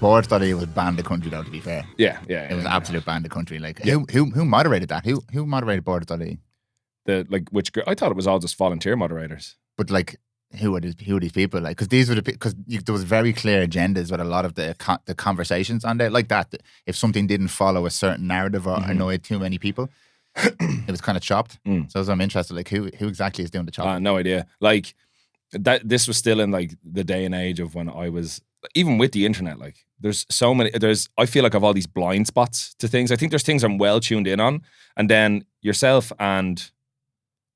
Boards.ie was banned the country though, to be fair. Yeah. It was absolute banned the country. Like Yeah. who moderated that? Who moderated Boards.ie? I thought it was all just volunteer moderators. But like, who are these people? Like, because these were there was very clear agendas with a lot of the conversations on there, like that. If something didn't follow a certain narrative or annoyed too many people, it was kind of chopped. So I'm interested, like, who exactly is doing the chopping? No idea. Like that. This was still in like the day and age of when I was, even with the internet. Like, there's so many. I feel like I've all these blind spots to things. I think there's things I'm well tuned in on, and then yourself and.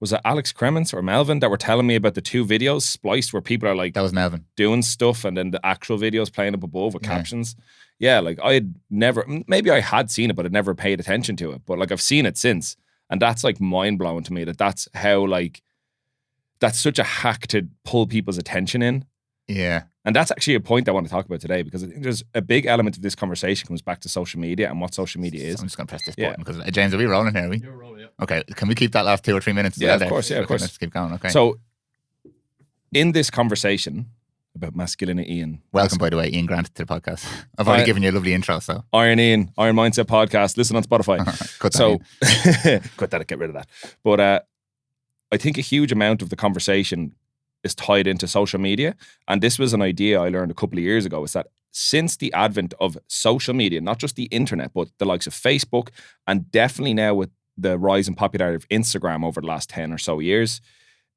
Was it Alex Cremens or Melvin that were telling me about the 2 videos spliced where people are like... That was Melvin. ...doing stuff and then the actual videos playing up above with captions. Yeah, like I had never... Maybe I had seen it, but I'd never paid attention to it. But like I've seen it since. And that's like mind-blowing to me that's how like... That's such a hack to pull people's attention in. Yeah. And that's actually a point I want to talk about today because I think there's a big element of this conversation comes back to social media and what social media is. I'm just going to press this button because, James, are we rolling here? Are we? You're rolling, yeah. Okay, can we keep that last 2 or 3 minutes? Yeah, of course. Yeah, of course. Let's keep going, okay. So, in this conversation about masculinity and... Welcome, by the way, Ian Grant, to the podcast. I've already given you a lovely intro, so... Iron Ian, Iron Mindset Podcast, listen on Spotify. Cut that cut that, get rid of that. But I think a huge amount of the conversation is tied into social media. And this was an idea I learned a couple of years ago, is that since the advent of social media, not just the internet, but the likes of Facebook, and definitely now with the rise in popularity of Instagram over the last 10 or so years,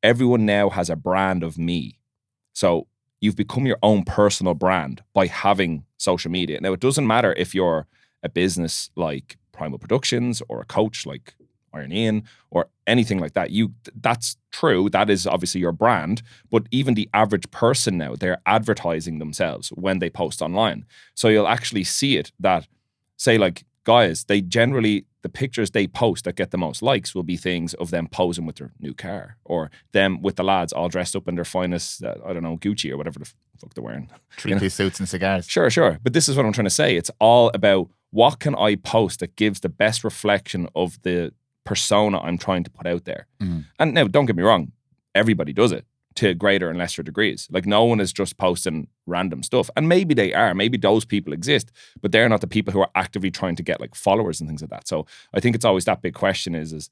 everyone now has a brand of me. So you've become your own personal brand by having social media. Now, it doesn't matter if you're a business like Prymal Productions or a coach like Iron Ian or anything like that. That's true. That is obviously your brand. But even the average person now, they're advertising themselves when they post online. So you'll actually see it that, say, like guys, they generally, the pictures they post that get the most likes will be things of them posing with their new car or them with the lads all dressed up in their finest, I don't know, Gucci or whatever the fuck they're wearing. 3-piece suits and cigars. Sure. But this is what I'm trying to say. It's all about what can I post that gives the best reflection of the persona I'm trying to put out there. And now, don't get me wrong, everybody does it to greater and lesser degrees. Like, no one is just posting random stuff. And maybe they are. Maybe those people exist, but they're not the people who are actively trying to get like followers and things like that. So I think it's always that big question is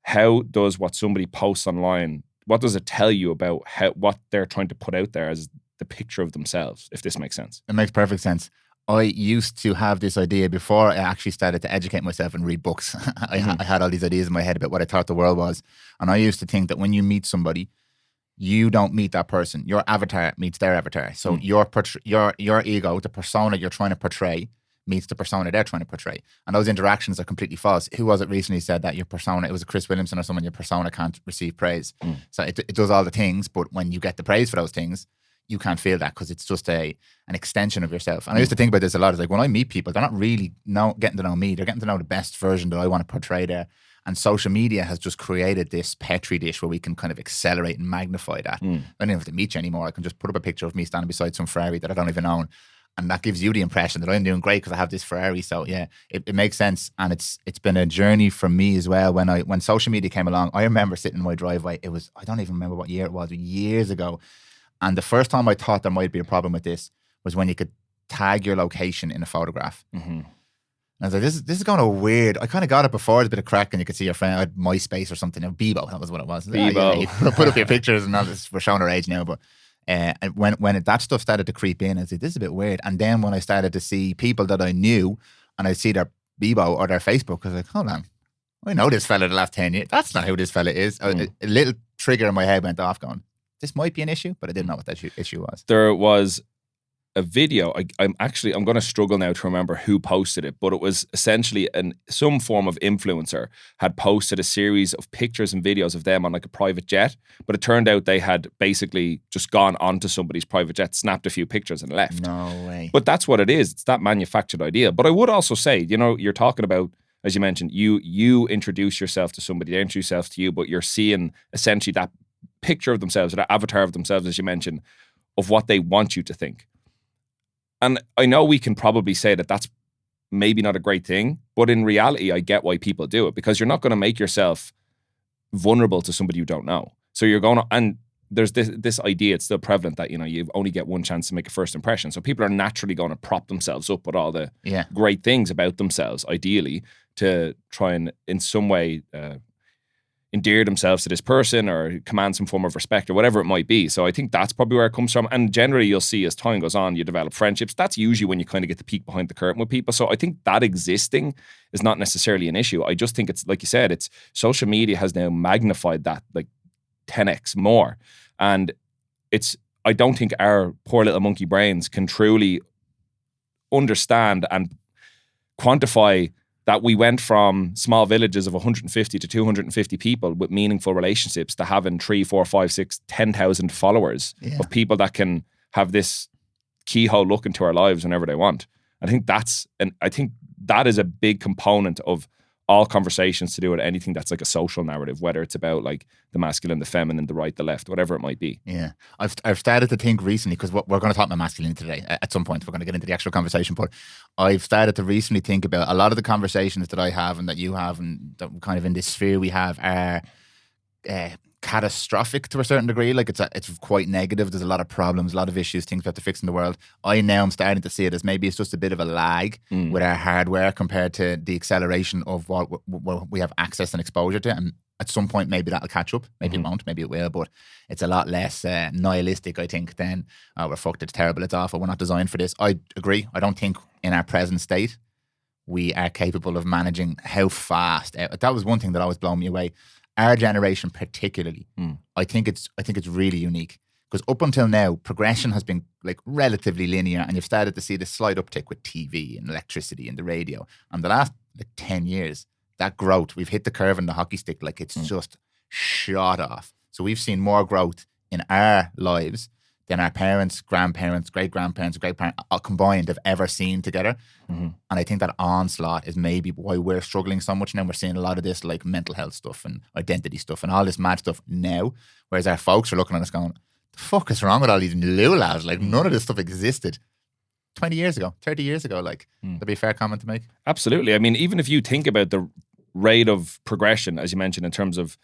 how does what somebody posts online, what does it tell you about what they're trying to put out there as the picture of themselves, if this makes sense? It makes perfect sense. I used to have this idea before I actually started to educate myself and read books. I had all these ideas in my head about what I thought the world was. And I used to think that when you meet somebody, you don't meet that person. Your avatar meets their avatar. So your ego, the persona you're trying to portray, meets the persona they're trying to portray. And those interactions are completely false. Who was it recently said that your persona, it was a Chris Williamson or someone, your persona can't receive praise. So it does all the things, but when you get the praise for those things, you can't feel that because it's just an extension of yourself. And I used to think about this a lot. It's like when I meet people, they're not really getting to know me. They're getting to know the best version that I want to portray there. And social media has just created this petri dish where we can kind of accelerate and magnify that. I don't even have to meet you anymore. I can just put up a picture of me standing beside some Ferrari that I don't even own. And that gives you the impression that I'm doing great because I have this Ferrari. So yeah, it makes sense. And it's been a journey for me as well. When social media came along, I remember sitting in my driveway. It was, I don't even remember what year it was, years ago. And the first time I thought there might be a problem with this was when you could tag your location in a photograph. And I was like, this is kind of weird. I kind of got it before. There's a bit of crack and you could see your friend had MySpace or something. Bebo, that was what it was. Bebo. You put up your pictures and all this. We're showing our age now. But when that stuff started to creep in, I said, this is a bit weird. And then when I started to see people that I knew and I'd see their Bebo or their Facebook, I was like, hold on. I know this fella the last 10 years. That's not who this fella is. A little trigger in my head went off going, this might be an issue, but I didn't know what that issue was. There was a video. I'm going to struggle now to remember who posted it, but it was essentially some form of influencer had posted a series of pictures and videos of them on like a private jet. But it turned out they had basically just gone onto somebody's private jet, snapped a few pictures and left. No way. But that's what it is. It's that manufactured idea. But I would also say, you're talking about, as you mentioned, you introduce yourself to somebody, they introduce themselves to you, but you're seeing essentially that picture of themselves or that avatar of themselves, as you mentioned, of what they want you to think. And I know we can probably say that that's maybe not a great thing, but in reality, I get why people do it because you're not going to make yourself vulnerable to somebody you don't know. So you're going to, and there's this idea, it's still prevalent that, you only get one chance to make a first impression. So people are naturally going to prop themselves up with all the great things about themselves, ideally, to try and in some way endear themselves to this person or command some form of respect or whatever it might be. So I think that's probably where it comes from. And generally you'll see as time goes on, you develop friendships. That's usually when you kind of get the peek behind the curtain with people. So I think that existing is not necessarily an issue. I just think it's, like you said, it's social media has now magnified that like 10x more. And I don't think our poor little monkey brains can truly understand and quantify that we went from small villages of 150 to 250 people with meaningful relationships to having 3, 4, 5, 6, 10,000 followers of people that can have this keyhole look into our lives whenever they want. I think that is a big component of all conversations to do with anything that's like a social narrative, whether it's about like the masculine, the feminine, the right, the left, whatever it might be. Yeah. I've started to think recently, because we're going to talk about masculinity today. At some point, we're going to get into the actual conversation, but I've started to recently think about a lot of the conversations that I have and that you have and that kind of in this sphere we have are catastrophic to a certain degree. Like it's quite negative. There's a lot of problems, a lot of issues, things we have to fix in the world. I now am starting to see it as maybe it's just a bit of a lag with our hardware compared to the acceleration of what we have access and exposure to. And at some point, maybe that'll catch up. Maybe it won't, maybe it will, but it's a lot less nihilistic, I think, than, we're fucked, it's terrible, it's awful, we're not designed for this. I agree. I don't think in our present state, we are capable of managing how fast. That was one thing that always blew me away. Our generation particularly, I think it's really unique, because up until now, progression has been like relatively linear, and you've started to see this slight uptick with TV and electricity and the radio. And the last 10 years, that growth, we've hit the curve in the hockey stick, like it's just shot off. So we've seen more growth in our lives than our parents, grandparents, great-grandparents, great-parents combined have ever seen together. And I think that onslaught is maybe why we're struggling so much now. We're seeing a lot of this like mental health stuff and identity stuff and all this mad stuff now, whereas our folks are looking at us going, the fuck is wrong with all these lulas? Like none of this stuff existed 20 years ago, 30 years ago. Like, that'd be a fair comment to make. Absolutely. I mean, even if you think about the rate of progression, as you mentioned, in terms of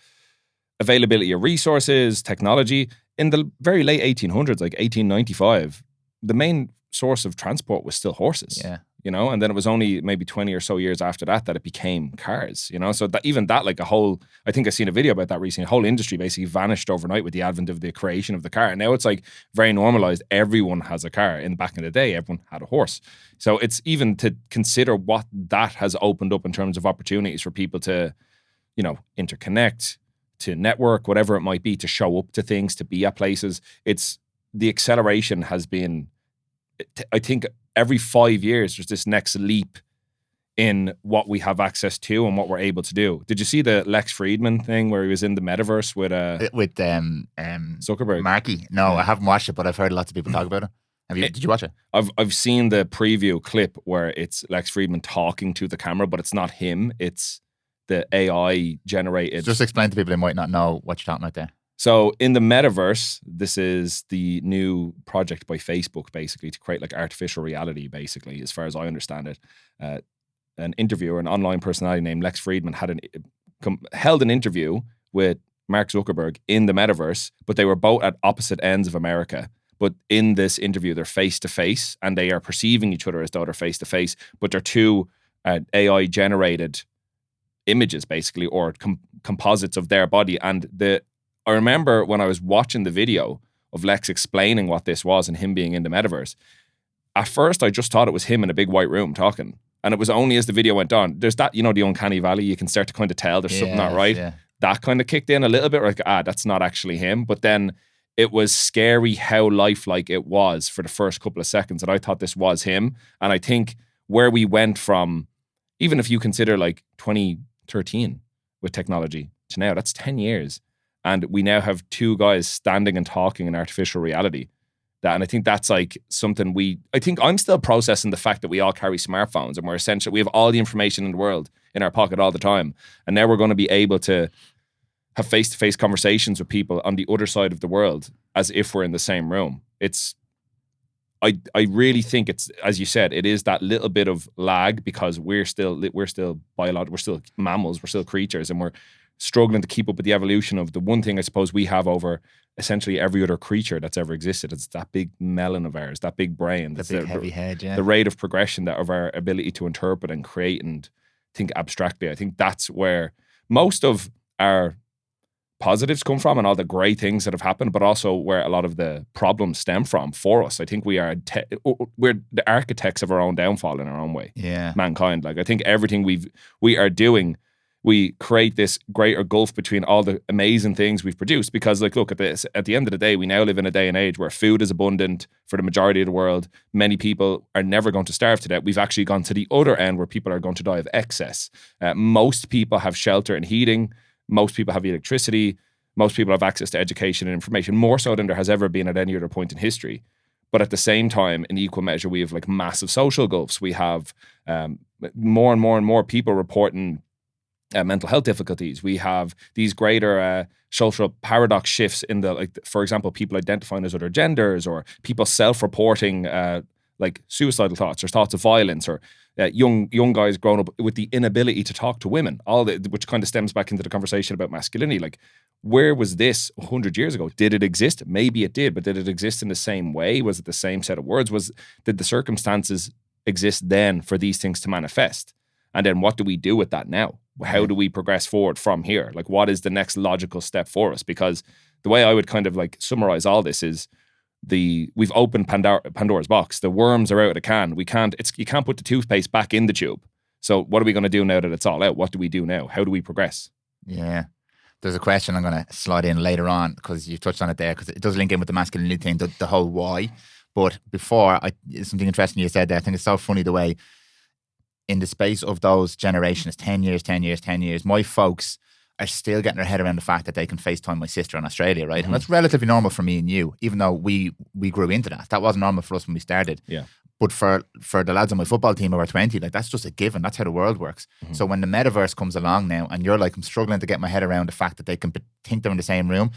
availability of resources, technology, in the very late 1800s, like 1895, the main source of transport was still horses. Yeah. And then it was only maybe 20 or so years after that it became cars, So that even that, like I think I've seen a video about that recently, a whole industry basically vanished overnight with the advent of the creation of the car. And now it's like very normalized. Everyone has a car. Back in the day, everyone had a horse. So it's even to consider what that has opened up in terms of opportunities for people to, interconnect, to network, whatever it might be, to show up to things, to be at places. It's the acceleration has been, I think every 5 years, there's this next leap in what we have access to and what we're able to do. Did you see the Lex Friedman thing where he was in the metaverse with Zuckerberg? Marky? No, I haven't watched it, but I've heard lots of people talk about it. Did you watch it? I've seen the preview clip where it's Lex Friedman talking to the camera, but it's not him. It's the AI generated. Just explain to people who might not know what you're talking about there. So in the metaverse, this is the new project by Facebook, basically, to create like artificial reality, basically, as far as I understand it. An interviewer, an online personality named Lex Friedman held an interview with Mark Zuckerberg in the metaverse, but they were both at opposite ends of America. But in this interview, they're face to face and they are perceiving each other as though they're face to face, but they're two AI generated images, basically, or composites of their body. And I remember when I was watching the video of Lex explaining what this was and him being in the metaverse, at first I just thought it was him in a big white room talking. And it was only as the video went on, there's that, the uncanny valley, you can start to kind of tell there's something not right. Yeah. That kind of kicked in a little bit, like, that's not actually him. But then it was scary how lifelike it was for the first couple of seconds. And I thought this was him. And I think where we went from, even if you consider like 2013 with technology to now, that's 10 years. And we now have two guys standing and talking in artificial reality. And I think that's like something I think I'm still processing the fact that we all carry smartphones and we have all the information in the world in our pocket all the time. And now we're going to be able to have face-to-face conversations with people on the other side of the world as if we're in the same room. I really think it's, as you said, it is that little bit of lag because we're still biological, we're still mammals, we're still creatures, and we're struggling to keep up with the evolution of the one thing I suppose we have over essentially every other creature that's ever existed. It's that big melon of ours, that big brain. The big heavy head, yeah. The rate of progression that of our ability to interpret and create and think abstractly. I think that's where most of our positives come from and all the great things that have happened, but also where a lot of the problems stem from for us. I think we're the architects of our own downfall in our own way. Yeah. Mankind. Like I think everything we are doing, we create this greater gulf between all the amazing things we've produced. Because like, look at this, at the end of the day, we now live in a day and age where food is abundant for the majority of the world. Many people are never going to starve to death. We've actually gone to the other end where people are going to die of excess. Most people have shelter and heating. Most people have electricity. Most people have access to education and information, more so than there has ever been at any other point in history. But at the same time, in equal measure, we have like massive social gulfs. We have more and more people reporting mental health difficulties. We have these greater social paradox shifts in the, like, for example, people identifying as other genders, or people self-reporting like suicidal thoughts or thoughts of violence, or young guys growing up with the inability to talk to women, which kind of stems back into the conversation about masculinity. Like, where was this 100 years ago? Did it exist? Maybe it did, but did it exist in the same way? Was it the same set of words? Did the circumstances exist then for these things to manifest? And then what do we do with that now? How do we progress forward from here? Like, what is the next logical step for us? Because the way I would kind of like summarize all this is we've opened Pandora's box. The worms are out of the can. You can't put the toothpaste back in the tube. So what are we going to do now that it's all out? What do we do now? How do we progress? Yeah. There's a question I'm going to slide in later on because you touched on it there, because it does link in with the masculinity thing, the whole why. But before, something interesting you said there. I think it's so funny the way in the space of those generations, 10 years, my folks are still getting their head around the fact that they can FaceTime my sister in Australia, right? And that's relatively normal for me and you, even though we grew into that. That wasn't normal for us when we started. Yeah. But for the lads on my football team who are 20, like, that's just a given. That's how the world works. So when the metaverse comes along now and you're like, I'm struggling to get my head around the fact that they can think they're in the same room,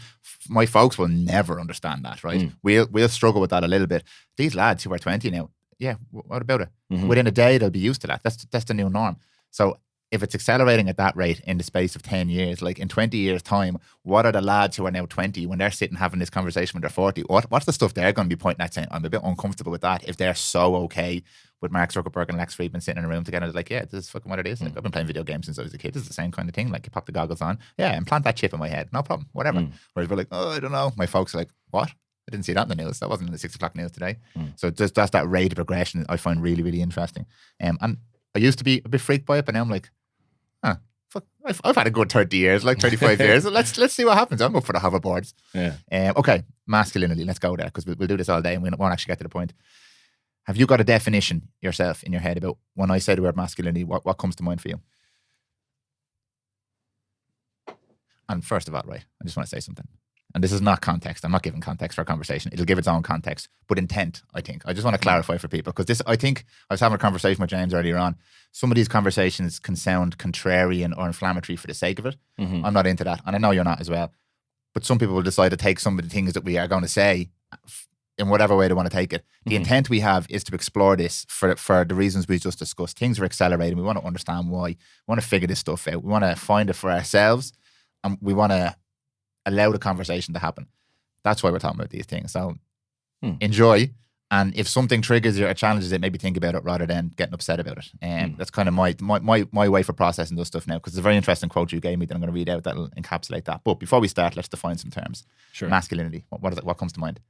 my folks will never understand that, right? We'll struggle with that a little bit. These lads who are 20 now, yeah, what about it? Within a day, they'll be used to that. That's the new norm. So if it's accelerating at that rate in the space of 10 years, like in 20 years' time, what are the lads who are now 20 when they're sitting having this conversation when they're 40? What's the stuff they're going to be pointing at saying, I'm a bit uncomfortable with that, if they're so okay with Mark Zuckerberg and Lex Friedman sitting in a room together? Like, yeah, this is fucking what it is. Like, I've been playing video games since I was a kid. This is the same kind of thing. Like, you pop the goggles on. Yeah, implant that chip in my head. No problem. Whatever. Whereas we're like, oh, I don't know. My folks are like, what? I didn't see that in the news. That wasn't in the 6 o'clock news today. So just that's that rate of progression I find really, really interesting. And I used to be a bit freaked by it, but now I'm like, fuck, I've had a good 30 years, like 35 years. Let's see what happens. I'm up for the hoverboards. Yeah. Okay, masculinity. Let's go there, because we'll do this all day and we won't actually get to the point. Have you got a definition yourself in your head about when I say the word masculinity, what comes to mind for you? And first of all, right, I just want to say something. And this is not context. I'm not giving context for our conversation. It'll give its own context. But intent, I think. I just want to clarify for people, because I think I was having a conversation with James earlier on. Some of these conversations can sound contrarian or inflammatory for the sake of it. I'm not into that. And I know you're not as well. But some people will decide to take some of the things that we are going to say in whatever way they want to take it. The intent we have is to explore this for the reasons we just discussed. Things are accelerating. We want to understand why. We want to figure this stuff out. We want to find it for ourselves. And we want to allow the conversation to happen. That's why we're talking about these things. So enjoy. And if something triggers you or challenges it, maybe think about it rather than getting upset about it. And that's kind of my way for processing this stuff now, because it's a very interesting quote you gave me that I'm going to read out that'll encapsulate that. But before we start, let's define some terms. Sure. Masculinity. What comes to mind?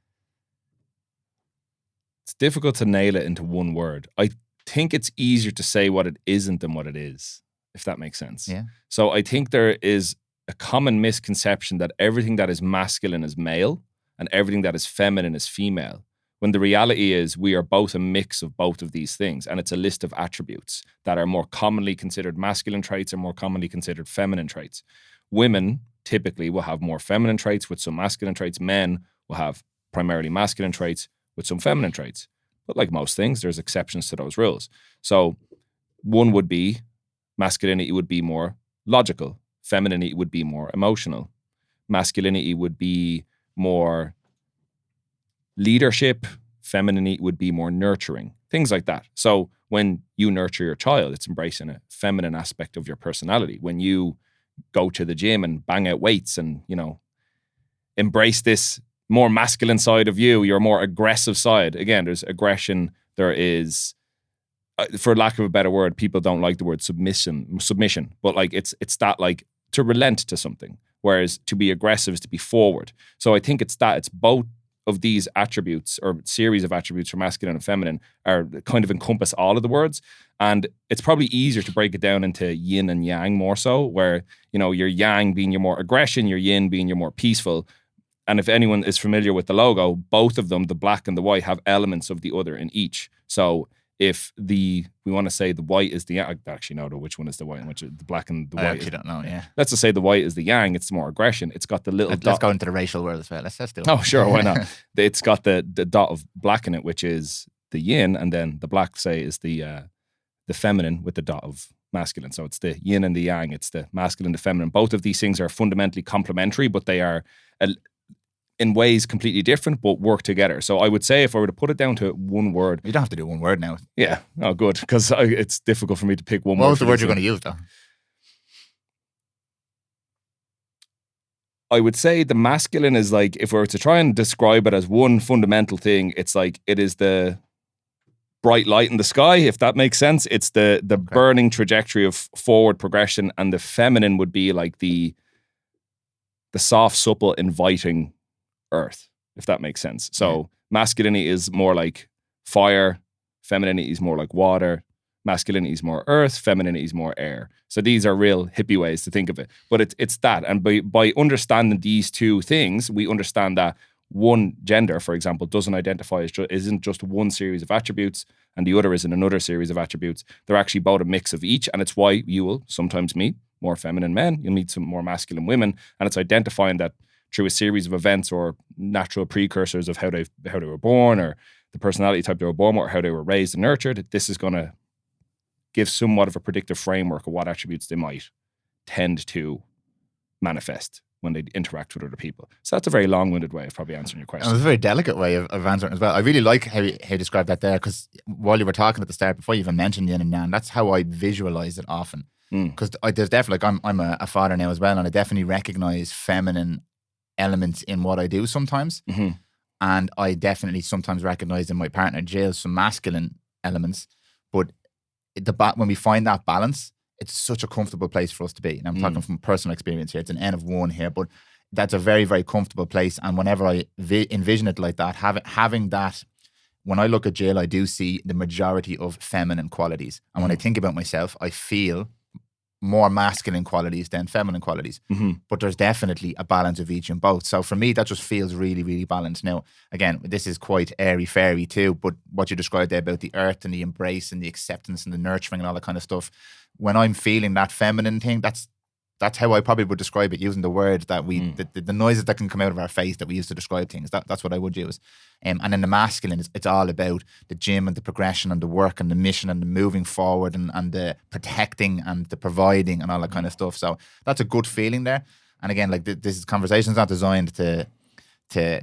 It's difficult to nail it into one word. I think it's easier to say what it isn't than what it is, if that makes sense. Yeah. So I think there is a common misconception that everything that is masculine is male and everything that is feminine is female, when the reality is we are both a mix of both of these things, and it's a list of attributes that are more commonly considered masculine traits and more commonly considered feminine traits. Women typically will have more feminine traits with some masculine traits. Men will have primarily masculine traits with some feminine traits. But like most things, there's exceptions to those rules. So one would be masculinity would be more logical. Femininity would be more emotional. Masculinity would be more leadership. Femininity would be more nurturing. Things like that. So when you nurture your child, it's embracing a feminine aspect of your personality. When you go to the gym and bang out weights and, you know, embrace this more masculine side of you, your more aggressive side. Again, there's aggression. There is, for lack of a better word, people don't like the word submission, but like it's that like to relent to something, whereas to be aggressive is to be forward. So I think it's both of these attributes or series of attributes for masculine and feminine are kind of encompass all of the words. And it's probably easier to break it down into yin and yang more so, where, you know, your yang being your more aggression, your yin being your more peaceful. And if anyone is familiar with the logo, both of them, the black and the white, have elements of the other in each. So if we want to say the white is the, I actually know which one is the white and which is the black and the white. I actually don't know, yeah. Let's just say the white is the yang, it's more aggression. It's got the little dot. Let's go into the racial world as well. Let's do it. Oh, sure, why not? It's got the dot of black in it, which is the yin, and then the black, say, is the feminine with the dot of masculine. So it's the yin and the yang, it's the masculine, the feminine. Both of these things are fundamentally complementary, but they are in ways completely different, but work together. So I would say if I were to put it down to one word. You don't have to do one word now. Yeah. Oh, good. Because it's difficult for me to pick one word. What was the word you're going to use, though? I would say the masculine is like, if we were to try and describe it as one fundamental thing, it's like it is the bright light in the sky, if that makes sense. It's the burning trajectory of forward progression, and the feminine would be like the soft, supple, inviting earth, if that makes sense. So masculinity is more like fire, femininity is more like water, masculinity is more earth, femininity is more air. So these are real hippie ways to think of it. But it's that. And by understanding these two things, we understand that one gender, for example, doesn't identify as isn't just one series of attributes and the other isn't another series of attributes. They're actually both a mix of each. And it's why you will sometimes meet more feminine men, you'll meet some more masculine women. And it's identifying that through a series of events or natural precursors of how they were born, or the personality type they were born with, or how they were raised and nurtured. This is going to give somewhat of a predictive framework of what attributes they might tend to manifest when they interact with other people. So that's a very long-winded way of probably answering your question. And it's a very delicate way of answering as well. I really like how you described that there, because while you were talking at the start, before you even mentioned yin and yang, that's how I visualize it often. Because there's definitely, like, I'm a father now as well, and I definitely recognize feminine elements in what I do sometimes. Mm-hmm. And I definitely sometimes recognize in my partner Jill some masculine elements. But when we find that balance, it's such a comfortable place for us to be. And I'm talking from personal experience here. It's an N of one here, but that's a very, very comfortable place. And whenever I envision it like that, having that, when I look at Jill, I do see the majority of feminine qualities. And when I think about myself, I feel more masculine qualities than feminine qualities. Mm-hmm. But there's definitely a balance of each in both. So for me, that just feels really, really balanced. Now, again, this is quite airy-fairy too, but what you described there about the earth and the embrace and the acceptance and the nurturing and all that kind of stuff, when I'm feeling that feminine thing, that's how I probably would describe it, using the word that the noises that can come out of our face that we use to describe things. That's what I would use. And then the masculine, it's all about the gym and the progression and the work and the mission and the moving forward and the protecting and the providing and all that kind of stuff. So that's a good feeling there. And again, like this conversation's not designed to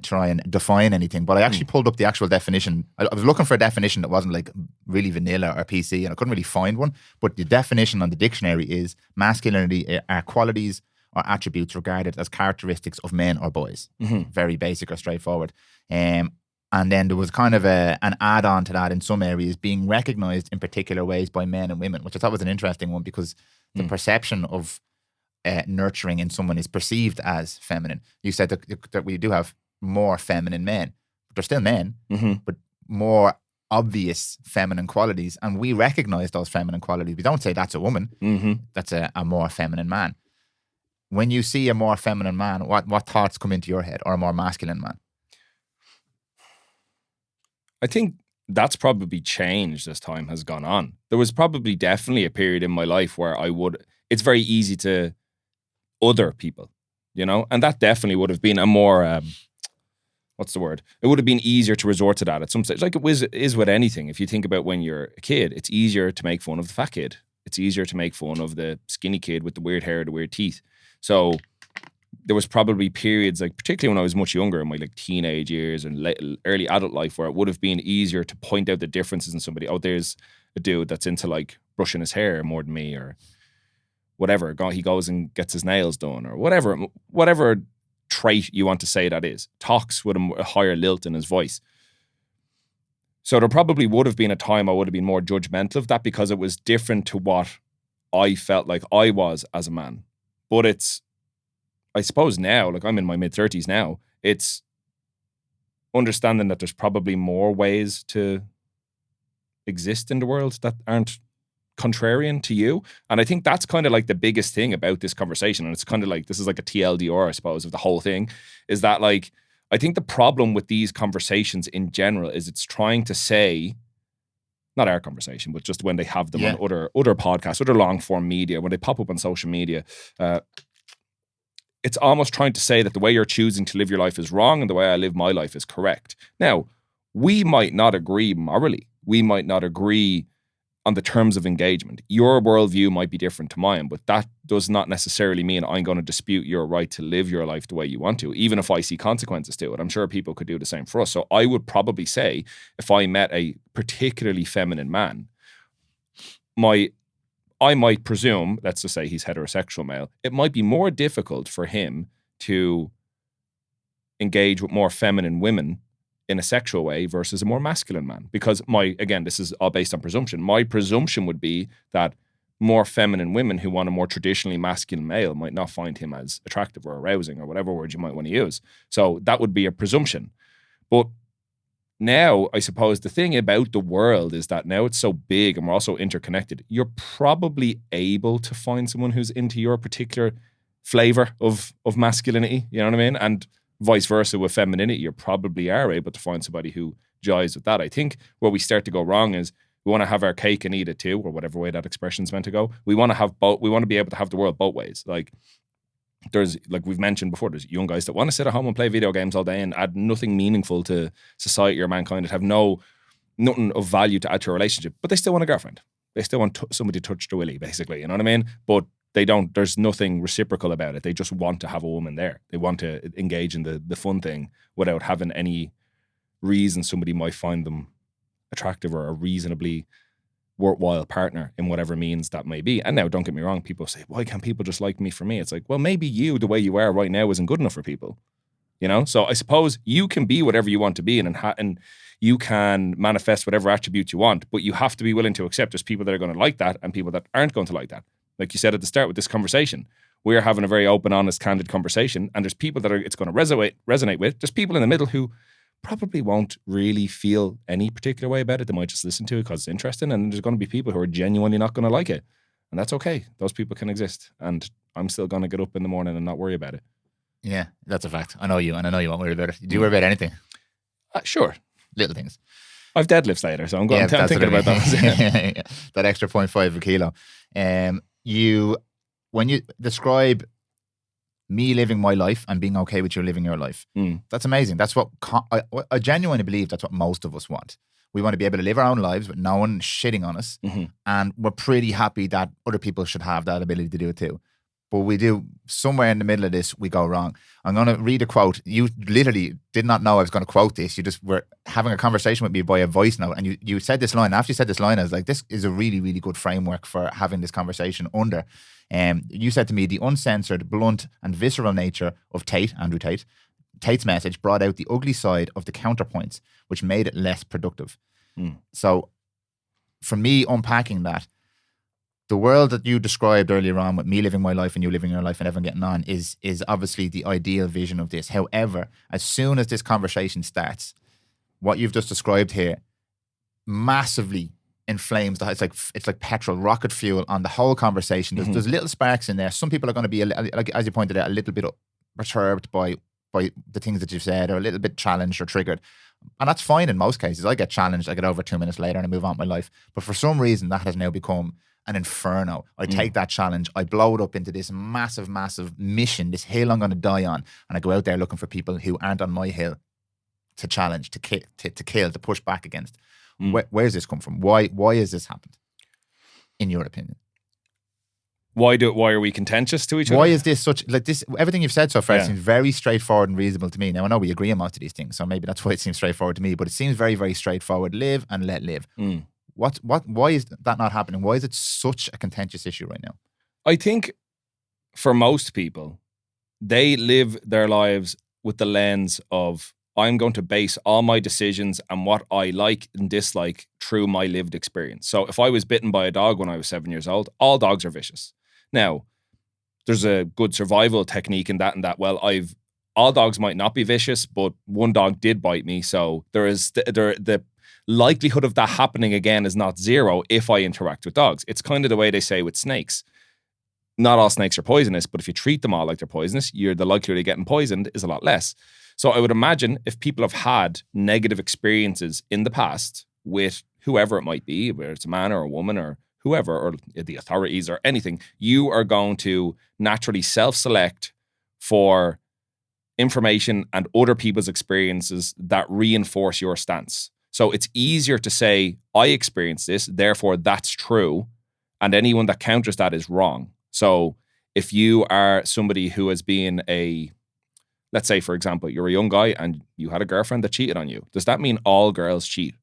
try and define anything, but I actually pulled up the actual definition. I was looking for a definition that wasn't like really vanilla or PC, and I couldn't really find one. But the definition on the dictionary is masculinity are qualities or attributes regarded as characteristics of men or boys. Mm-hmm. Very basic or straightforward. And then there was kind of an add-on to that in some areas, being recognized in particular ways by men and women, which I thought was an interesting one, because the perception of nurturing in someone is perceived as feminine. You said that we do have more feminine men, but they're still men, but more obvious feminine qualities, and we recognize those feminine qualities. We don't say that's a woman, that's a more feminine man. When you see a more feminine man, what thoughts come into your head, or a more masculine man? I think that's probably changed as time has gone on. There was probably definitely a period in my life where it's very easy to other people, you know, and that definitely would have been a more, what's the word? It would have been easier to resort to that at some stage. Like it is with anything. If you think about when you're a kid, it's easier to make fun of the fat kid. It's easier to make fun of the skinny kid with the weird hair, the weird teeth. So there was probably periods, like particularly when I was much younger, in my like teenage years and early adult life, where it would have been easier to point out the differences in somebody. Oh, there's a dude that's into like brushing his hair more than me, or whatever. He goes and gets his nails done or whatever trait you want to say that is. Talks with a higher lilt in his voice. So there probably would have been a time I would have been more judgmental of that because it was different to what I felt like I was as a man. But it's, I suppose now, like I'm in my mid-30s now, it's understanding that there's probably more ways to exist in the world that aren't contrarian to you. And I think that's kind of like the biggest thing about this conversation. And it's kind of like, this is like a TLDR, I suppose, of the whole thing, is that like, I think the problem with these conversations in general is it's trying to say, not our conversation, but just when they have them on other podcasts, other long form media, when they pop up on social media, it's almost trying to say that the way you're choosing to live your life is wrong and the way I live my life is correct. Now, we might not agree morally. We might not agree on the terms of engagement. Your worldview might be different to mine, but that does not necessarily mean I'm going to dispute your right to live your life the way you want to, even if I see consequences to it. I'm sure people could do the same for us. So I would probably say if I met a particularly feminine man, I might presume, let's just say he's heterosexual male, it might be more difficult for him to engage with more feminine women in a sexual way versus a more masculine man. Because again, this is all based on presumption. My presumption would be that more feminine women who want a more traditionally masculine male might not find him as attractive or arousing or whatever word you might want to use. So that would be a presumption. But now, I suppose the thing about the world is that now it's so big and we're also interconnected. You're probably able to find someone who's into your particular flavor of masculinity. You know what I mean? And vice versa with femininity, you probably are able to find somebody who jives with that. I think where we start to go wrong is we want to have our cake and eat it too, or whatever way that expression's meant to go. We want to have both. We want to be able to have the world both ways. Like there's, like we've mentioned before, there's young guys that want to sit at home and play video games all day and add nothing meaningful to society or mankind, that have nothing of value to add to a relationship, but they still want a girlfriend. They still want somebody to touch the willy, basically. You know what I mean? But they don't, there's nothing reciprocal about it. They just want to have a woman there. They want to engage in the fun thing without having any reason somebody might find them attractive or a reasonably worthwhile partner in whatever means that may be. And now, don't get me wrong, people say, why can't people just like me for me? It's like, well, maybe you, the way you are right now, isn't good enough for people. You know? So I suppose you can be whatever you want to be and you can manifest whatever attributes you want, but you have to be willing to accept there's people that are going to like that and people that aren't going to like that. Like you said at the start with this conversation, we're having a very open, honest, candid conversation, and there's people that it's going to resonate with. There's people in the middle who probably won't really feel any particular way about it. They might just listen to it because it's interesting, and there's going to be people who are genuinely not going to like it, and that's okay. Those people can exist, and I'm still going to get up in the morning and not worry about it. Yeah, that's a fact. I know you, and I know you won't worry about it. Do you worry about anything? Sure. Little things. I've deadlifts later, so I'm thinking about that. Yeah. That extra 0.5 a kilo. When you describe me living my life and being okay with you living your life, that's amazing. That's what I genuinely believe that's what most of us want. We want to be able to live our own lives with no one shitting on us, and we're pretty happy that other people should have that ability to do it too. But we do, somewhere in the middle of this, we go wrong. I'm going to read a quote. You literally did not know I was going to quote this. You just were having a conversation with me by a voice note. And you said this line. After you said this line, I was like, this is a really, really good framework for having this conversation under. You said to me, the uncensored, blunt and visceral nature of Andrew Tate, Tate's message brought out the ugly side of the counterpoints, which made it less productive. So for me, unpacking that, the world that you described earlier on with me living my life and you living your life and everyone getting on is obviously the ideal vision of this. However, as soon as this conversation starts, what you've just described here massively inflames it's like petrol, rocket fuel on the whole conversation. There's little sparks in there. Some people are going to be, like as you pointed out, a little bit perturbed by the things that you've said, or a little bit challenged or triggered. And that's fine in most cases. I get challenged, I get over 2 minutes later and I move on with my life. But for some reason, that has now become an inferno. I take that challenge, I blow it up into this massive, massive mission, this hill I'm going to die on, and I go out there looking for people who aren't on my hill to challenge, to kill, to push back against. Where's this come from? Why has this happened, in your opinion? Why are we contentious to each other? Why is this such, like this, everything you've said so far seems very straightforward and reasonable to me. Now, I know we agree on most of these things, so maybe that's why it seems straightforward to me, but it seems very, very straightforward. Live and let live. Why is that not happening? Why is it such a contentious issue right now? I think for most people, they live their lives with the lens of, I'm going to base all my decisions and what I like and dislike through my lived experience. So if I was bitten by a dog when I was 7 years old, all dogs are vicious. Now, there's a good survival technique in that, well, all dogs might not be vicious, but one dog did bite me. So there is the likelihood of that happening again is not zero if I interact with dogs. It's kind of the way they say with snakes. Not all snakes are poisonous, but if you treat them all like they're poisonous, the likelihood of getting poisoned is a lot less. So I would imagine if people have had negative experiences in the past with whoever it might be, whether it's a man or a woman or whoever, or the authorities or anything, you are going to naturally self-select for information and other people's experiences that reinforce your stance. So it's easier to say, I experienced this, therefore that's true, and anyone that counters that is wrong. So if you are somebody who has been let's say, for example, you're a young guy and you had a girlfriend that cheated on you. Does that mean all girls cheat?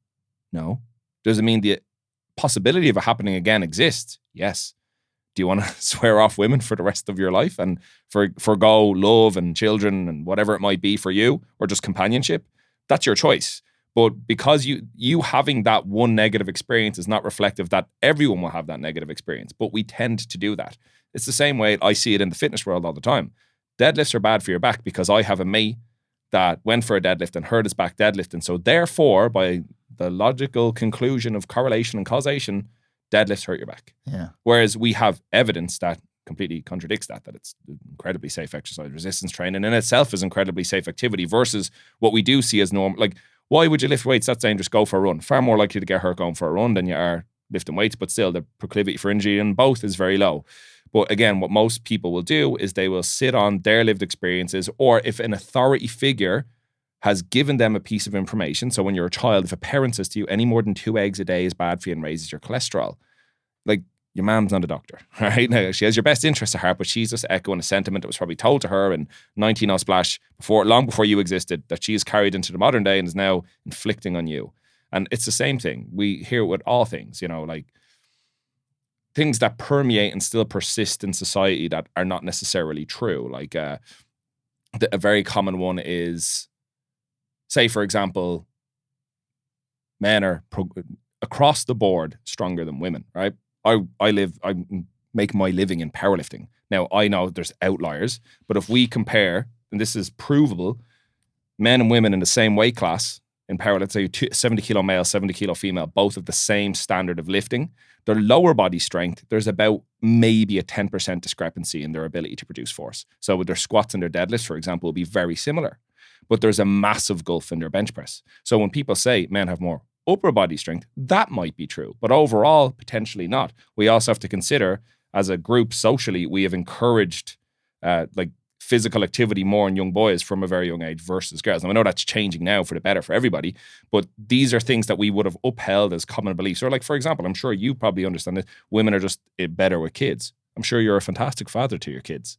No. Does it mean the possibility of it happening again exists? Yes. Do you want to swear off women for the rest of your life and forgo love and children and whatever it might be for you, or just companionship? That's your choice. But because you having that one negative experience is not reflective that everyone will have that negative experience, but we tend to do that. It's the same way I see it in the fitness world all the time. Deadlifts are bad for your back because I have a mate that went for a deadlift and hurt his back deadlifting. So therefore, by the logical conclusion of correlation and causation, deadlifts hurt your back. Yeah. Whereas we have evidence that completely contradicts that it's incredibly safe exercise. Resistance training in itself is incredibly safe activity versus what we do see as normal. Like, why would you lift weights? That's dangerous. Go for a run. Far more likely to get hurt going for a run than you are lifting weights, but still the proclivity for injury in both is very low. But again, what most people will do is they will sit on their lived experiences, or if an authority figure has given them a piece of information. So when you're a child, if a parent says to you, any more than 2 eggs a day is bad for you and raises your cholesterol, like, your mom's not a doctor, right? Now, she has your best interest at heart, but she's just echoing a sentiment that was probably told to her in 19 splash long before you existed, that she has carried into the modern day and is now inflicting on you. And it's the same thing. We hear it with all things, like things that permeate and still persist in society that are not necessarily true. Like a very common one is, say, for example, men are across the board stronger than women, right? I make my living in powerlifting. Now, I know there's outliers, but if we compare, and this is provable, men and women in the same weight class in power, let's say 70 kilo male, 70 kilo female, both of the same standard of lifting, their lower body strength, there's about maybe a 10% discrepancy in their ability to produce force. So with their squats and their deadlifts, for example, will be very similar, but there's a massive gulf in their bench press. So when people say men have more upper body strength, that might be true, but overall, potentially not. We also have to consider, as a group socially, we have encouraged physical activity more in young boys from a very young age versus girls. And I know that's changing now for the better for everybody, but these are things that we would have upheld as common beliefs. Or like, for example, I'm sure you probably understand that women are just better with kids. I'm sure you're a fantastic father to your kids,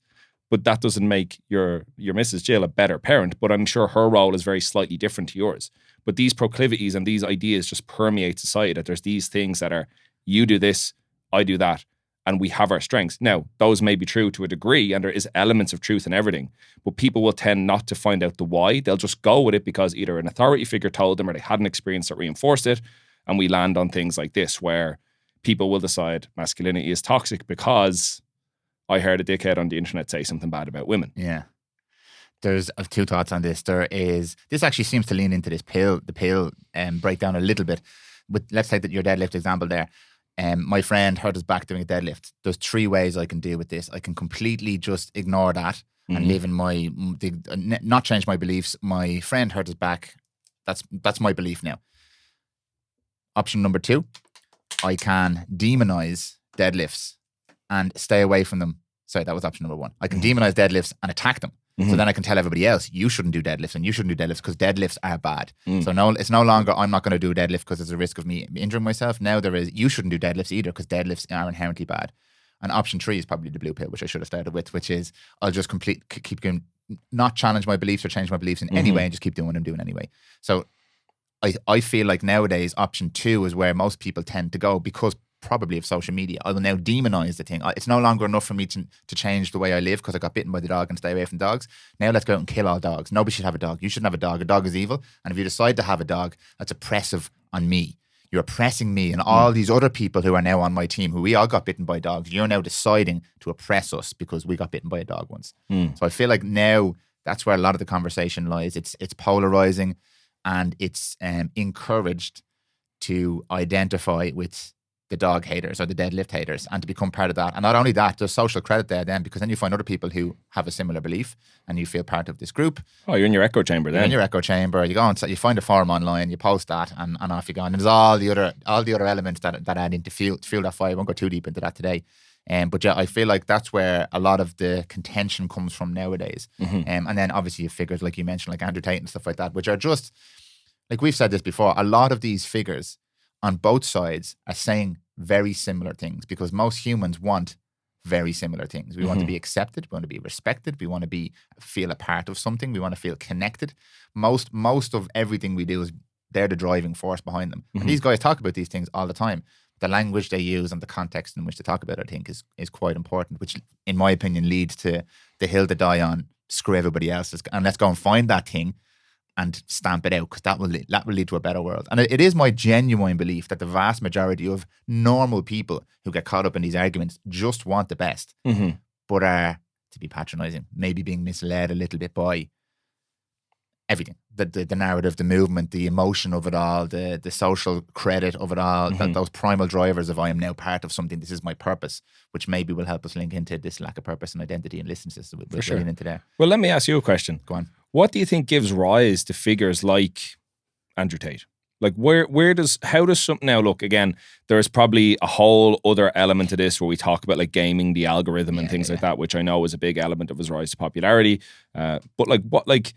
but that doesn't make your Mrs. Jill a better parent, but I'm sure her role is very slightly different to yours. But these proclivities and these ideas just permeate society, that there's these things that are, you do this, I do that, and we have our strengths. Now, those may be true to a degree, and there is elements of truth in everything, but people will tend not to find out the why. They'll just go with it because either an authority figure told them or they had an experience that reinforced it, and we land on things like this, where people will decide masculinity is toxic because I heard a dickhead on the internet say something bad about women. Yeah. There's two thoughts on this. This actually seems to lean into the pill breakdown a little bit. But let's take your deadlift example there. My friend hurt his back doing a deadlift. There's 3 ways I can deal with this. I can completely just ignore that and live in not change my beliefs. My friend hurt his back. That's my belief now. Option number 2, I can demonize deadlifts and stay away from them. Sorry, that was option number 1. I can demonize deadlifts and attack them. So then I can tell everybody else, you shouldn't do deadlifts and you shouldn't do deadlifts because deadlifts are bad. So no, it's no longer, I'm not going to do a deadlift because there's a risk of me injuring myself. Now there is, you shouldn't do deadlifts either because deadlifts are inherently bad. And option 3 is probably the blue pill, which I should have started with, which is I'll just keep going, not challenge my beliefs or change my beliefs in any way and just keep doing what I'm doing anyway. So I feel like nowadays option 2 is where most people tend to go because probably of social media. I will now demonize the thing. It's no longer enough for me to change the way I live because I got bitten by the dog and stay away from dogs. Now let's go out and kill all dogs. Nobody should have a dog. You shouldn't have a dog. A dog is evil. And if you decide to have a dog, that's oppressive on me. You're oppressing me and all these other people who are now on my team, who we all got bitten by dogs. You're now deciding to oppress us because we got bitten by a dog once. So I feel like now that's where a lot of the conversation lies. It's polarizing, and it's encouraged to identify with the dog haters or the deadlift haters and to become part of that. And not only that, there's social credit there then, because then you find other people who have a similar belief and you feel part of this group. Oh, you're in your echo chamber then. You're in your echo chamber. You go and you find a forum online, you post that, and off you go. And there's all the other elements that add into fuel that fire. I won't go too deep into that today. But yeah, I feel like that's where a lot of the contention comes from nowadays. And then obviously you have figures like you mentioned, like Andrew Tate and stuff like that, which are just, like we've said this before, a lot of these figures on both sides are saying very similar things, because most humans want very similar things. We want to be accepted. We want to be respected. We want to feel a part of something. We want to feel connected. Most of everything we do they're the driving force behind them. And these guys talk about these things all the time. The language they use and the context in which they talk about it, I think, is quite important, which, in my opinion, leads to the hill to die on. Screw everybody else, and let's go and find that thing and stamp it out, because that will lead to a better world. And it is my genuine belief that the vast majority of normal people who get caught up in these arguments just want the best, but are, to be patronizing, maybe being misled a little bit by everything. The narrative, the movement, the emotion of it all, the social credit of it all, those primal drivers of I am now part of something, this is my purpose, which maybe will help us link into this lack of purpose and identity and listen to this. We'll get into there. Well, let me ask you a question. Go on. What do you think gives rise to figures like Andrew Tate? Like how does something, now look, again, there's probably a whole other element to this where we talk about like gaming the algorithm and things like that, which I know was a big element of his rise to popularity. But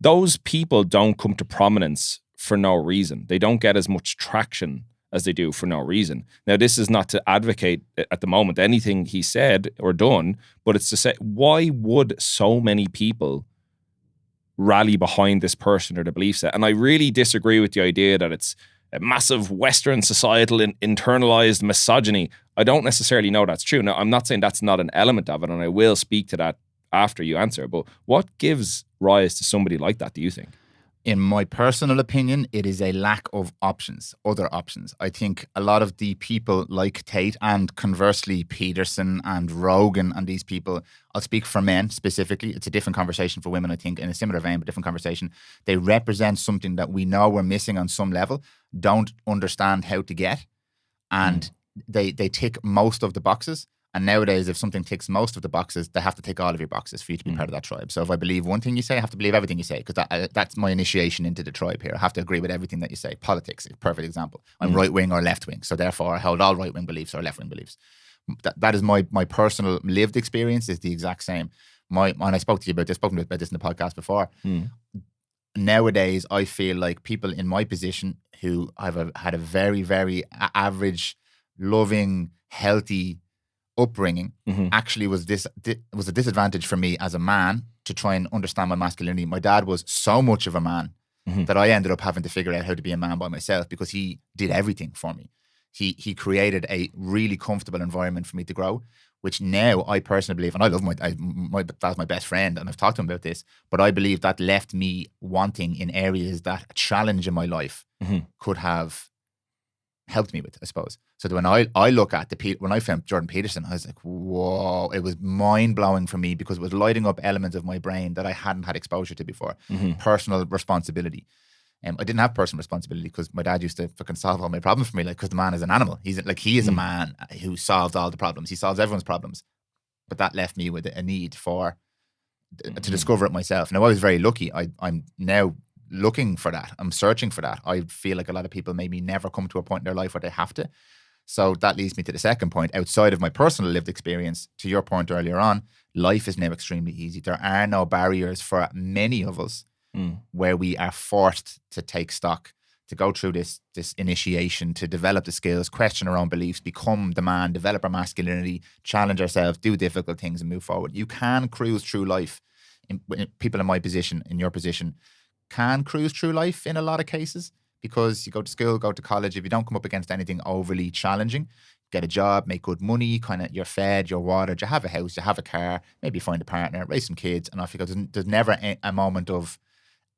those people don't come to prominence for no reason. They don't get as much traction as they do for no reason. Now, this is not to advocate at the moment anything he said or done, but it's to say, why would so many people rally behind this person or the belief set? And I really disagree with the idea that it's a massive Western societal internalized misogyny. I don't necessarily know that's true. Now, I'm not saying that's not an element of it, and I will speak to that after you answer, but what gives rise to somebody like that, do you think? In my personal opinion, it is a lack of options, other options. I think a lot of the people like Tate, and conversely Peterson and Rogan and these people, I'll speak for men specifically. It's a different conversation for women, I think, in a similar vein, but different conversation. They represent something that we know we're missing on some level, don't understand how to get, and they tick most of the boxes. And nowadays, if something ticks most of the boxes, they have to tick all of your boxes for you to be part of that tribe. So if I believe one thing you say, I have to believe everything you say, because that's my initiation into the tribe here. I have to agree with everything that you say. Politics, a perfect example. I'm right-wing or left-wing, so therefore I hold all right-wing beliefs or left-wing beliefs. That is my personal lived experience, is the exact same. And I spoke to you about this, spoken about this in the podcast before. Nowadays, I feel like people in my position who have had a very, very average, loving, healthy upbringing actually was a disadvantage for me as a man to try and understand my masculinity. My dad was so much of a man that I ended up having to figure out how to be a man by myself, because he did everything for me. He created a really comfortable environment for me to grow, which now I personally believe, and I love my dad's my best friend, and I've talked to him about this, but I believe that left me wanting in areas that a challenge in my life could have helped me with, I suppose. So when I look at when I found Jordan Peterson, I was like, whoa, it was mind-blowing for me, because it was lighting up elements of my brain that I hadn't had exposure to before. Personal responsibility. I didn't have personal responsibility because my dad used to fucking solve all my problems for me, like, because the man is an animal. He is a man who solves all the problems. He solves everyone's problems. But that left me with a need to discover it myself. Now, I was very lucky. I'm now looking for that. I'm searching for that. I feel like a lot of people maybe never come to a point in their life where they have to. So that leads me to the second point. Outside of my personal lived experience, to your point earlier on, life is now extremely easy. There are no barriers for many of us where we are forced to take stock, to go through this initiation, to develop the skills, question our own beliefs, become the man, develop our masculinity, challenge ourselves, do difficult things and move forward. You can cruise through life. People in my position, in your position, can cruise through life in a lot of cases, because you go to school, go to college. If you don't come up against anything overly challenging, get a job, make good money, kind of you're fed, you're watered, you have a house, you have a car, maybe find a partner, raise some kids, and off you go. There's never a moment of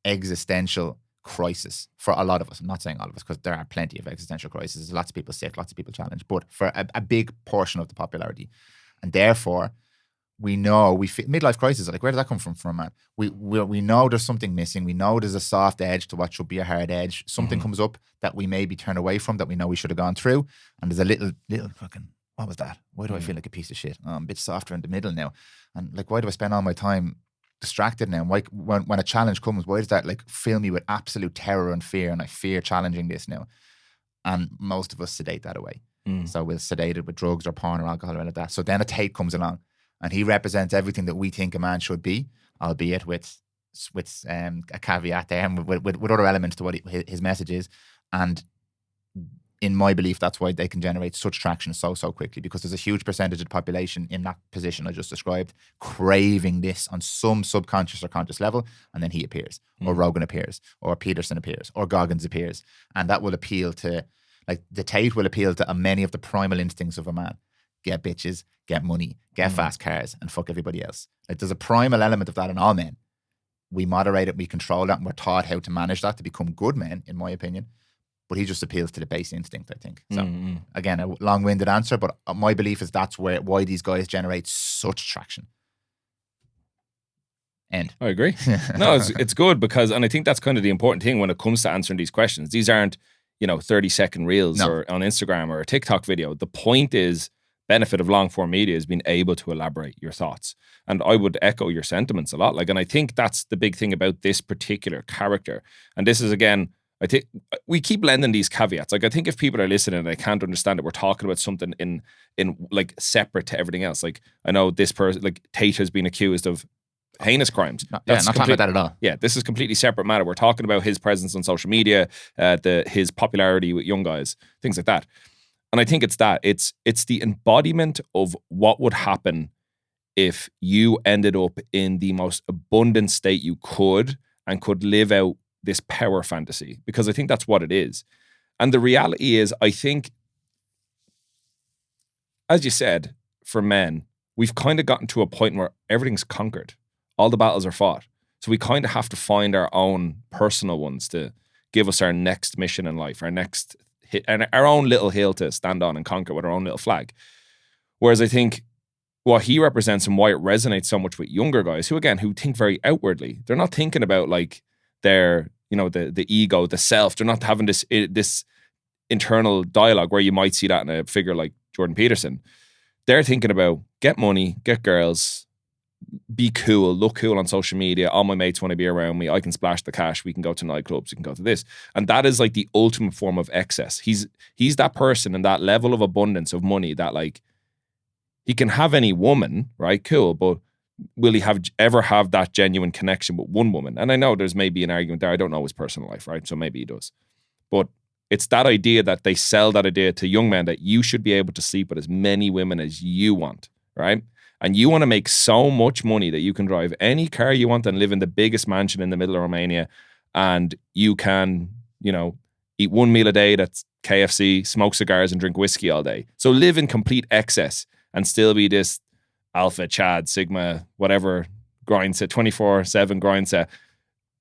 existential crisis for a lot of us. I'm not saying all of us, because there are plenty of existential crises. There's lots of people sick, lots of people challenged, but for a big portion of the popularity. And therefore, we know midlife crisis. Like, where does that come from a man? We know there's something missing. We know there's a soft edge to what should be a hard edge. Something comes up that we maybe turn away from, that we know we should have gone through. And there's a little fucking, what was that? Why do I feel like a piece of shit? Oh, I'm a bit softer in the middle now. And like, why do I spend all my time distracted now? Why, when a challenge comes, why does that like fill me with absolute terror and fear? And I fear challenging this now. And most of us sedate that away. So we'll sedate it with drugs or porn or alcohol or like that. So then a Tate comes along, and he represents everything that we think a man should be, albeit with a caveat there, and with other elements to what his message is. And in my belief, that's why they can generate such traction so quickly, because there's a huge percentage of the population in that position I just described, craving this on some subconscious or conscious level, and then he appears, or Rogan appears, or Peterson appears, or Goggins appears. And that will appeal to, like, the Tate will appeal to many of the primal instincts of a man. Get bitches, get money, get fast cars, and fuck everybody else. Like, there's a primal element of that in all men. We moderate it, we control that, and we're taught how to manage that to become good men, in my opinion. But he just appeals to the base instinct, I think. So, again, a long-winded answer, but my belief is that's why these guys generate such traction. End. I agree. No, it's good, because, and I think that's kind of the important thing when it comes to answering these questions. These aren't, 30-second reels or on Instagram or a TikTok video. The point is, benefit of long form media is being able to elaborate your thoughts. And I would echo your sentiments a lot. Like, and I think that's the big thing about this particular character. And this is, again, I think we keep lending these caveats. Like, I think if people are listening and they can't understand it, we're talking about something in like separate to everything else. Like, I know this person, like Tate, has been accused of heinous crimes. Not talking about that at all. Yeah, this is completely separate matter. We're talking about his presence on social media, his popularity with young guys, things like that. And I think it's the embodiment of what would happen if you ended up in the most abundant state you could and could live out this power fantasy, because I think that's what it is. And the reality is, I think, as you said, for men, we've kind of gotten to a point where everything's conquered. All the battles are fought. So we kind of have to find our own personal ones to give us our next mission in life, our next hit, and our own little hill to stand on and conquer with our own little flag. Whereas I think what he represents and why it resonates so much with younger guys who think very outwardly. They're not thinking about like their, the ego, the self. They're not having this internal dialogue where you might see that in a figure like Jordan Peterson. They're thinking about get money, get girls, be cool, look cool on social media. All my mates want to be around me. I can splash the cash. We can go to nightclubs. We can go to this. And that is like the ultimate form of excess. He's that person in that level of abundance of money that, like, he can have any woman, right? Cool. But will he ever have that genuine connection with one woman? And I know there's maybe an argument there. I don't know his personal life, right? So maybe he does. But it's that idea that they sell that idea to young men that you should be able to sleep with as many women as you want, right? And you want to make so much money that you can drive any car you want and live in the biggest mansion in the middle of Romania. And you can, eat one meal a day that's KFC, smoke cigars and drink whiskey all day. So live in complete excess and still be this alpha, Chad, Sigma, whatever, grind set, 24/7 grind set.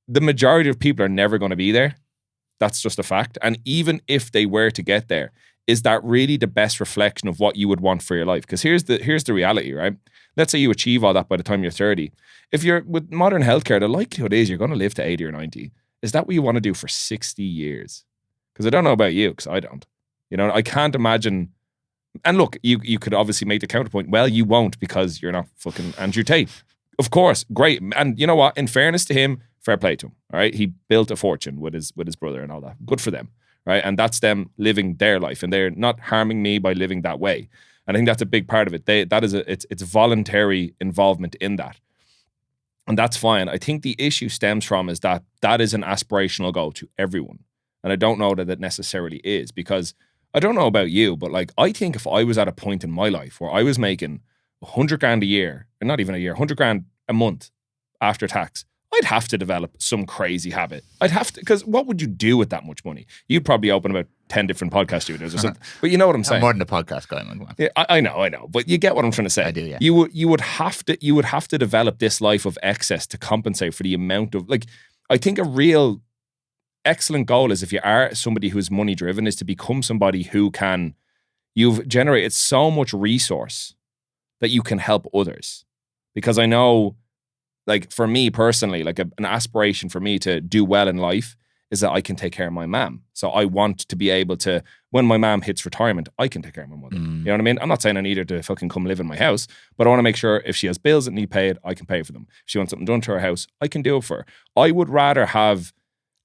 The majority of people are never going to be there. That's just a fact. And even if they were to get there, is that really the best reflection of what you would want for your life? Because here's the reality, right? Let's say you achieve all that by the time you're 30. If you're with modern healthcare, the likelihood is you're going to live to 80 or 90. Is that what you want to do for 60 years? Because I don't know about you, because I don't. I can't imagine. And look, you could obviously make the counterpoint. Well, you won't, because you're not fucking Andrew Tate. Of course, great. And you know what? In fairness to him, fair play to him. All right, he built a fortune with his brother and all that. Good for them. Right. And that's them living their life, and they're not harming me by living that way. And I think that's a big part of it. It's voluntary involvement in that. And that's fine. I think the issue stems from is that is an aspirational goal to everyone. And I don't know that it necessarily is, because I don't know about you, but like, I think if I was at a point in my life where I was making 100 grand a year, or not even a year, 100 grand a month after tax, I'd have to develop some crazy habit. I'd have to, because what would you do with that much money? You'd probably open about 10 different podcast studios or something. But you know what I'm saying? I'm more than a podcast guy. Man. Yeah, I know. But you get what I'm trying to say. I do, yeah. You would have to develop this life of excess to compensate for the amount of, like, I think a real excellent goal is, if you are somebody who's money driven, is to become somebody who can, you've generated so much resource that you can help others. Because I know, like, for me personally, like an aspiration for me to do well in life is that I can take care of my mom. So I want to be able to, when my mom hits retirement, I can take care of my mother. You know what I mean? I'm not saying I need her to fucking come live in my house, but I want to make sure if she has bills that need paid, I can pay for them. If she wants something done to her house, I can do it for her. I would rather have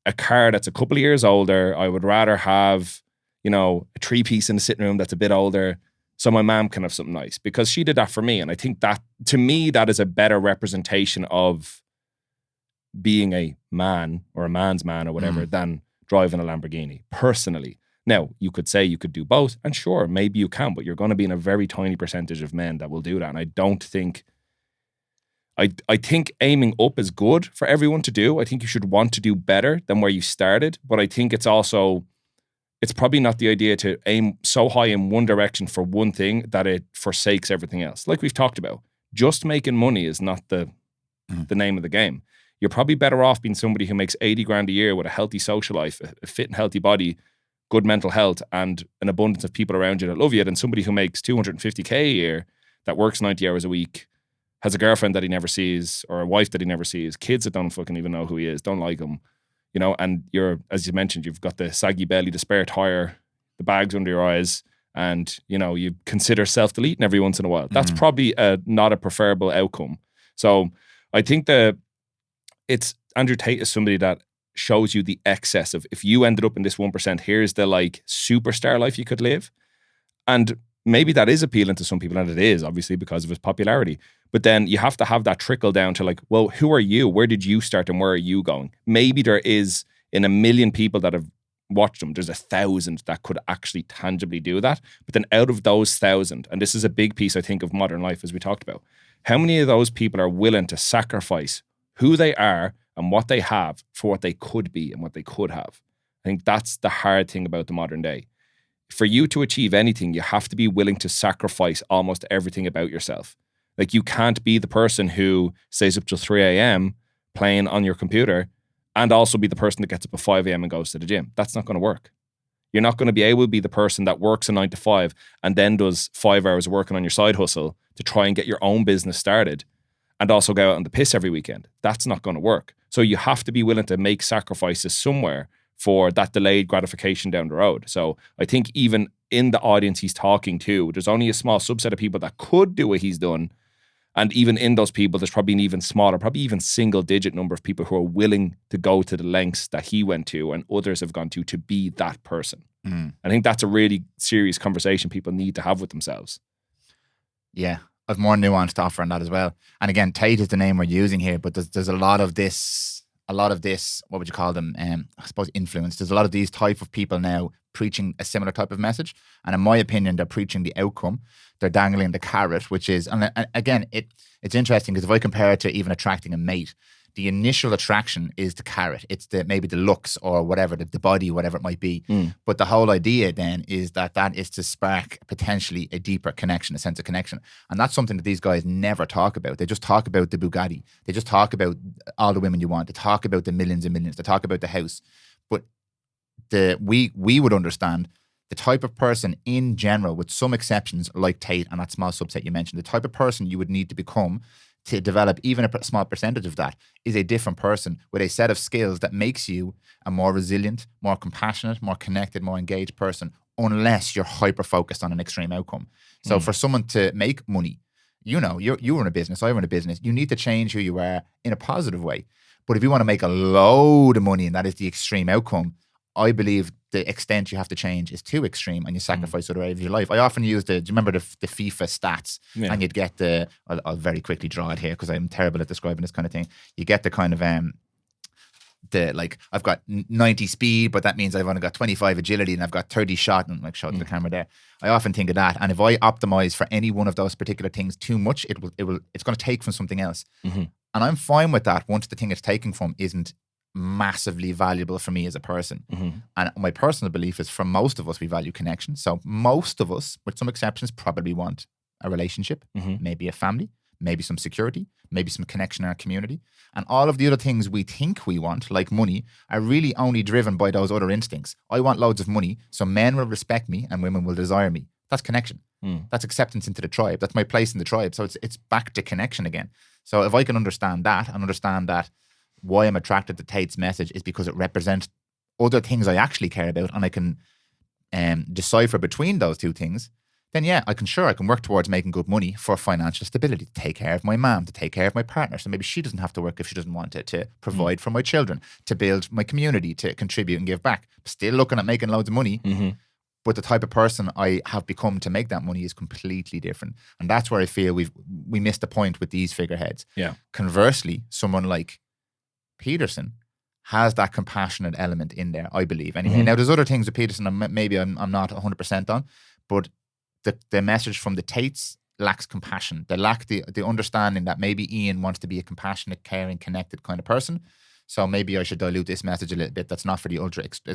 a car that's a couple of years older. I would rather have, you know, a 3-piece in the sitting room that's a bit older, so my mom can have something nice, because she did that for me. And I think that, to me, that is a better representation of being a man, or a man's man, or whatever, than driving a Lamborghini, personally. Now, you could say you could do both, and sure, maybe you can, but you're going to be in a very tiny percentage of men that will do that. And I don't think, I think aiming up is good for everyone to do. I think you should want to do better than where you started, but I think it's also, it's probably not the idea to aim so high in one direction for one thing that it forsakes everything else. Like we've talked about, just making money is not the name of the game. You're probably better off being somebody who makes 80 grand a year with a healthy social life, a fit and healthy body, good mental health, and an abundance of people around you that love you, than somebody who makes 250k a year, that works 90 hours a week, has a girlfriend that he never sees, or a wife that he never sees, kids that don't fucking even know who he is, don't like him, you know, and you're, as you mentioned, you've got the saggy belly, the spare tire, the bags under your eyes, and, you know, you consider self-deleting every once in a while. That's probably not a preferable outcome. So I think it's, Andrew Tate is somebody that shows you the excess of, if you ended up in this 1%, here's the like superstar life you could live. And maybe that is appealing to some people, and it is, obviously, because of his popularity. But then you have to have that trickle down to, like, well, who are you? Where did you start and where are you going? Maybe there is, in 1 million people that have watched him, there's 1,000 that could actually tangibly do that. But then out of those 1,000, and this is a big piece, I think, of modern life, as we talked about, how many of those people are willing to sacrifice who they are and what they have for what they could be and what they could have? I think that's the hard thing about the modern day. For you to achieve anything, you have to be willing to sacrifice almost everything about yourself. Like, you can't be the person who stays up till 3 a.m. playing on your computer and also be the person that gets up at 5 a.m. and goes to the gym. That's not going to work. You're not going to be able to be the person that works a 9 to 5 and then does 5 hours working on your side hustle to try and get your own business started and also go out on the piss every weekend. That's not going to work. So you have to be willing to make sacrifices somewhere for that delayed gratification down the road. So I think even in the audience he's talking to, there's only a small subset of people that could do what he's done. And even in those people, there's probably an even smaller, probably even single-digit number of people who are willing to go to the lengths that he went to and others have gone to be that person. I think that's a really serious conversation people need to have with themselves. Yeah, I've more nuanced offer on that as well. And again, Tate is the name we're using here, but there's a lot of this, what would you call them? I suppose influence. There's a lot of these type of people now preaching a similar type of message. And in my opinion, they're preaching the outcome. They're dangling the carrot, which is, and again, it's interesting because if I compare it to even attracting a mate, the initial attraction is the carrot. It's maybe the looks or whatever, the body, whatever it might be. But the whole idea then is that is to spark potentially a deeper connection, a sense of connection. And that's something that these guys never talk about. They just talk about the Bugatti. They just talk about all the women you want. They talk about the millions and millions. They talk about the house. But we would understand the type of person in general, with some exceptions like Tate and that small subset you mentioned, the type of person you would need to become to develop even a small percentage of that is a different person with a set of skills that makes you a more resilient, more compassionate, more connected, more engaged person, unless you're hyper-focused on an extreme outcome. So for someone to make money, you run a business, I run a business, you need to change who you are in a positive way. But if you want to make a load of money and that is the extreme outcome, I believe the extent you have to change is too extreme and you sacrifice other areas of your life. I often use do you remember the FIFA stats? Yeah. And you'd get I'll very quickly draw it here because I'm terrible at describing this kind of thing. You get the kind of, I've got 90 speed, but that means I've only got 25 agility and I've got 30 shot and like showing the camera there. I often think of that. And if I optimize for any one of those particular things too much, it's going to take from something else. And I'm fine with that once the thing it's taking from isn't massively valuable for me as a person. And my personal belief is, for most of us, we value connection. So most of us, with some exceptions, probably want a relationship, maybe a family, maybe some security, maybe some connection in our community. And all of the other things we think we want, like money, are really only driven by those other instincts. I want loads of money, so men will respect me and women will desire me. That's connection. That's acceptance into the tribe. That's my place in the tribe. So it's back to connection again. So if I can understand that, and understand that why I'm attracted to Tate's message is because it represents other things I actually care about, and I can decipher between those two things, then yeah, I can work towards making good money for financial stability, to take care of my mom, to take care of my partner. So maybe she doesn't have to work if she doesn't want it, to provide for my children, to build my community, to contribute and give back. Still looking at making loads of money, but the type of person I have become to make that money is completely different. And that's where I feel we missed the point with these figureheads. Yeah. Conversely, someone like Peterson has that compassionate element in there, I believe. Anyway, now there's other things with Peterson I'm not 100% on, but the message from the Tates lacks compassion. They lack the understanding that maybe Ian wants to be a compassionate, caring, connected kind of person. So maybe I should dilute this message a little bit. That's not for the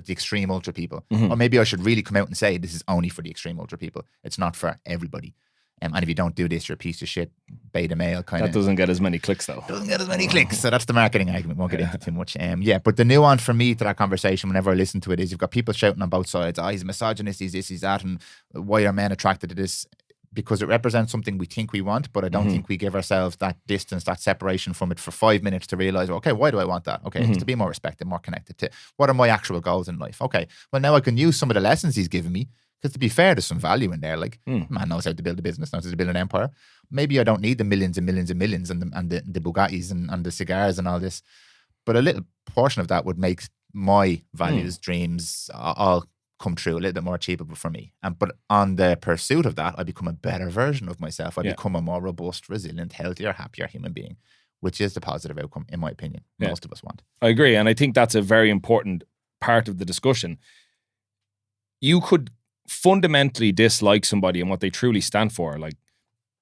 extreme ultra people. Or maybe I should really come out and say this is only for the extreme ultra people. It's not for everybody. And if you don't do this, you're a piece of shit, beta male kind of. That doesn't get as many clicks though. Doesn't get as many clicks. So that's the marketing argument. Won't get into too much. But the nuance for me to that conversation, whenever I listen to it, is you've got people shouting on both sides. He's a misogynist, he's this, he's that. And why are men attracted to this? Because it represents something we think we want, but I don't think we give ourselves that distance, that separation from it for 5 minutes to realize, okay, why do I want that? Okay, it's to be more respected, more connected to what are my actual goals in life? Okay, well, now I can use some of the lessons he's given me, because to be fair, there's some value in there. Like, man knows how to build a business, knows how to build an empire. Maybe I don't need the millions and millions and millions and the Bugattis and the cigars and all this, but a little portion of that would make my values, dreams, all come true, a little bit more achievable for me. But on the pursuit of that, I become a better version of myself. I become a more robust, resilient, healthier, happier human being, which is the positive outcome, in my opinion, most of us want. I agree. And I think that's a very important part of the discussion. You could fundamentally dislike somebody and what they truly stand for. Like,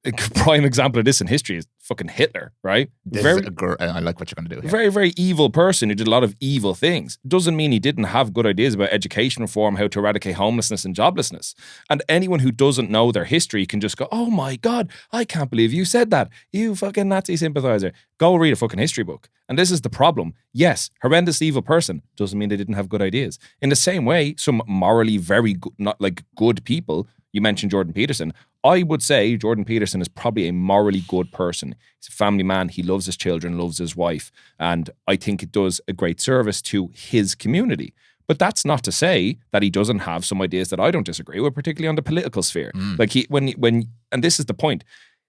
a prime example of this in history is fucking Hitler, right? I like what you're going to do here. Very, very evil person who did a lot of evil things. Doesn't mean he didn't have good ideas about education reform, how to eradicate homelessness and joblessness. And anyone who doesn't know their history can just go, oh my God, I can't believe you said that. You fucking Nazi sympathizer. Go read a fucking history book. And this is the problem. Yes, horrendous evil person doesn't mean they didn't have good ideas. In the same way, some morally very good, not like good people, you mentioned Jordan Peterson. I would say Jordan Peterson is probably a morally good person. He's a family man. He loves his children, loves his wife. And I think it does a great service to his community. But that's not to say that he doesn't have some ideas that I don't disagree with, particularly on the political sphere. Like and this is the point,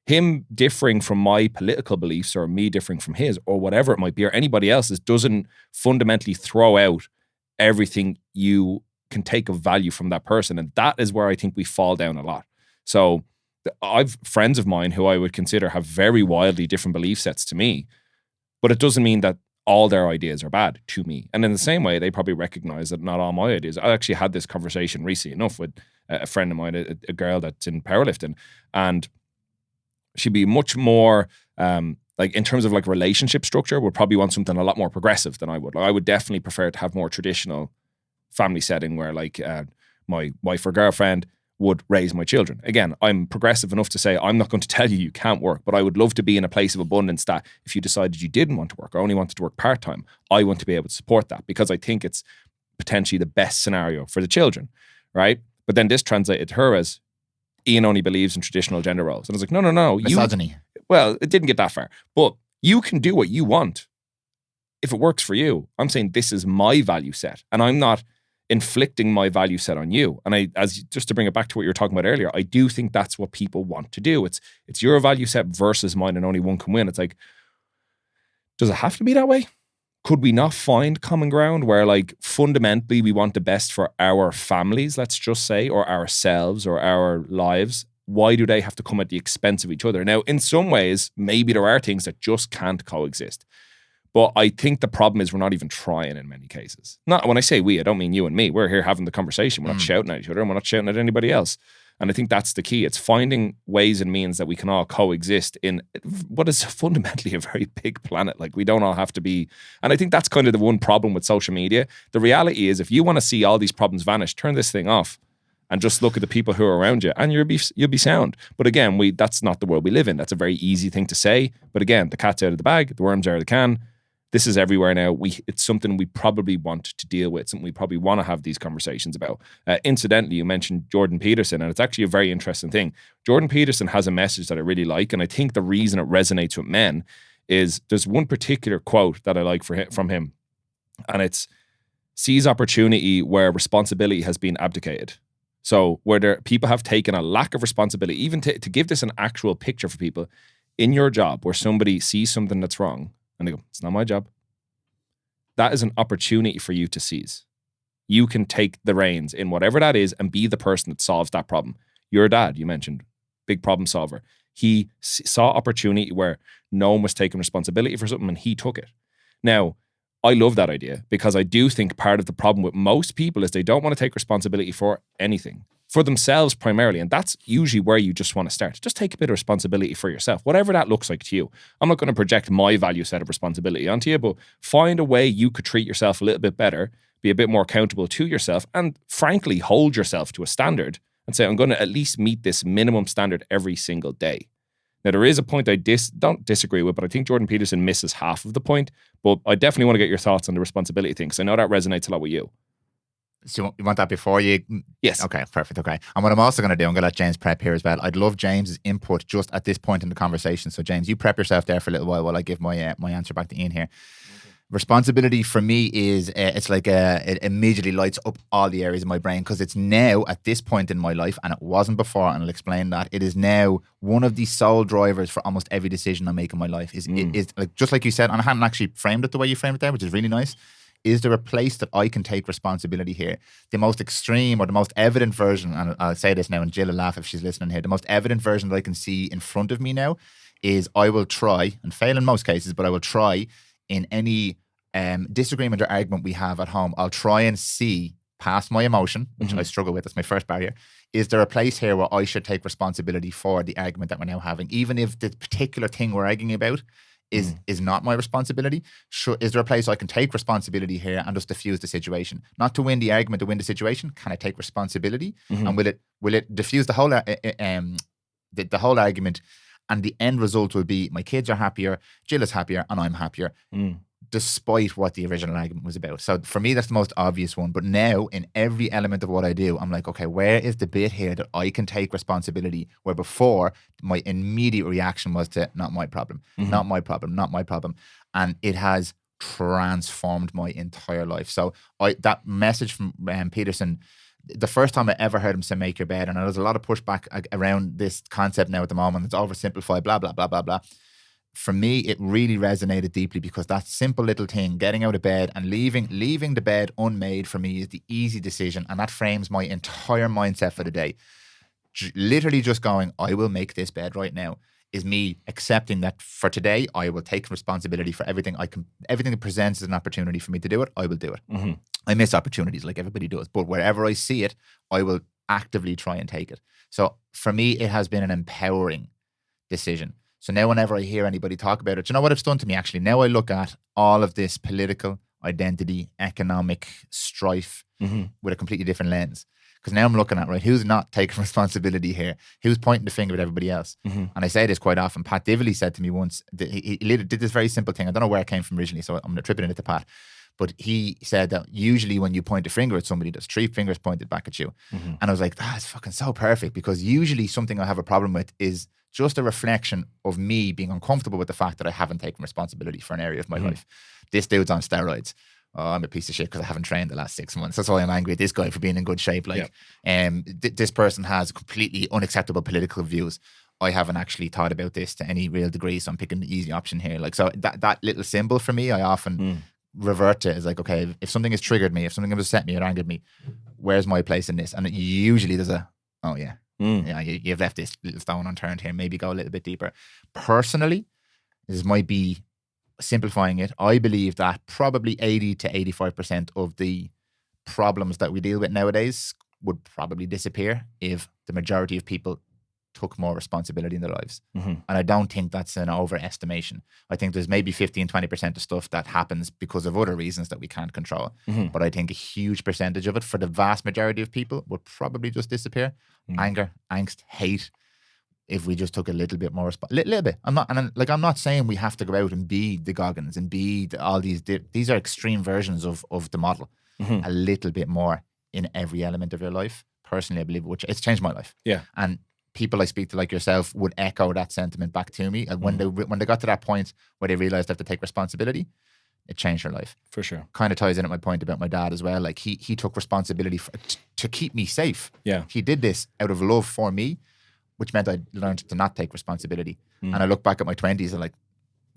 him differing from my political beliefs or me differing from his or whatever it might be or anybody else's doesn't fundamentally throw out everything you can take of value from that person. And that is where I think we fall down a lot. So I've friends of mine who I would consider have very wildly different belief sets to me, but it doesn't mean that all their ideas are bad to me. And in the same way, they probably recognize that not all my ideas. I actually had this conversation recently enough with a friend of mine, a girl that's in powerlifting, and she'd be much more like in terms of like relationship structure would probably want something a lot more progressive than I would. Like, I would definitely prefer to have more traditional family setting where like my wife or girlfriend would raise my children. Again, I'm progressive enough to say I'm not going to tell you can't work, but I would love to be in a place of abundance that if you decided you didn't want to work or only wanted to work part-time, I want to be able to support that because I think it's potentially the best scenario for the children, right? But then this translated to her as Ian only believes in traditional gender roles. And I was like, no. Misogyny. Well, it didn't get that far, but you can do what you want if it works for you. I'm saying this is my value set and I'm not inflicting my value set on you. And just to bring it back to what you were talking about earlier, I do think that's what people want to do. It's your value set versus mine and only one can win. It's like, does it have to be that way? Could we not find common ground where like fundamentally we want the best for our families, let's just say, or ourselves or our lives? Why do they have to come at the expense of each other? Now, in some ways, maybe there are things that just can't coexist. But I think the problem is we're not even trying in many cases. Not when I say we, I don't mean you and me. We're here having the conversation. We're not shouting at each other and we're not shouting at anybody else. And I think that's the key. It's finding ways and means that we can all coexist in what is fundamentally a very big planet. Like, we don't all have to be. And I think that's kind of the one problem with social media. The reality is, if you want to see all these problems vanish, turn this thing off and just look at the people who are around you, and you'll be sound. But again, that's not the world we live in. That's a very easy thing to say. But again, the cat's out of the bag, the worms are out of the can. This is everywhere now. It's something we probably want to deal with, something we probably want to have these conversations about. Incidentally, you mentioned Jordan Peterson, and it's actually a very interesting thing. Jordan Peterson has a message that I really like, and I think the reason it resonates with men is there's one particular quote that I like from him, and it's, "Seize opportunity where responsibility has been abdicated." So where people have taken a lack of responsibility, even to give this an actual picture for people, in your job where somebody sees something that's wrong and they go, "It's not my job." That is an opportunity for you to seize. You can take the reins in whatever that is and be the person that solves that problem. Your dad, you mentioned, big problem solver. He saw opportunity where no one was taking responsibility for something and he took it. Now, I love that idea because I do think part of the problem with most people is they don't want to take responsibility for anything, for themselves primarily. And that's usually where you just want to start. Just take a bit of responsibility for yourself, whatever that looks like to you. I'm not going to project my value set of responsibility onto you, but find a way you could treat yourself a little bit better, be a bit more accountable to yourself, and frankly, hold yourself to a standard and say, I'm going to at least meet this minimum standard every single day. Now, there is a point I don't disagree with, but I think Jordan Peterson misses half of the point. But I definitely want to get your thoughts on the responsibility thing, because I know that resonates a lot with you. So you want that before you? Yes. Okay, perfect. Okay. And what I'm also going to do, I'm going to let James prep here as well. I'd love James's input just at this point in the conversation. So James, you prep yourself there for a little while I give my my answer back to Ian here. Responsibility for me is, it's like it immediately lights up all the areas of my brain, because it's now at this point in my life, and it wasn't before, and I'll explain that. It is now one of the sole drivers for almost every decision I make in my life. Is like, just like you said, and I hadn't actually framed it the way you framed it there, which is really nice. Is there a place that I can take responsibility here? The most extreme or the most evident version, and I'll say this now, and Jill will laugh if she's listening here, the most evident version that I can see in front of me now is I will try, and fail in most cases, but I will try in any disagreement or argument we have at home, I'll try and see past my emotion, which I struggle with. That's my first barrier. Is there a place here where I should take responsibility for the argument that we're now having, even if the particular thing we're arguing about is not my responsibility? Is there a place I can take responsibility here and just diffuse the situation? Not to win the argument, to win the situation. Can I take responsibility? And will it diffuse the whole the whole argument? And the end result will be my kids are happier, Jill is happier, and I'm happier, despite what the original argument was about. So for me, that's the most obvious one. But now, in every element of what I do, I'm like, okay, where is the bit here that I can take responsibility? Where before, my immediate reaction was to, not my problem, not my problem, not my problem. And it has transformed my entire life. So that message from Peterson, the first time I ever heard him say, make your bed, and there's a lot of pushback around this concept now at the moment. It's oversimplified, blah, blah, blah, blah, blah. For me, it really resonated deeply, because that simple little thing, getting out of bed and leaving the bed unmade, for me is the easy decision. And that frames my entire mindset for the day. Literally just going, I will make this bed right now, is me accepting that for today, I will take responsibility for everything everything that presents as an opportunity for me to do it, I will do it. I miss opportunities like everybody does, but wherever I see it, I will actively try and take it. So for me, it has been an empowering decision. So now whenever I hear anybody talk about it, do you know what it's done to me actually? Now I look at all of this political, identity, economic strife with a completely different lens. Because now I'm looking at, right, who's not taking responsibility here? Who's pointing the finger at everybody else? And I say this quite often. Pat Divilly said to me once, he did this very simple thing. I don't know where it came from originally, so I'm going to trip it into Pat. But he said that usually when you point a finger at somebody, there's 3 fingers pointed back at you. And I was like, that's fucking so perfect, because usually something I have a problem with is just a reflection of me being uncomfortable with the fact that I haven't taken responsibility for an area of my life. This dude's on steroids. Oh, I'm a piece of shit because I haven't trained the last 6 months. That's why I'm angry at this guy for being in good shape. Like, this person has completely unacceptable political views. I haven't actually thought about this to any real degree, so I'm picking the easy option here. Like, so that little symbol for me, I often revert to. Is like, okay, if something has triggered me, if something has upset me or angered me, where's my place in this? And usually there's you've left this little stone unturned here. Maybe go a little bit deeper. Personally, this might be simplifying it. I believe that probably 80 to 85% of the problems that we deal with nowadays would probably disappear if the majority of people took more responsibility in their lives. And I don't think that's an overestimation. I think there's maybe 15-20% of stuff that happens because of other reasons that we can't control. But I think a huge percentage of it for the vast majority of people would probably just disappear. Anger, angst, hate. If we just took a little bit more little bit. I'm not saying we have to go out and be the Goggins and be all these. These are extreme versions of the model. A little bit more in every element of your life. Personally, I believe, which it's changed my life. Yeah. And people I speak to, like yourself, would echo that sentiment back to me. And when they got to that point where they realized they have to take responsibility, it changed their life. For sure. Kind of ties in at my point about my dad as well. Like he took responsibility to keep me safe. Yeah. He did this out of love for me, which meant I learned to not take responsibility. And I look back at my 20s and like,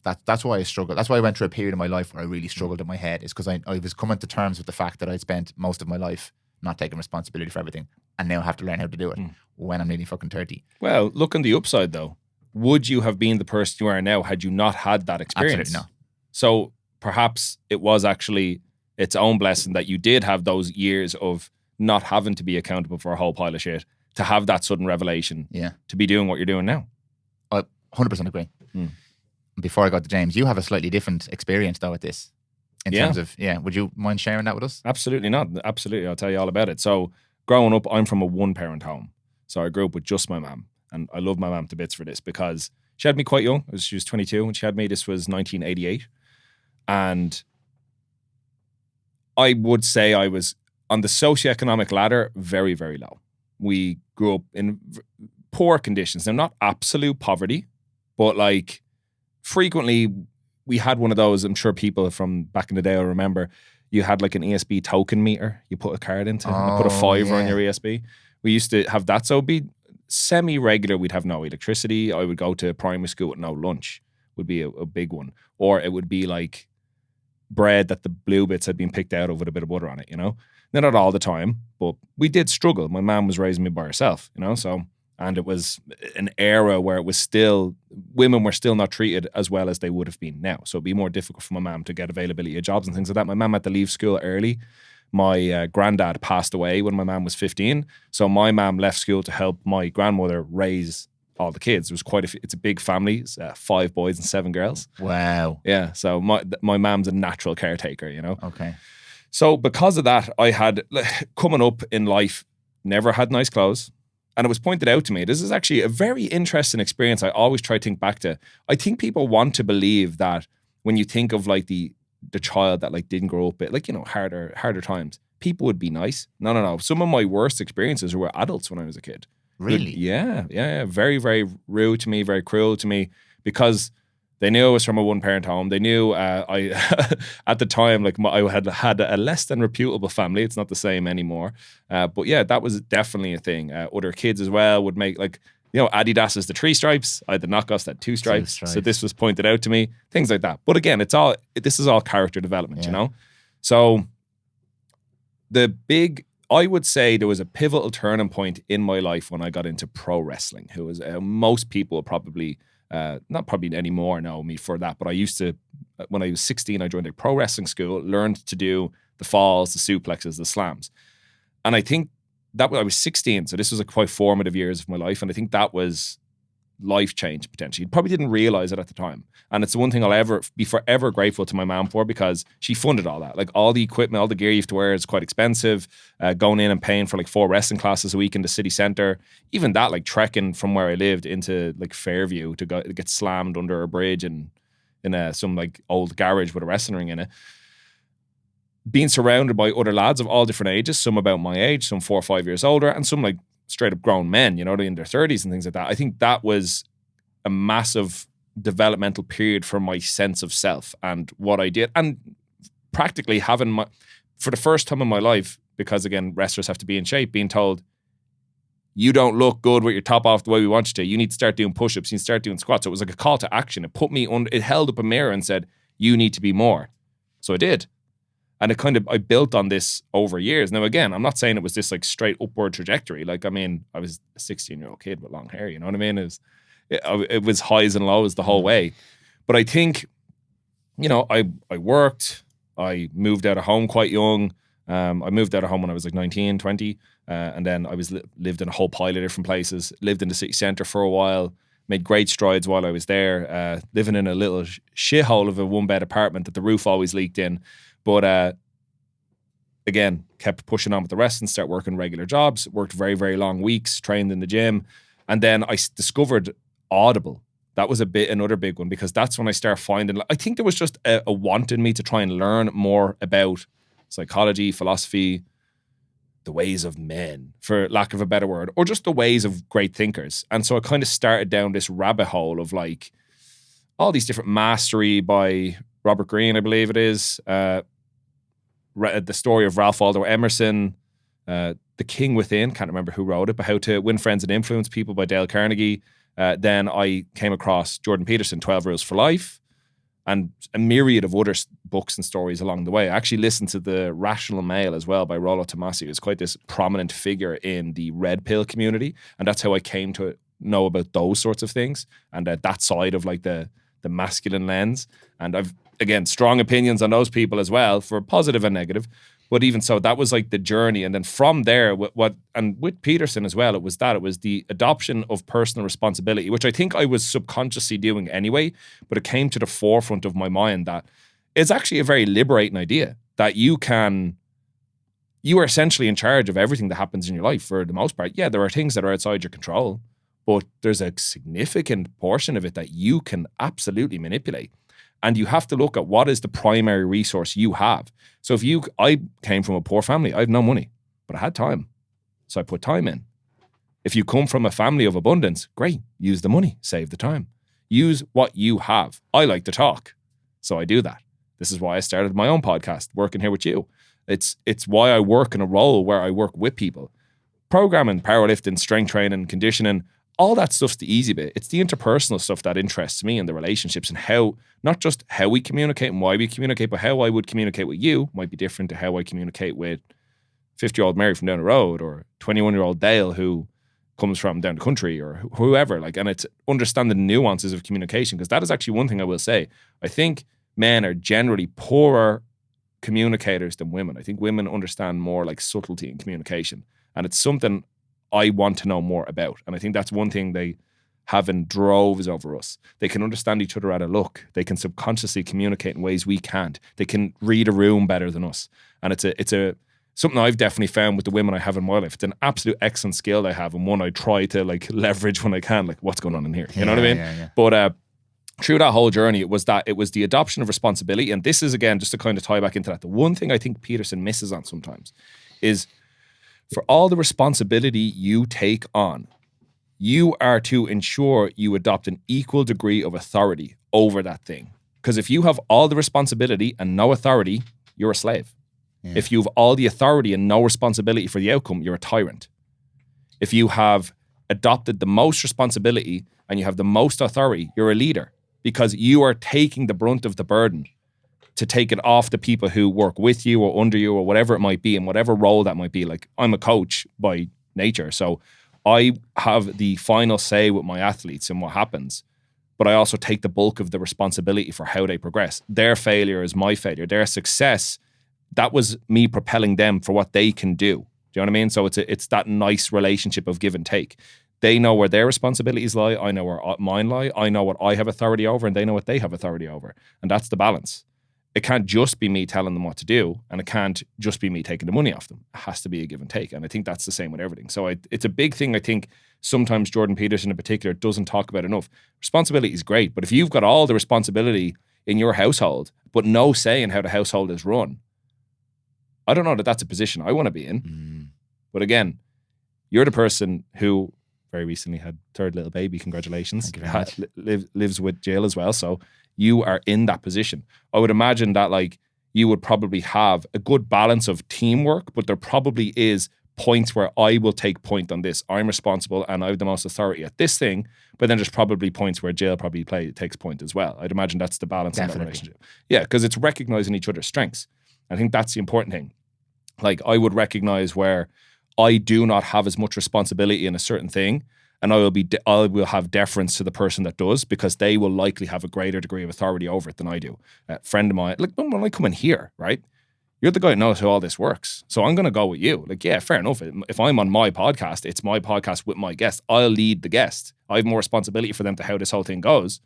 that's why I struggled. That's why I went through a period in my life where I really struggled in my head, is because I was coming to terms with the fact that I'd spent most of my life not taking responsibility for everything, and now I have to learn how to do it when I'm nearly fucking 30. Well, look on the upside though. Would you have been the person you are now had you not had that experience? Absolutely no. So perhaps it was actually its own blessing that you did have those years of not having to be accountable for a whole pile of shit, to have that sudden revelation, to be doing what you're doing now. I 100% agree. Before I got to James, you have a slightly different experience though with this. In terms of, would you mind sharing that with us? Absolutely not. Absolutely. I'll tell you all about it. So growing up, I'm from a one-parent home. So I grew up with just my mum. And I love my mum to bits for this because she had me quite young. She was 22 when she had me. This was 1988. And I would say I was on the socioeconomic ladder very, very low. We grew up in poor conditions. Now, not absolute poverty, but like frequently we had one of those, I'm sure people from back in the day will remember, you had like an ESB token meter you put a card into and put a fiver on your ESB. We used to have that. So it'd be semi-regular. We'd have no electricity. I would go to primary school with no lunch, would be a big one. Or it would be like bread that the blue bits had been picked out of with a bit of butter on it, you know? Now, not all the time, but we did struggle. My mom was raising me by herself, you know? So, and it was an era where it was still, women were still not treated as well as they would have been now. So it'd be more difficult for my mom to get availability of jobs and things like that. My mom had to leave school early. My granddad passed away when my mom was 15. So my mom left school to help my grandmother raise all the kids. It was it's a big family. It's 5 boys and 7 girls. Wow. Yeah. So my mom's a natural caretaker, you know? Okay. So because of that, I had, coming up in life, never had nice clothes. And it was pointed out to me, this is actually a very interesting experience I always try to think back to. I think people want to believe that when you think of like the child that like didn't grow up, like, you know, harder times, people would be nice. No. Some of my worst experiences were adults when I was a kid. Really? Yeah. Very, very rude to me, very cruel to me, because they knew I was from a one-parent home. They knew I, at the time, like I had a less than reputable family. It's not the same anymore. But yeah, that was definitely a thing. Other kids as well would make like, you know, Adidas is the 3 stripes. I had the knockoffs that 2 stripes. So this was pointed out to me, things like that. But again, this is all character development, you know? So I would say there was a pivotal turning point in my life when I got into pro wrestling. Who was most people probably, not probably anymore know me for that, but I used to, when I was 16, I joined a pro wrestling school, learned to do the falls, the suplexes, the slams. And I think I was 16, so this was quite formative years of my life, and I think that was life change potentially. Probably didn't realize it at the time. And it's the one thing I'll ever be forever grateful to my mom for, because she funded all that. Like all the equipment, all the gear you have to wear is quite expensive. Going in and paying for like 4 wrestling classes a week in the city centre. Even that, like trekking from where I lived into like Fairview to get slammed under a bridge and in some like old garage with a wrestling ring in it. Being surrounded by other lads of all different ages, some about my age, some 4 or 5 years older, and some like straight up grown men, you know, in their 30s and things like that. I think that was a massive developmental period for my sense of self and what I did. And practically having for the first time in my life, because again, wrestlers have to be in shape, being told, you don't look good with your top off the way we want you to. You need to start doing push-ups. You need to start doing squats. So it was like a call to action. It put me on, it held up a mirror and said, you need to be more. So I did. And I built on this over years. Now, again, I'm not saying it was this like straight upward trajectory. Like, I mean, I was a 16-year-old kid with long hair, you know what I mean? It was highs and lows the whole way. But I think, you know, I worked, I moved out of home quite young. I moved out of home when I was like 19, 20. And then I lived in a whole pile of different places. Lived in the city centre for a while. Made great strides while I was there. Living in a little shithole of a 1-bed apartment that the roof always leaked in. But again, kept pushing on with the rest and start working regular jobs. Worked very, very long weeks. Trained in the gym. And then I discovered Audible. That was another big one, because that's when I started finding, I think there was just a want in me to try and learn more about psychology, philosophy, the ways of men, for lack of a better word, or just the ways of great thinkers. And so I kind of started down this rabbit hole of like all these different Mastery by Robert Greene, I believe it is, the story of Ralph Waldo Emerson, The King Within, can't remember who wrote it, but How to Win Friends and Influence People by Dale Carnegie. Then I came across Jordan Peterson, 12 Rules for Life, and a myriad of other books and stories along the way. I actually listened to The Rational Male as well by Rollo Tomassi, who's quite this prominent figure in the red pill community. And that's how I came to know about those sorts of things and that side of like the masculine lens. And I've, again, strong opinions on those people as well, for positive and negative. But even so, that was like the journey. And then from there, and with Peterson as well, it was the adoption of personal responsibility, which I think I was subconsciously doing anyway, but it came to the forefront of my mind that it's actually a very liberating idea that you are essentially in charge of everything that happens in your life for the most part. Yeah, there are things that are outside your control, but there's a significant portion of it that you can absolutely manipulate. And you have to look at what is the primary resource you have. So I came from a poor family. I had no money, but I had time. So I put time in. If you come from a family of abundance, great. Use the money, save the time. Use what you have. I like to talk, so I do that. This is why I started my own podcast, working here with you. It's why I work in a role where I work with people. Programming, powerlifting, strength training, conditioning, all that stuff's the easy bit. It's the interpersonal stuff that interests me, and the relationships, and how, not just how we communicate and why we communicate, but how I would communicate with you might be different to how I communicate with 50-year-old Mary from down the road, or 21-year-old Dale who comes from down the country, or whoever. And it's understanding the nuances of communication, because that is actually one thing I will say. I think men are generally poorer communicators than women. I think women understand more like subtlety in communication, and it's something I want to know more about. And I think that's one thing they have in droves over us. They can understand each other at a look. They can subconsciously communicate in ways we can't. They can read a room better than us. And it's something I've definitely found with the women I have in my life. It's an absolute excellent skill I have, and one I try to like leverage when I can, like what's going on in here. You know what I mean? Yeah. But through that whole journey, it was the adoption of responsibility. And this is, again, just to kind of tie back into that, the one thing I think Peterson misses on sometimes is, for all the responsibility you take on, you are to ensure you adopt an equal degree of authority over that thing. Because if you have all the responsibility and no authority, you're a slave. Yeah. If you have all the authority and no responsibility for the outcome, you're a tyrant. If you have adopted the most responsibility and you have the most authority, you're a leader, because you are taking the brunt of the burden to take it off the people who work with you or under you or whatever it might be, in whatever role that might be. Like, I'm a coach by nature, so I have the final say with my athletes and what happens, but I also take the bulk of the responsibility for how they progress. Their failure is my failure. Their success, that was me propelling them for what they can do. Do you know what I mean? So it's that nice relationship of give and take. They know where their responsibilities lie. I know where mine lie. I know what I have authority over, and they know what they have authority over. And that's the balance. It can't just be me telling them what to do, and it can't just be me taking the money off them. It has to be a give and take. And I think that's the same with everything. So it's a big thing I think sometimes Jordan Peterson in particular doesn't talk about enough. Responsibility is great, but if you've got all the responsibility in your household, but no say in how the household is run, I don't know that that's a position I want to be in. But again, you're the person who very recently had third little baby. Congratulations. Lives with Jill as well. So you are in that position. I would imagine that like you would probably have a good balance of teamwork, but there probably is points where I will take point on this. I'm responsible and I have the most authority at this thing, but then there's probably points where Jill probably takes point as well. I'd imagine that's the balance in that relationship. Yeah, because it's recognizing each other's strengths. I think that's the important thing. Like, I would recognize where I do not have as much responsibility in a certain thing, and I will have deference to the person that does, because they will likely have a greater degree of authority over it than I do. A friend of mine, like when I come in here, right? You're the guy who knows how all this works. So I'm going to go with you. Like, yeah, fair enough. If I'm on my podcast, it's my podcast with my guest. I'll lead the guest. I have more responsibility for them to how this whole thing goes.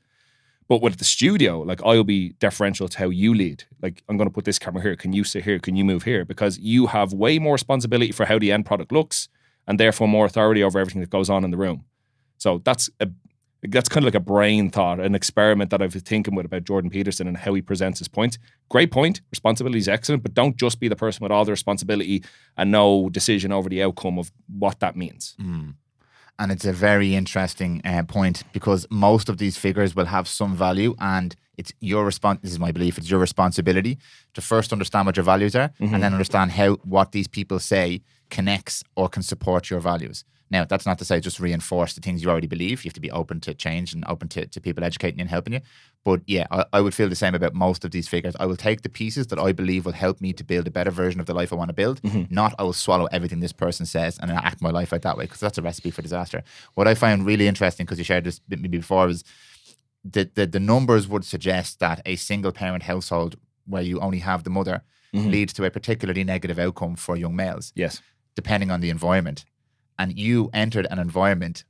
But with the studio, like, I'll be deferential to how you lead. Like, I'm going to put this camera here. Can you sit here? Can you move here? Because you have way more responsibility for how the end product looks and therefore more authority over everything that goes on in the room. So that's kind of like a brain thought, an experiment that I've been thinking with about Jordan Peterson and how he presents his points. Great point. Responsibility is excellent, but don't just be the person with all the responsibility and no decision over the outcome of what that means. And it's a very interesting point, because most of these figures will have some value, and it's your this is my belief, it's your responsibility to first understand what your values are and then understand how what these people say connects or can support your values. Now, that's not to say just reinforce the things you already believe. You have to be open to change and open to people educating you and helping you. But yeah, I would feel the same about most of these figures. I will take the pieces that I believe will help me to build a better version of the life I want to build. Not I will swallow everything this person says and act my life out that way, because that's a recipe for disaster. What I find really interesting, because you shared this with me before, was the numbers would suggest that a single parent household where you only have the mother leads to a particularly negative outcome for young males. Yes. Depending on the environment. And you entered an environment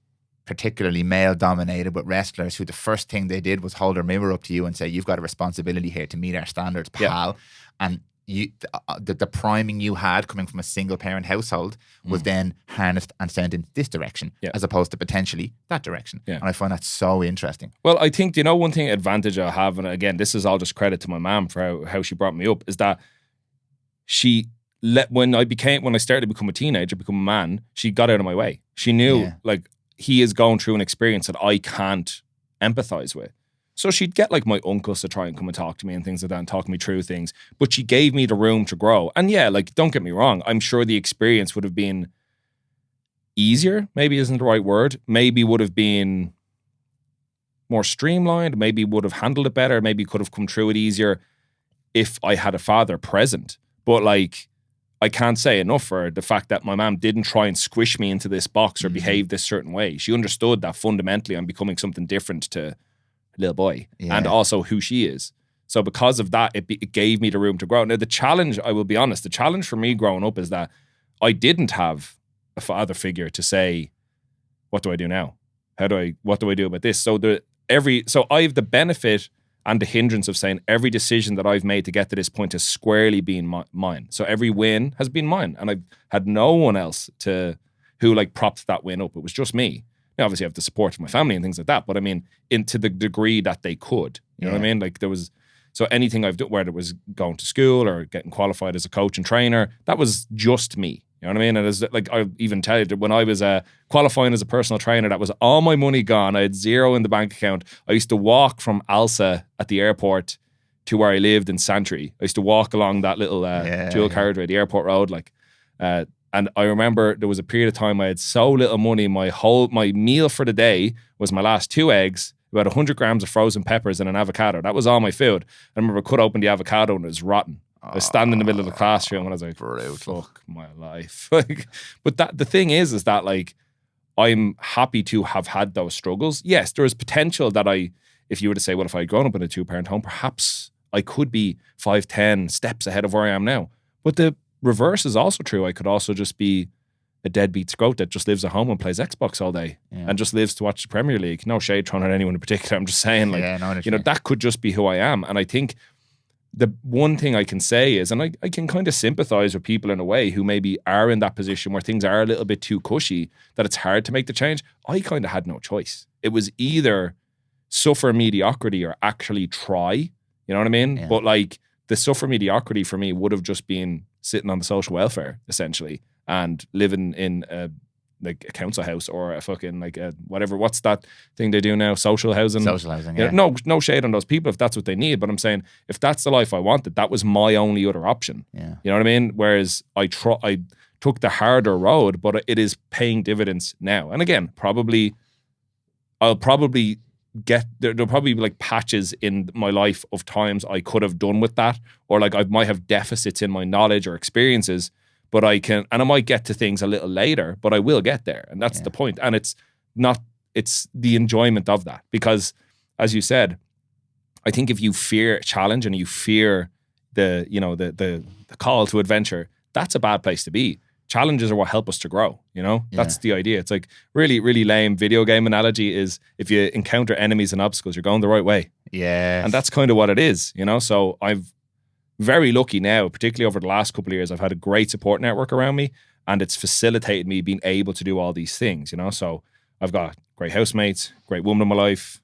particularly male-dominated with wrestlers who the first thing they did was hold their mirror up to you and say, you've got a responsibility here to meet our standards, pal. Yeah. And the priming you had coming from a single-parent household was then harnessed and sent in this direction, as opposed to potentially that direction. Yeah. And I find that so interesting. Well, I think, one thing advantage I have, and again, this is all just credit to my mom for how she brought me up, is that when I started to become a teenager, become a man, she got out of my way. She knew, like, he is going through an experience that I can't empathize with. So she'd get, like, my uncles to try and come and talk to me and things like that and talk me through things. But she gave me the room to grow. And yeah, like, don't get me wrong, I'm sure the experience would have been easier, maybe isn't the right word, maybe would have been more streamlined, maybe would have handled it better, maybe could have come through it easier if I had a father present. But, like, I can't say enough for the fact that my mom didn't try and squish me into this box or behave this certain way. She understood that fundamentally I'm becoming something different to a little boy and also who she is. So because of that, it gave me the room to grow. Now, the challenge, I will be honest, the challenge for me growing up is that I didn't have a father figure to say, what do I do now? What do I do about this? So I have the benefit and the hindrance of saying every decision that I've made to get to this point has squarely been mine. So every win has been mine. And I've had no one else who like propped that win up. It was just me. Now, obviously I have the support of my family and things like that, but I mean, to the degree that they could, you know what I mean? Like so anything I've done, whether it was going to school or getting qualified as a coach and trainer, that was just me. You know what I mean? And as like I even tell you that when I was qualifying as a personal trainer, that was all my money gone. I had zero in the bank account. I used to walk from Alsa at the airport to where I lived in Santry. I used to walk along that little dual carriageway, the airport road, and I remember there was a period of time I had so little money. My meal for the day was my last 2 eggs, about 100 grams of frozen peppers, and an avocado. That was all my food. I remember I cut open the avocado and it was rotten. I was standing in the middle of the classroom and I was like, fuck my life. But the thing is that like, I'm happy to have had those struggles. Yes, there is potential that if you were to say, well, if I had grown up in a 2-parent home, perhaps I could be 5-10 steps ahead of where I am now. But the reverse is also true. I could also just be a deadbeat scrote that just lives at home and plays Xbox all day and just lives to watch the Premier League. No shade thrown at anyone in particular. I'm just saying, that could just be who I am. And I think the one thing I can say is, and I can kind of sympathize with people in a way who maybe are in that position where things are a little bit too cushy, that it's hard to make the change. I kind of had no choice. It was either suffer mediocrity or actually try. You know what I mean? Yeah. But like the suffer mediocrity for me would have just been sitting on the social welfare essentially and living in a council house or a fucking whatever. What's that thing they do now? Social housing. Social housing. Yeah. No shade on those people if that's what they need. But I'm saying if that's the life I wanted, that was my only other option. Yeah. You know what I mean? Whereas I took the harder road, but it is paying dividends now. And again, I'll probably there'll probably be like patches in my life of times I could have done with that, or like I might have deficits in my knowledge or experiences, but I might get to things a little later, but I will get there. And that's the point. And it's the enjoyment of that. Because as you said, I think if you fear challenge and you fear the call to adventure, that's a bad place to be. Challenges are what help us to grow, That's the idea. It's like really, really lame video game analogy is if you encounter enemies and obstacles, you're going the right way. Yeah. And that's kind of what it is, So I've very lucky now, particularly over the last couple of years, I've had a great support network around me, and it's facilitated me being able to do all these things, So I've got great housemates, great woman in my life,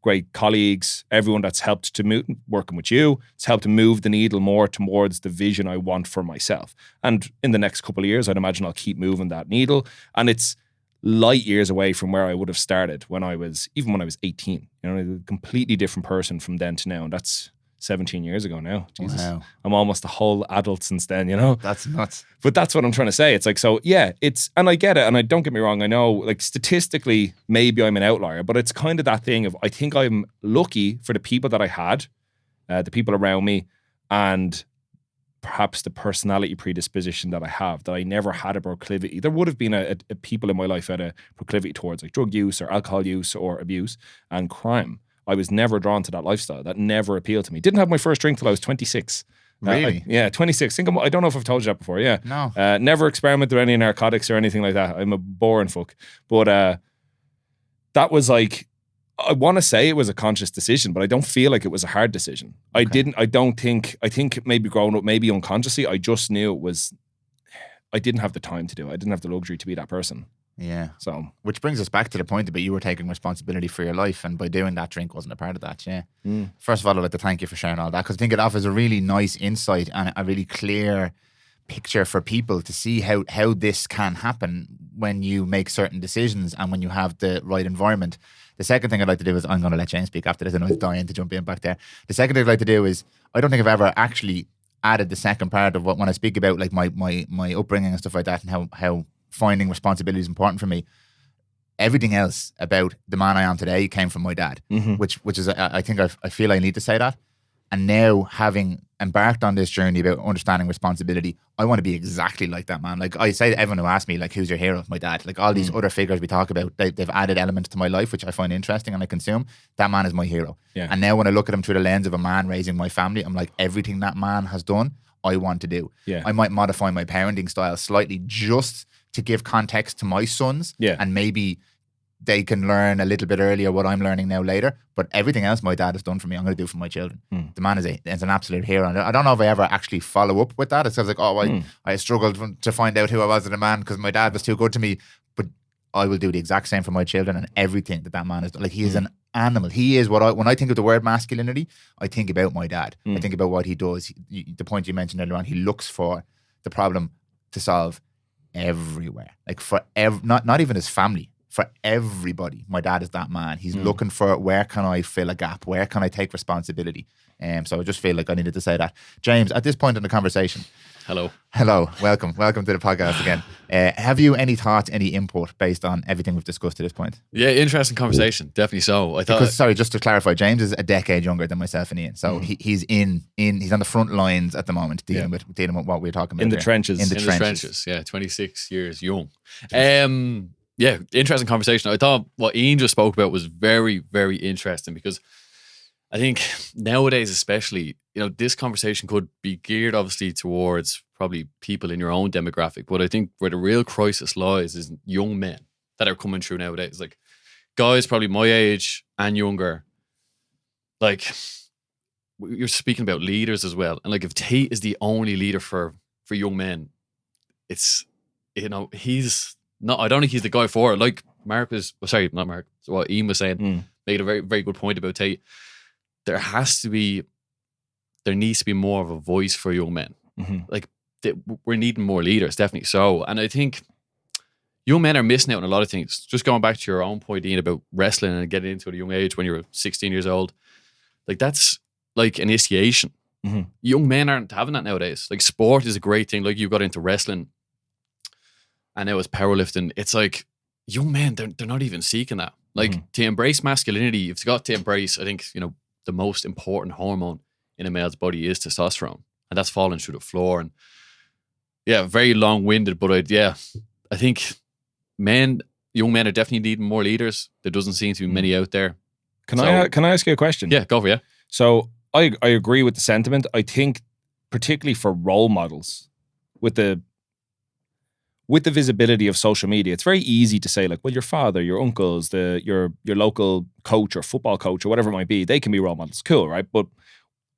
great colleagues, everyone that's helped to move, working with you, it's helped to move the needle more towards the vision I want for myself. And in the next couple of years, I'd imagine I'll keep moving that needle. And it's light years away from where I would have started when I was 18, a completely different person from then to now. And that's 17 years ago now. Jesus. Wow. I'm almost a whole adult since then, That's nuts. But that's what I'm trying to say. It's like, so yeah, and I get it. And I don't get me wrong. I know like statistically, maybe I'm an outlier, but it's kind of that thing of, I think I'm lucky for the people that I had, the people around me, and perhaps the personality predisposition that I have, that I never had a proclivity. There would have been a people in my life who had a proclivity towards like drug use or alcohol use or abuse and crime. I was never drawn to that lifestyle. That never appealed to me. Didn't have my first drink till I was 26. Really? 26. I don't know if I've told you that before. Yeah. No. Never experimented with any narcotics or anything like that. I'm a boring fuck. But that was like, I want to say it was a conscious decision, but I don't feel like it was a hard decision. Okay. I think maybe growing up, maybe unconsciously, I just knew I didn't have the time to do it. I didn't have the luxury to be that person. Yeah. So, which brings us back to the point about you were taking responsibility for your life, and by doing that, drink wasn't a part of that. Yeah. First of all, I'd like to thank you for sharing all that, because I think it offers a really nice insight and a really clear picture for people to see how this can happen when you make certain decisions and when you have the right environment. The second thing I'd like to do is, I'm going to let Jane speak after this. I know he's dying to jump in back there. The second thing I'd like to do is, I don't think I've ever actually added the second part of what, when I speak about like my upbringing and stuff like that, and how finding responsibility is important for me. Everything else about the man I am today came from my dad, which is, I think I feel I need to say that. And now, having embarked on this journey about understanding responsibility, I want to be exactly like that man. Like I say to everyone who asks me, like, who's your hero? My dad. Like all these other figures we talk about, they've added elements to my life, which I find interesting and I consume. That man is my hero. Yeah. And now when I look at him through the lens of a man raising my family, I'm like, everything that man has done, I want to do. Yeah. I might modify my parenting style slightly just to give context to my sons. Yeah. And maybe they can learn a little bit earlier what I'm learning now later. But everything else my dad has done for me, I'm going to do for my children. The man is an absolute hero. And I don't know if I ever actually follow up with that. It sounds like, I struggled to find out who I was as a man because my dad was too good to me. But I will do the exact same for my children, and everything that man has done. Like, he is an animal. He is when I think of the word masculinity, I think about my dad. I think about what he does. The point you mentioned earlier on, he looks for the problem to solve everywhere. Like not even his family, for everybody. My dad is that man. He's looking for, where can I fill a gap? Where can I take responsibility? So I just feel like I needed to say that. James, at this point in the conversation. Hello. Welcome to the podcast again. Have you any thoughts, any input based on everything we've discussed to this point? Yeah, interesting conversation. Definitely so. Sorry, just to clarify, James is a decade younger than myself and Ian. So he's he's on the front lines at the moment dealing with what we're talking about. In the trenches. In the trenches. Yeah, 26 years young. Yeah, interesting conversation. I thought what Ian just spoke about was very, very interesting, because I think nowadays especially, this conversation could be geared obviously towards probably people in your own demographic. But I think where the real crisis lies is young men that are coming through nowadays. Like guys probably my age and younger. Like, you're speaking about leaders as well. And like, if Tate is the only leader for young men, it's, he's not, I don't think he's the guy for it. Like what Ian was saying, made a very, very good point about Tate. There needs to be more of a voice for young men. Like, we're needing more leaders, definitely so. And I think young men are missing out on a lot of things. Just going back to your own point, Ian, about wrestling and getting into it at a young age when you were 16 years old. Like, that's like initiation. Young men aren't having that nowadays. Like, sport is a great thing. Like, you got into wrestling and now it's powerlifting. It's like, young men, they're not even seeking that. Like, to embrace masculinity, you've got to embrace, I think, the most important hormone in a male's body is testosterone. And that's falling through the floor. And yeah, very long-winded, but I think young men are definitely needing more leaders. There doesn't seem to be many out there. Can I ask you a question? Yeah, go for it. So I agree with the sentiment. I think particularly for role models, with the visibility of social media, it's very easy to say like, well, your father, your uncles, your local coach or football coach or whatever it might be, they can be role models. Cool, right? But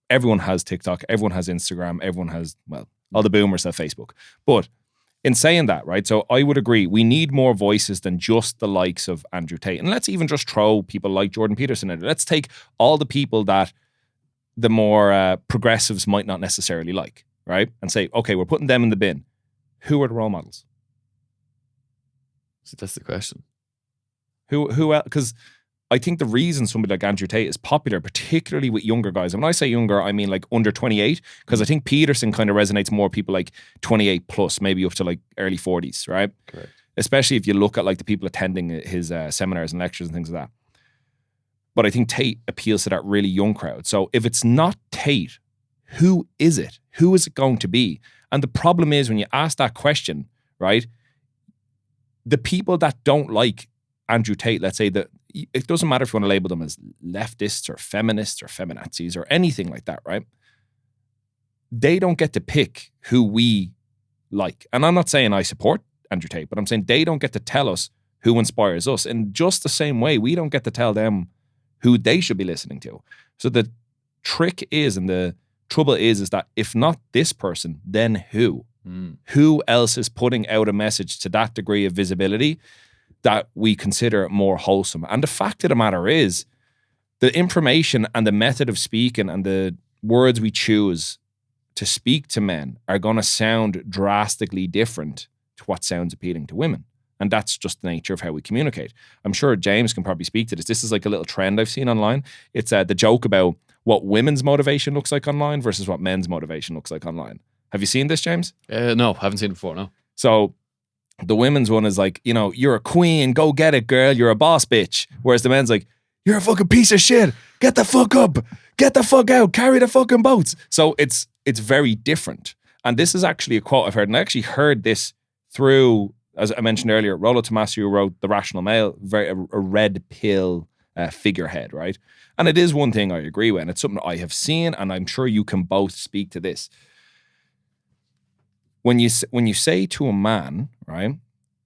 everyone has TikTok, everyone has Instagram, everyone has, well, all the boomers have Facebook. But in saying that, right, so I would agree, we need more voices than just the likes of Andrew Tate. And let's even just throw people like Jordan Peterson in it. Let's take all the people that the more progressives might not necessarily like, right? And say, okay, we're putting them in the bin. Who are the role models? So that's the question. Who else? Because I think the reason somebody like Andrew Tate is popular, particularly with younger guys, and when I say younger, I mean like under 28, because I think Peterson kind of resonates more with people like 28 plus, maybe up to like early 40s, right? Correct. Especially if you look at like the people attending his seminars and lectures and things like that. But I think Tate appeals to that really young crowd. So if it's not Tate, who is it? Who is it going to be? And the problem is when you ask that question, right? The people that don't like Andrew Tate, let's say that it doesn't matter if you want to label them as leftists or feminists or feminazis or anything like that, right? They don't get to pick who we like. And I'm not saying I support Andrew Tate, but I'm saying they don't get to tell us who inspires us. In just the same way, we don't get to tell them who they should be listening to. So the trick is, and the trouble is that if not this person, then who? Who else is putting out a message to that degree of visibility that we consider more wholesome? And the fact of the matter is, the information and the method of speaking and the words we choose to speak to men are going to sound drastically different to what sounds appealing to women. And that's just the nature of how we communicate. I'm sure James can probably speak to this. This is like a little trend I've seen online. It's the joke about what women's motivation looks like online versus what men's motivation looks like online. Have you seen this, James? No, haven't seen it before, no. So the women's one is like, you're a queen, go get it, girl, you're a boss bitch. Whereas the men's like, you're a fucking piece of shit, get the fuck up, get the fuck out, carry the fucking boats. So it's very different. And this is actually a quote I've heard, and I actually heard this through, as I mentioned earlier, Rollo Tomassi, who wrote The Rational Male, a red pill figurehead, right? And it is one thing I agree with, and it's something I have seen, and I'm sure you can both speak to this. When you say to a man, right,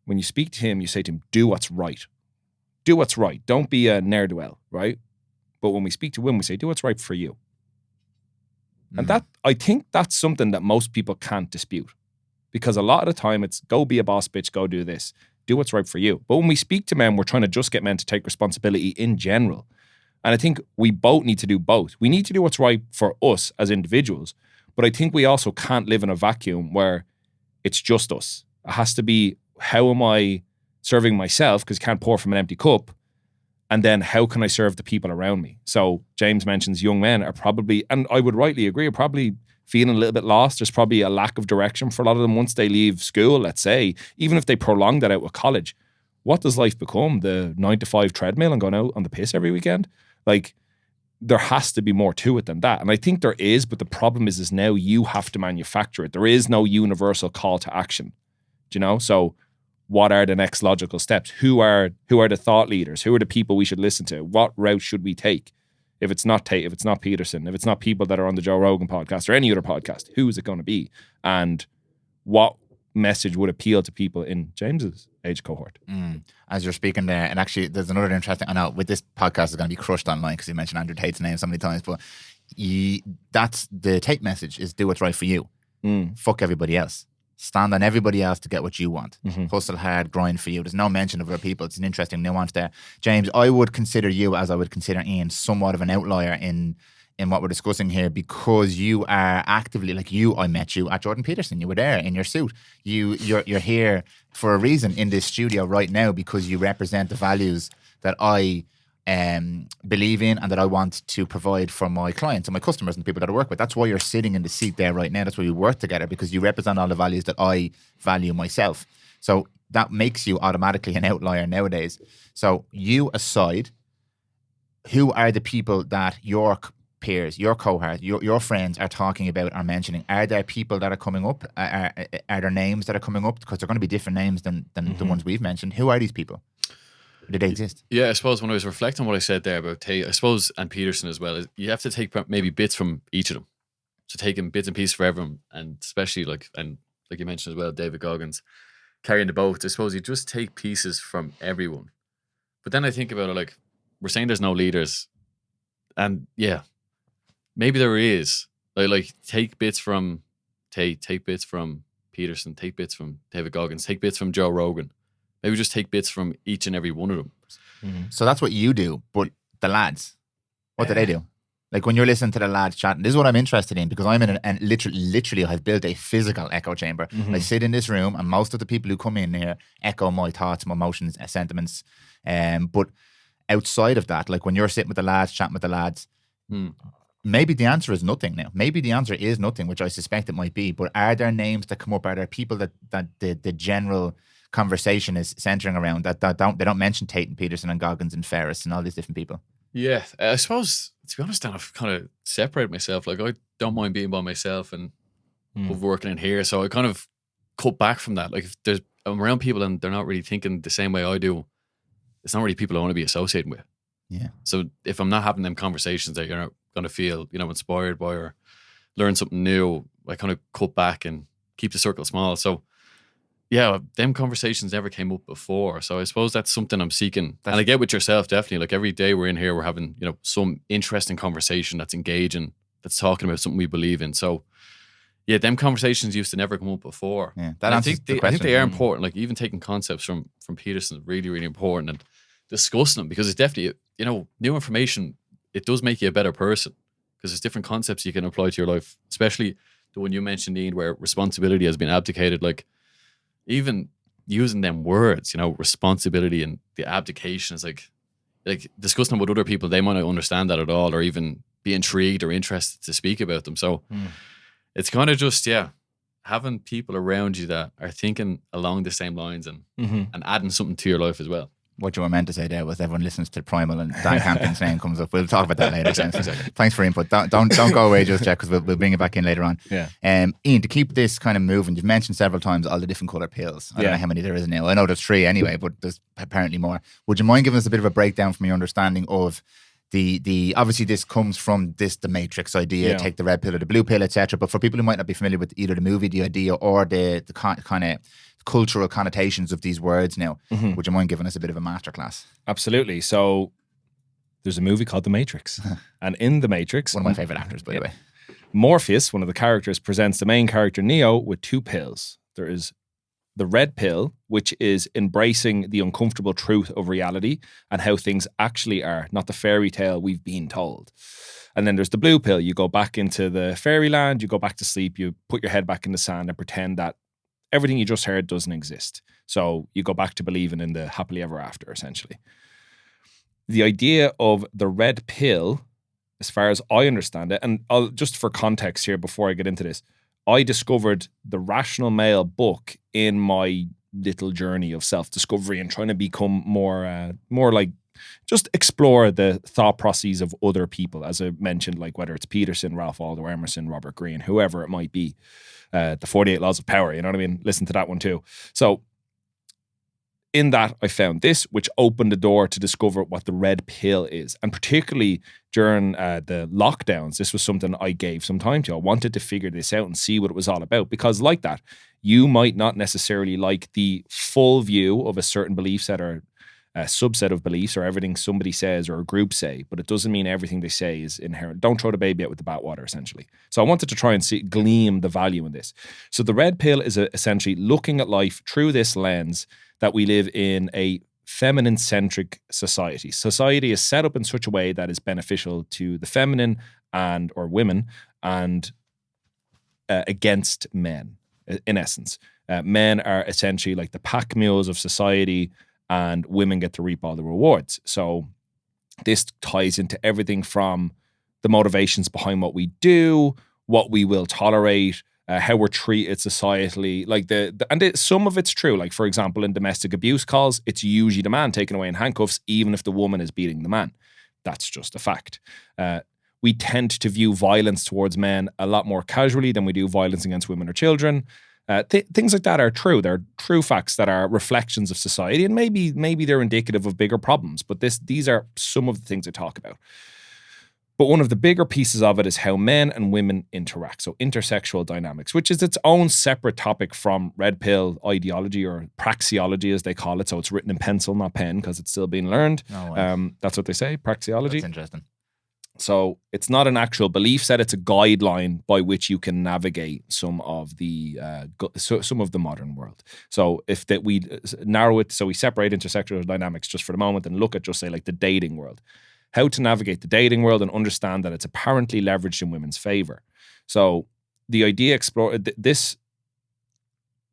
when you speak to him, you say to him, do what's right. Do what's right. Don't be a ne'er-do-well, right? But when we speak to women, we say, do what's right for you. And that, I think that's something that most people can't dispute. Because a lot of the time it's go be a boss bitch, go do this. Do what's right for you. But when we speak to men, we're trying to just get men to take responsibility in general. And I think we both need to do both. We need to do what's right for us as individuals. But I think we also can't live in a vacuum where it's just us. It has to be, how am I serving myself? Because you can't pour from an empty cup. And then how can I serve the people around me? So James mentions young men are probably, and I would rightly agree, are probably feeling a little bit lost. There's probably a lack of direction for a lot of them once they leave school, let's say, even if they prolong that out with college. What does life become? The 9-to-5 treadmill and going out on the piss every weekend? Like, there has to be more to it than that. And I think there is, but the problem is now you have to manufacture it. There is no universal call to action. Do you know? So what are the next logical steps? Who are the thought leaders? Who are the people we should listen to? What route should we take? If it's not Tate, if it's not Peterson, if it's not people that are on the Joe Rogan podcast or any other podcast, who is it going to be? And what message would appeal to people in James's age cohort? As you're speaking there, and actually there's another interesting, I know with this podcast is going to be crushed online because you mentioned Andrew Tate's name so many times, but that's the Tate message, is do what's right for you. Fuck everybody else. Stand on everybody else to get what you want. Hustle hard, grind for you. There's no mention of other people. It's an interesting nuance there. James, I would consider you, as I would consider Ian, somewhat of an outlier in what we're discussing here, because you are actively, like I met you at Jordan Peterson. You were there in your suit. You're here for a reason in this studio right now, because you represent the values that I believe in and that I want to provide for my clients and my customers and people that I work with. That's why you're sitting in the seat there right now. That's why we work together, because you represent all the values that I value myself. So that makes you automatically an outlier nowadays. So you aside, who are the people that your peers, your cohort, your friends are talking about, are mentioning? Are there people that are coming up? Are there names that are coming up? Because they're going to be different names than the ones we've mentioned. Who are these people? Did they exist? Yeah, I suppose when I was reflecting on what I said there about Tate, I suppose, and Peterson as well, is you have to take maybe bits from each of them. So taking bits and pieces for everyone, and especially like you mentioned as well, David Goggins carrying the boat. I suppose you just take pieces from everyone. But then I think about it, like, we're saying there's no leaders, and yeah, maybe there is. Like take bits from Tate, take bits from Peterson, take bits from David Goggins, take bits from Joe Rogan. Maybe just take bits from each and every one of them. So that's what you do, but the lads, what do they do? Like when you're listening to the lads chatting, this is what I'm interested in, because I'm in and literally I've built a physical echo chamber. I sit in this room and most of the people who come in here echo my thoughts, my emotions, sentiments. But outside of that, like when you're sitting with the lads, chatting with the lads, maybe the answer is nothing now. Maybe the answer is nothing, which I suspect it might be. But are there names that come up? Are there people that the general conversation is centering around that they don't mention Tate and Peterson and Goggins and Ferris and all these different people? Yeah, I suppose, to be honest, Dan, I've kind of separated myself. Like, I don't mind being by myself and working in here. So I kind of cut back from that. Like, if I'm around people and they're not really thinking the same way I do, it's not really people I want to be associating with. Yeah. So if I'm not having them conversations that you're not going to feel, inspired by or learn something new, I kind of cut back and keep the circle small. So yeah, them conversations never came up before. So I suppose that's something I'm seeking. And I get with yourself, definitely. Like every day we're in here, we're having, some interesting conversation that's engaging, that's talking about something we believe in. So yeah, them conversations used to never come up before. Yeah, I think they are important. Like even taking concepts from Peterson is really, really important, and discussing them, because it's definitely, new information, it does make you a better person, because there's different concepts you can apply to your life, especially the one you mentioned, Ian, where responsibility has been abdicated. Like, even using them words, responsibility and the abdication is like discussing them with other people, they might not understand that at all, or even be intrigued or interested to speak about them. So it's kind of just, having people around you that are thinking along the same lines and adding something to your life as well. What you were meant to say there was everyone listens to Prymal and Dan Campion's name comes up. We'll talk about that later. Exactly. Thanks for input. Don't go away just yet, because we'll bring it back in later on. Yeah. Ian, to keep this kind of moving, you've mentioned several times all the different colour pills. I don't know how many there is now. I know there's 3 anyway, but there's apparently more. Would you mind giving us a bit of a breakdown from your understanding of the obviously this comes from the Matrix idea, take the red pill or the blue pill, etc. But for people who might not be familiar with either the movie, the idea, or the kind of cultural connotations of these words now, would you mind giving us a bit of a masterclass? Absolutely. So there's a movie called The Matrix. And in The Matrix, one of my favorite actors, by the way, Morpheus, one of the characters, presents the main character Neo with 2 pills. There is the red pill, which is embracing the uncomfortable truth of reality and how things actually are, not the fairy tale we've been told. And then there's the blue pill. You go back into the fairyland, you go back to sleep, you put your head back in the sand and pretend that everything you just heard doesn't exist. So you go back to believing in the happily ever after, essentially. The idea of the red pill, as far as I understand it, and just for context here before I get into this, I discovered the Rational Male book in my little journey of self-discovery and trying to become more like, just explore the thought processes of other people, as I mentioned, like whether it's Peterson, Ralph Waldo Emerson, Robert Greene, whoever it might be. The 48 Laws of Power, you know what I mean? Listen to that one too. So in that, I found this, which opened the door to discover what the red pill is. And particularly during the lockdowns, this was something I gave some time to. I wanted to figure this out and see what it was all about. Because like that, you might not necessarily like the full view of a certain belief set or a subset of beliefs or everything somebody says or a group say, but it doesn't mean everything they say is inherent. Don't throw the baby out with the bathwater, essentially. So I wanted to try and glean the value in this. So the red pill is essentially looking at life through this lens that we live in a feminine-centric society. Society is set up in such a way that is beneficial to the feminine and or women and against men, in essence. Men are essentially like the pack mules of society, and women get to reap all the rewards. So this ties into everything from the motivations behind what we do, what we will tolerate, how we're treated societally. Like some of it's true. Like, for example, in domestic abuse calls, it's usually the man taken away in handcuffs, even if the woman is beating the man. That's just a fact. We tend to view violence towards men a lot more casually than we do violence against women or children. Things like that are true. They're true facts that are reflections of society, and maybe they're indicative of bigger problems. But these are some of the things I talk about. But one of the bigger pieces of it is how men and women interact. So intersexual dynamics, which is its own separate topic from red pill ideology or praxeology, as they call it. So it's written in pencil, not pen, because it's still being learned. Oh, wow. That's what they say, praxeology. That's interesting. So it's not an actual belief set; it's a guideline by which you can navigate some of the modern world. So if that we narrow it, so we separate intersexual dynamics just for the moment and look at just say like the dating world, how to navigate the dating world and understand that it's apparently leveraged in women's favor. So the idea this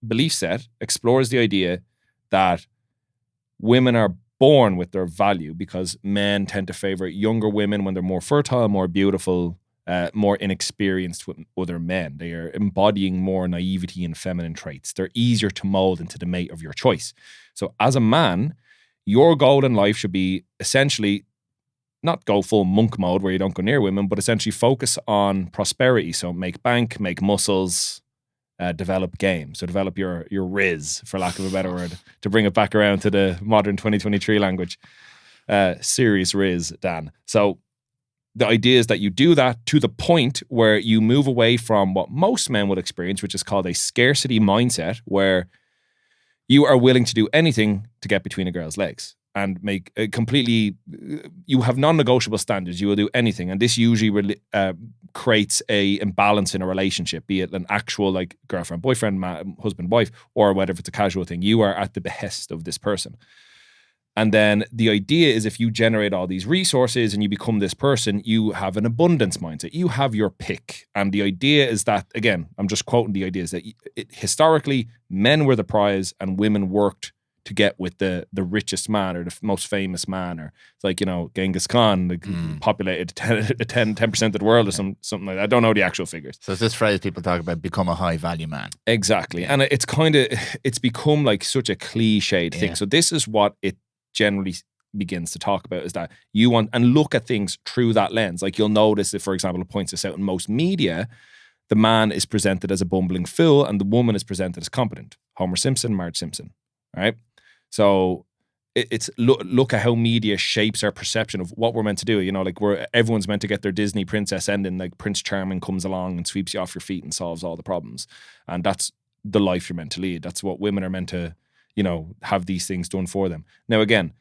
belief set explores the idea that women are born with their value because men tend to favor younger women when they're more fertile, more beautiful, more inexperienced with other men. They are embodying more naivety and feminine traits. They're easier to mold into the mate of your choice. So as a man, your goal in life should be essentially not go full monk mode where you don't go near women, but essentially focus on prosperity. So make bank, make muscles, develop game. So develop your riz, for lack of a better word, to bring it back around to the modern 2023 language. Serious riz, Dan. So the idea is that you do that to the point where you move away from what most men would experience, which is called a scarcity mindset, where you are willing to do anything to get between a girl's legs and make a completely, you have non-negotiable standards. You will do anything. And this usually creates a imbalance in a relationship, be it an actual like girlfriend, boyfriend, husband, wife, or whether if it's a casual thing. You are at the behest of this person. And then the idea is if you generate all these resources and you become this person, you have an abundance mindset. You have your pick. And the idea is that, again, I'm just quoting the idea, is that historically, men were the prize and women worked to get with the richest man or the most famous man, or it's like, you know, Genghis Khan populated 10% of the world or something like that. I don't know the actual figures. So it's this phrase people talk about, become a high value man. Exactly. And it's become like such a cliched thing. So this is what it generally begins to talk about, is that you want and look at things through that lens. Like you'll notice if, for example, it points this out in most media, the man is presented as a bumbling fool and the woman is presented as competent. Homer Simpson, Marge Simpson, right? So it's look at how media shapes our perception of what we're meant to do. You know, like everyone's meant to get their Disney princess ending, like Prince Charming comes along and sweeps you off your feet and solves all the problems. And that's the life you're meant to lead. That's what women are meant to, you know, have these things done for them. Now, again,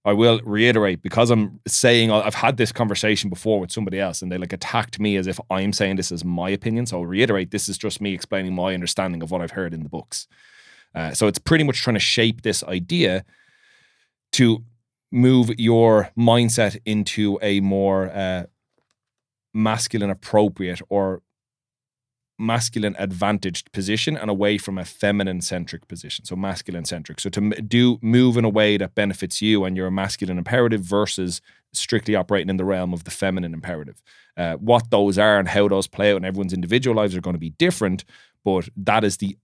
I will reiterate, because I'm saying, I've had this conversation before with somebody else and they like attacked me as if I'm saying this is my opinion. So I'll reiterate, this is just me explaining my understanding of what I've heard in the books. So it's pretty much trying to shape this idea to move your mindset into a more masculine appropriate or masculine advantaged position and away from a feminine centric position. So masculine centric. So to move in a way that benefits you and your masculine imperative versus strictly operating in the realm of the feminine imperative. What those are and how those play out in everyone's individual lives are going to be different, but that is the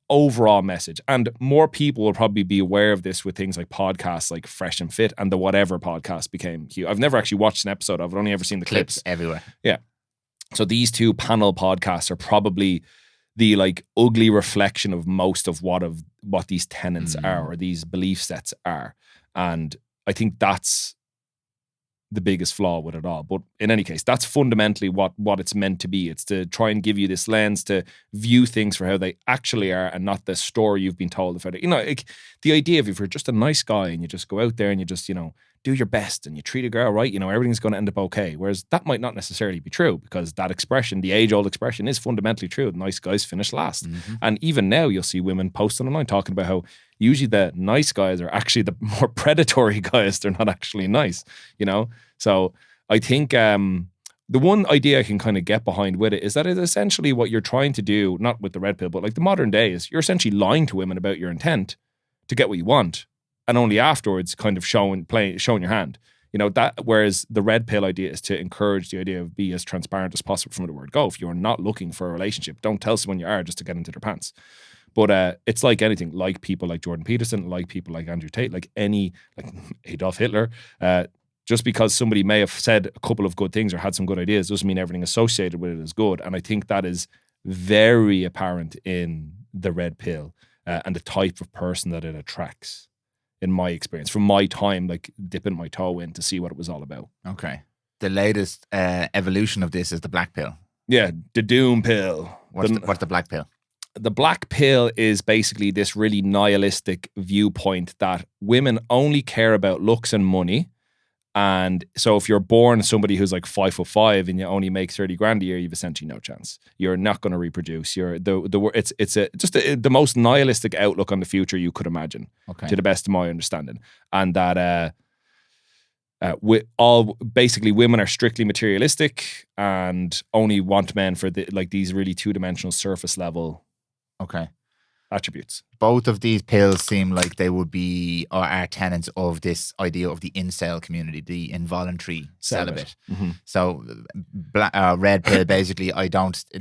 overall message. And more people will probably be aware of this with things like podcasts like Fresh and Fit and the Whatever podcast became huge. I've never actually watched an episode of it. I've only ever seen the clips everywhere. Yeah. So these two panel podcasts are probably the like ugly reflection of most of what these tenets are, or these belief sets are. And I think that's the biggest flaw with it all. But in any case, that's fundamentally what it's meant to be. It's to try and give you this lens to view things for how they actually are and not the story you've been told about it. You know, like, the idea of if you're just a nice guy and you just go out there and you just, you know, do your best and you treat a girl right, you know, everything's going to end up okay. Whereas that might not necessarily be true, because that expression, the age-old expression, is fundamentally true. Nice guys finish last. And even now you'll see women posting online talking about how usually the nice guys are actually the more predatory guys. They're not actually nice, you know? So I think the one idea I can kind of get behind with it is that it's essentially what you're trying to do, not with the red pill, but like the modern day, is you're essentially lying to women about your intent to get what you want. And only afterwards kind of showing your hand. You know, that, whereas the red pill idea is to encourage the idea of be as transparent as possible from the word go. If you're not looking for a relationship, don't tell someone you are just to get into their pants. But it's like anything, like people like Jordan Peterson, like people like Andrew Tate, like Adolf Hitler. Just because somebody may have said a couple of good things or had some good ideas doesn't mean everything associated with it is good. And I think that is very apparent in the red pill and the type of person that it attracts. In my experience, from my time, like dipping my toe in to see what it was all about. Okay. the latest evolution of this is the black pill. Yeah, the doom pill. What's the black pill? The black pill is basically this really nihilistic viewpoint that women only care about looks and money. And so if you're born somebody who's like 5'5" and you only make 30 grand a year, you've essentially no chance. You're not going to reproduce. It's the most nihilistic outlook on the future you could imagine, to the best of my understanding. And that basically women are strictly materialistic and only want men for these really two-dimensional surface level attributes. Both of these pills seem like they would be or are tenets of this idea of the incel community, the involuntary celibate. Mm-hmm. So red pill, basically,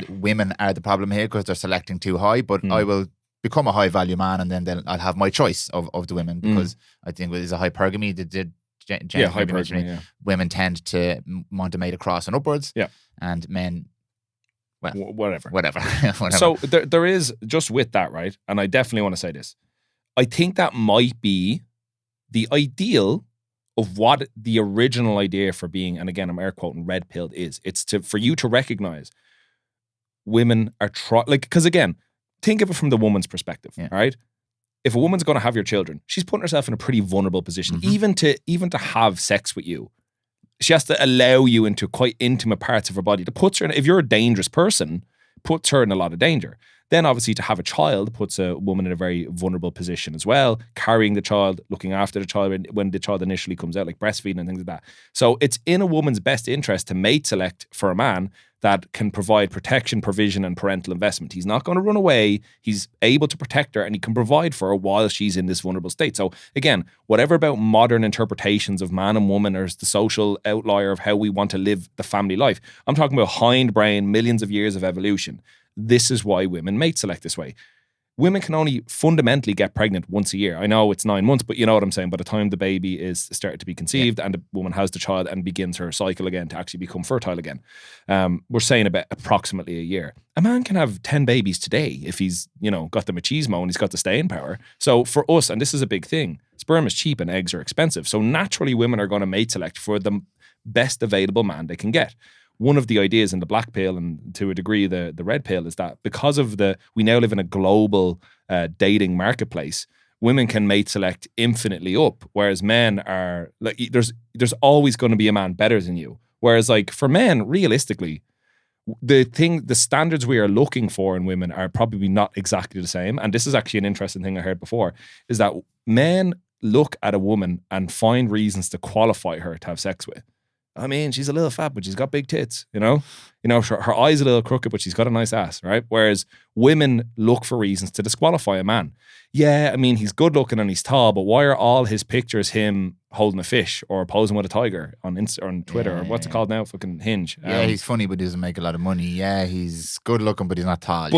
women are the problem here because they're selecting too high, but I will become a high value man and then I'll have my choice of the women, because I think there's a hypergamy. Hypergamy. Women tend to want to mate across and upwards, and men, well, whatever. So there is, just with that, right? And I definitely want to say this. I think that might be the ideal of what the original idea for being, and again, I'm air quoting, red pilled is. It's for you to recognize women are because again, think of it from the woman's perspective, right? If a woman's going to have your children, she's putting herself in a pretty vulnerable position, even to have sex with you. She has to allow you into quite intimate parts of her body. That puts her in, if you're a dangerous person, puts her in a lot of danger. Then obviously to have a child puts a woman in a very vulnerable position as well, carrying the child, looking after the child when the child initially comes out, like breastfeeding and things like that. So it's in a woman's best interest to mate select for a man that can provide protection, provision, and parental investment. He's not going to run away. He's able to protect her and he can provide for her while she's in this vulnerable state. So again, whatever about modern interpretations of man and woman or the social outlier of how we want to live the family life, I'm talking about hindbrain, millions of years of evolution. This is why women mate select this way. Women can only fundamentally get pregnant once a year. I know it's 9 months, but you know what I'm saying. By the time the baby is started to be conceived and the woman has the child and begins her cycle again to actually become fertile again, we're saying about approximately a year. A man can have 10 babies today if he's, got the machismo and he's got the staying power. So for us, and this is a big thing, sperm is cheap and eggs are expensive. So naturally women are going to mate select for the best available man they can get. One of the ideas in the black pill and to a degree the red pill is that because of we now live in a global dating marketplace, women can mate select infinitely up, whereas men are like, there's always going to be a man better than you. Whereas like for men, realistically, the standards we are looking for in women are probably not exactly the same. And this is actually an interesting thing I heard before, is that men look at a woman and find reasons to qualify her to have sex with. I mean, she's a little fat, but she's got big tits, her eyes a little crooked, but she's got a nice ass, right? Whereas women look for reasons to disqualify a man. Yeah, I mean, he's good looking and he's tall, but why are all his pictures him holding a fish or posing with a tiger on on Twitter or what's it called now? Fucking Hinge. Yeah, he's funny, but he doesn't make a lot of money. Yeah, he's good looking, but he's not tall.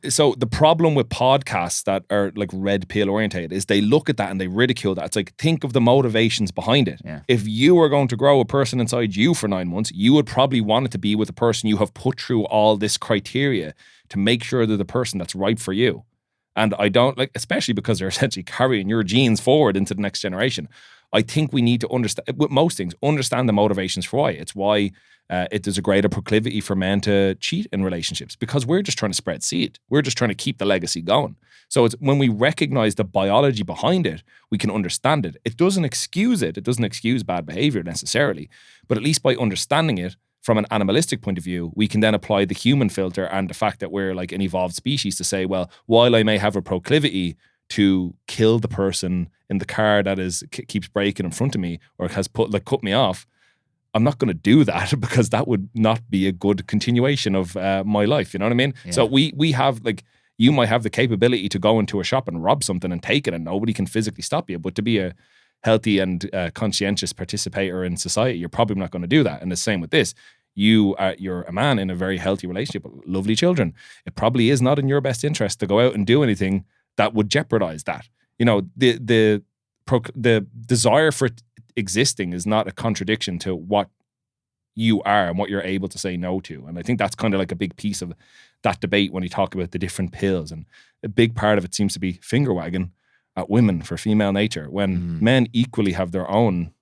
So the problem with podcasts that are like red pill orientated is they look at that and they ridicule that. It's like, think of the motivations behind it. Yeah. If you were going to grow a person inside you for 9 months, you would probably want it to be with a person you have put through all this criteria to make sure they're the person that's right for you. And I don't especially because they're essentially carrying your genes forward into the next generation. I think we need to understand, with most things, understand the motivations for why. It's why there's a greater proclivity for men to cheat in relationships, because we're just trying to spread seed. We're just trying to keep the legacy going. So it's when we recognize the biology behind it, we can understand it. It doesn't excuse it. It doesn't excuse bad behavior necessarily. But at least by understanding it from an animalistic point of view, we can then apply the human filter and the fact that we're like an evolved species to say, well, while I may have a proclivity to kill the person in the car that keeps braking in front of me or has cut me off, I'm not going to do that because that would not be a good continuation of my life. You know what I mean? Yeah. So we have you might have the capability to go into a shop and rob something and take it and nobody can physically stop you. But to be a healthy and conscientious participator in society, you're probably not going to do that. And the same with this. You're a man in a very healthy relationship with lovely children. It probably is not in your best interest to go out and do anything that would jeopardize that. The desire for it existing is not a contradiction to what you are and what you're able to say no to. And I think that's kind of like a big piece of that debate when you talk about the different pills. And a big part of it seems to be finger wagging at women for female nature when men equally have their own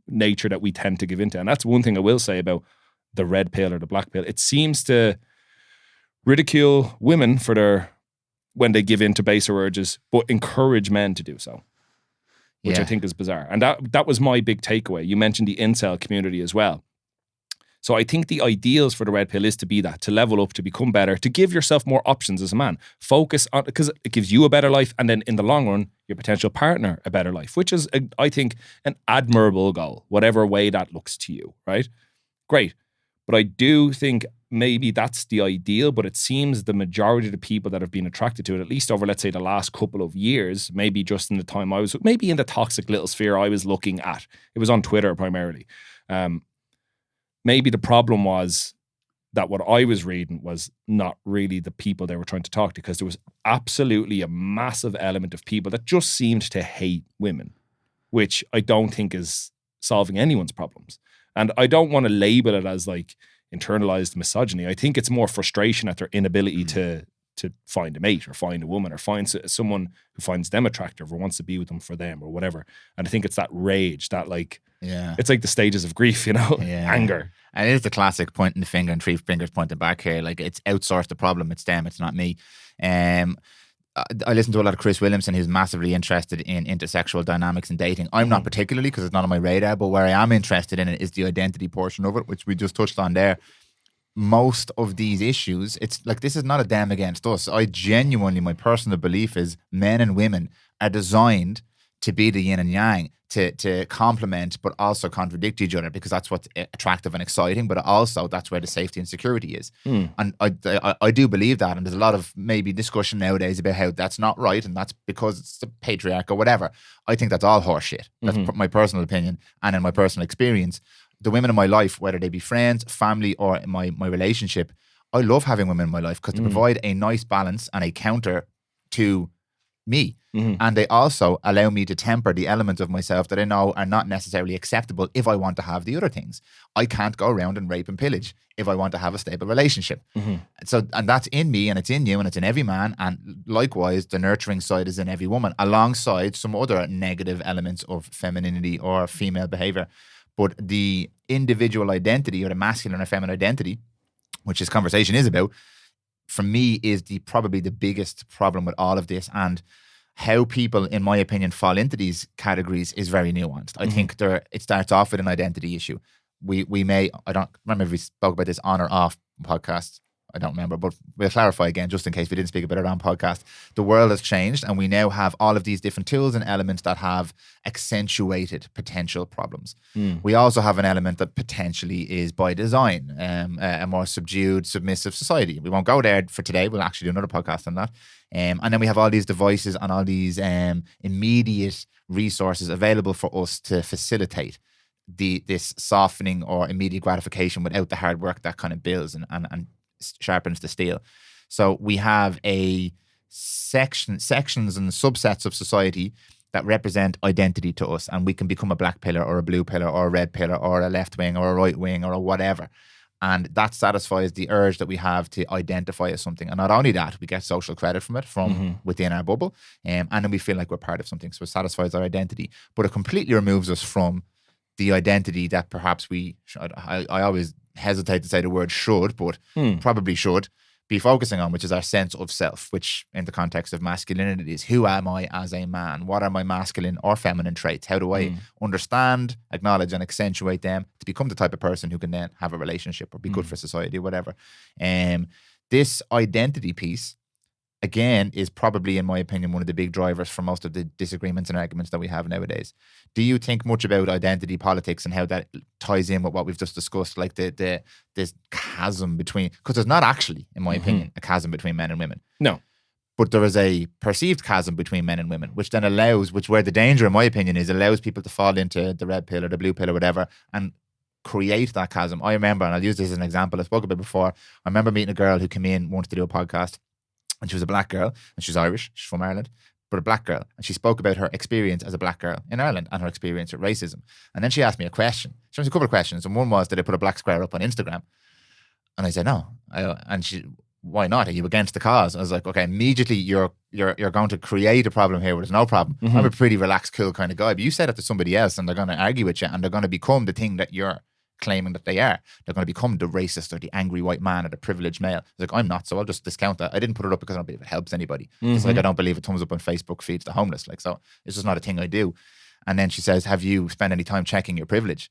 nature that we tend to give into. And that's one thing I will say about the red pill or the black pill. It seems to ridicule women for when they give in to baser urges, but encourage men to do so, which I think is bizarre. And that was my big takeaway. You mentioned the incel community as well. So I think the ideals for the red pill is to be that, to level up, to become better, to give yourself more options as a man. Focus on, because it gives you a better life, and then in the long run, your potential partner a better life, which is, I think, an admirable goal, whatever way that looks to you, right? Great. But I do think maybe that's the ideal, but it seems the majority of the people that have been attracted to it, at least over, let's say, the last couple of years, maybe just in the time maybe in the toxic little sphere I was looking at, it was on Twitter primarily. Maybe the problem was that what I was reading was not really the people they were trying to talk to, because there was absolutely a massive element of people that just seemed to hate women, which I don't think is solving anyone's problems. And I don't want to label it as like internalized misogyny. I think it's more frustration at their inability to find a mate or find a woman or find someone who finds them attractive or wants to be with them for them or whatever. And I think it's that rage, that like, it's like the stages of grief, anger. And it is the classic pointing the finger and three fingers pointing back here. Like, it's outsourced the problem. It's them. It's not me. I listen to a lot of Chris Williamson, who's massively interested in intersexual dynamics and dating. I'm not particularly, because it's not on my radar, but where I am interested in it is the identity portion of it, which we just touched on there. Most of these issues, it's like, this is not a them against us. I genuinely, my personal belief is men and women are designed to be the yin and yang, to complement but also contradict each other, because that's what's attractive and exciting, but also that's where the safety and security is. And I do believe that, and there's a lot of maybe discussion nowadays about how that's not right, and that's because it's the patriarch or whatever. I think that's all horseshit. That's my personal opinion, and in my personal experience, the women in my life, whether they be friends, family, or in my relationship, I love having women in my life because they provide a nice balance and a counter to me. And they also allow me to temper the elements of myself that I know are not necessarily acceptable if I want to have the other things. I can't go around and rape and pillage if I want to have a stable relationship. So, and that's in me, and it's in you, and it's in every man. And likewise, the nurturing side is in every woman, alongside some other negative elements of femininity or female behavior. But the individual identity, or the masculine or feminine identity, which this conversation is about, for me is probably the biggest problem with all of this. And how people, in my opinion, fall into these categories is very nuanced. I think it starts off with an identity issue. We may, I don't remember if we spoke about this on or off podcast. I don't remember, but we'll clarify again just in case we didn't speak about it on podcast. The world has changed, and we now have all of these different tools and elements that have accentuated potential problems. We also have an element that potentially is by design, a more subdued, submissive society. We won't go there for today. We'll actually do another podcast on that. And then we have all these devices and all these immediate resources available for us to facilitate this softening or immediate gratification without the hard work that kind of builds and sharpens the steel. So we have sections and subsets of society that represent identity to us, and we can become a black pillar or a blue pillar or a red pillar or a left wing or a right wing or a whatever. And that satisfies the urge that we have to identify as something. And not only that, we get social credit from it, from within our bubble, and then we feel like we're part of something. So it satisfies our identity, but it completely removes us from the identity that perhaps we should, I always hesitate to say the word should, but probably should be focusing on, which is our sense of self, which in the context of masculinity is, who am I as a man? What are my masculine or feminine traits? How do I understand, acknowledge, and accentuate them to become the type of person who can then have a relationship or be good for society or whatever? This identity piece, again, is probably, in my opinion, one of the big drivers for most of the disagreements and arguments that we have nowadays. Do you think much about identity politics and how that ties in with what we've just discussed, like this chasm between, because there's not actually, in my opinion, a chasm between men and women. No. But there is a perceived chasm between men and women, which then allows, where the danger, in my opinion, is allows people to fall into the red pill or the blue pill or whatever and create that chasm. I remember, and I'll use this as an example, I spoke about before, I remember meeting a girl who came in, wanted to do a podcast, and she was a black girl, and she's Irish, she's from Ireland, but a black girl. And she spoke about her experience as a black girl in Ireland and her experience with racism. And then she asked me a question. She asked me a couple of questions. And one was, did I put a black square up on Instagram? And I said, no. And she, why not? Are you against the cause? I was like, okay, immediately your you're going to create a problem here where there's no problem. I'm a pretty relaxed, cool kind of guy. But you say that to somebody else and they're going to argue with you and they're going to become the thing that you're claiming that they are. They're going to become the racist or the angry white man or the privileged male. It's like, I'm not, so I'll just discount that. I didn't put it up because I don't believe it helps anybody. It's like I don't believe a thumbs up on Facebook feeds the homeless. Like, so it's just not a thing I do. And then she says, have you spent any time checking your privilege?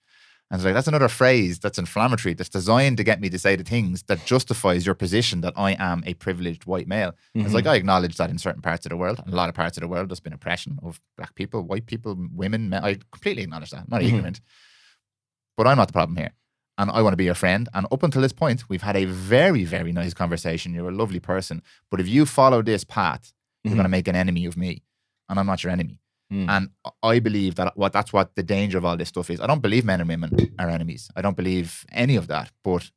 And it's like, that's another phrase that's inflammatory, that's designed to get me to say the things that justifies your position that I am a privileged white male. It's like, I acknowledge that in certain parts of the world, a lot of parts of the world, there's been oppression of black people, white people, women, men. I completely acknowledge that. I'm not ignorant. But I'm not the problem here. And I want to be your friend. And up until this point, we've had a very, very nice conversation. You're a lovely person. But if you follow this path, you're going to make an enemy of me. And I'm not your enemy. And I believe that that's what the danger of all this stuff is. I don't believe men and women are enemies. I don't believe any of that. But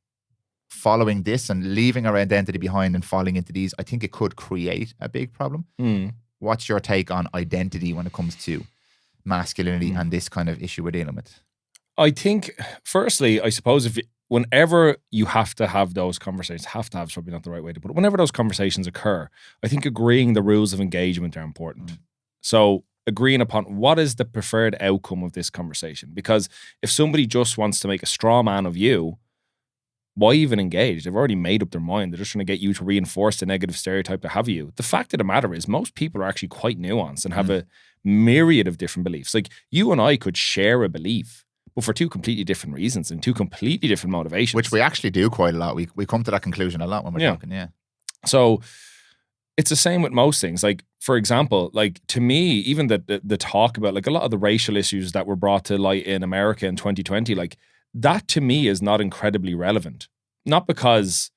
following this and leaving our identity behind and falling into these, I think it could create a big problem. What's your take on identity when it comes to masculinity and this kind of issue we're dealing with? I think, firstly, I suppose whenever you have to have those conversations, is probably not the right way to put it. Whenever those conversations occur, I think agreeing the rules of engagement are important. So agreeing upon what is the preferred outcome of this conversation. Because if somebody just wants to make a straw man of you, why even engage? They've already made up their mind. They're just trying to get you to reinforce the negative stereotype they have of you. The fact of the matter is most people are actually quite nuanced and have a myriad of different beliefs. Like you and I could share a belief, but for two completely different reasons and two completely different motivations. Which we actually do quite a lot. We come to that conclusion a lot when we're talking, So it's the same with most things. Like, for example, like to me, even the talk about like a lot of the racial issues that were brought to light in America in 2020, like that to me is not incredibly relevant. Not because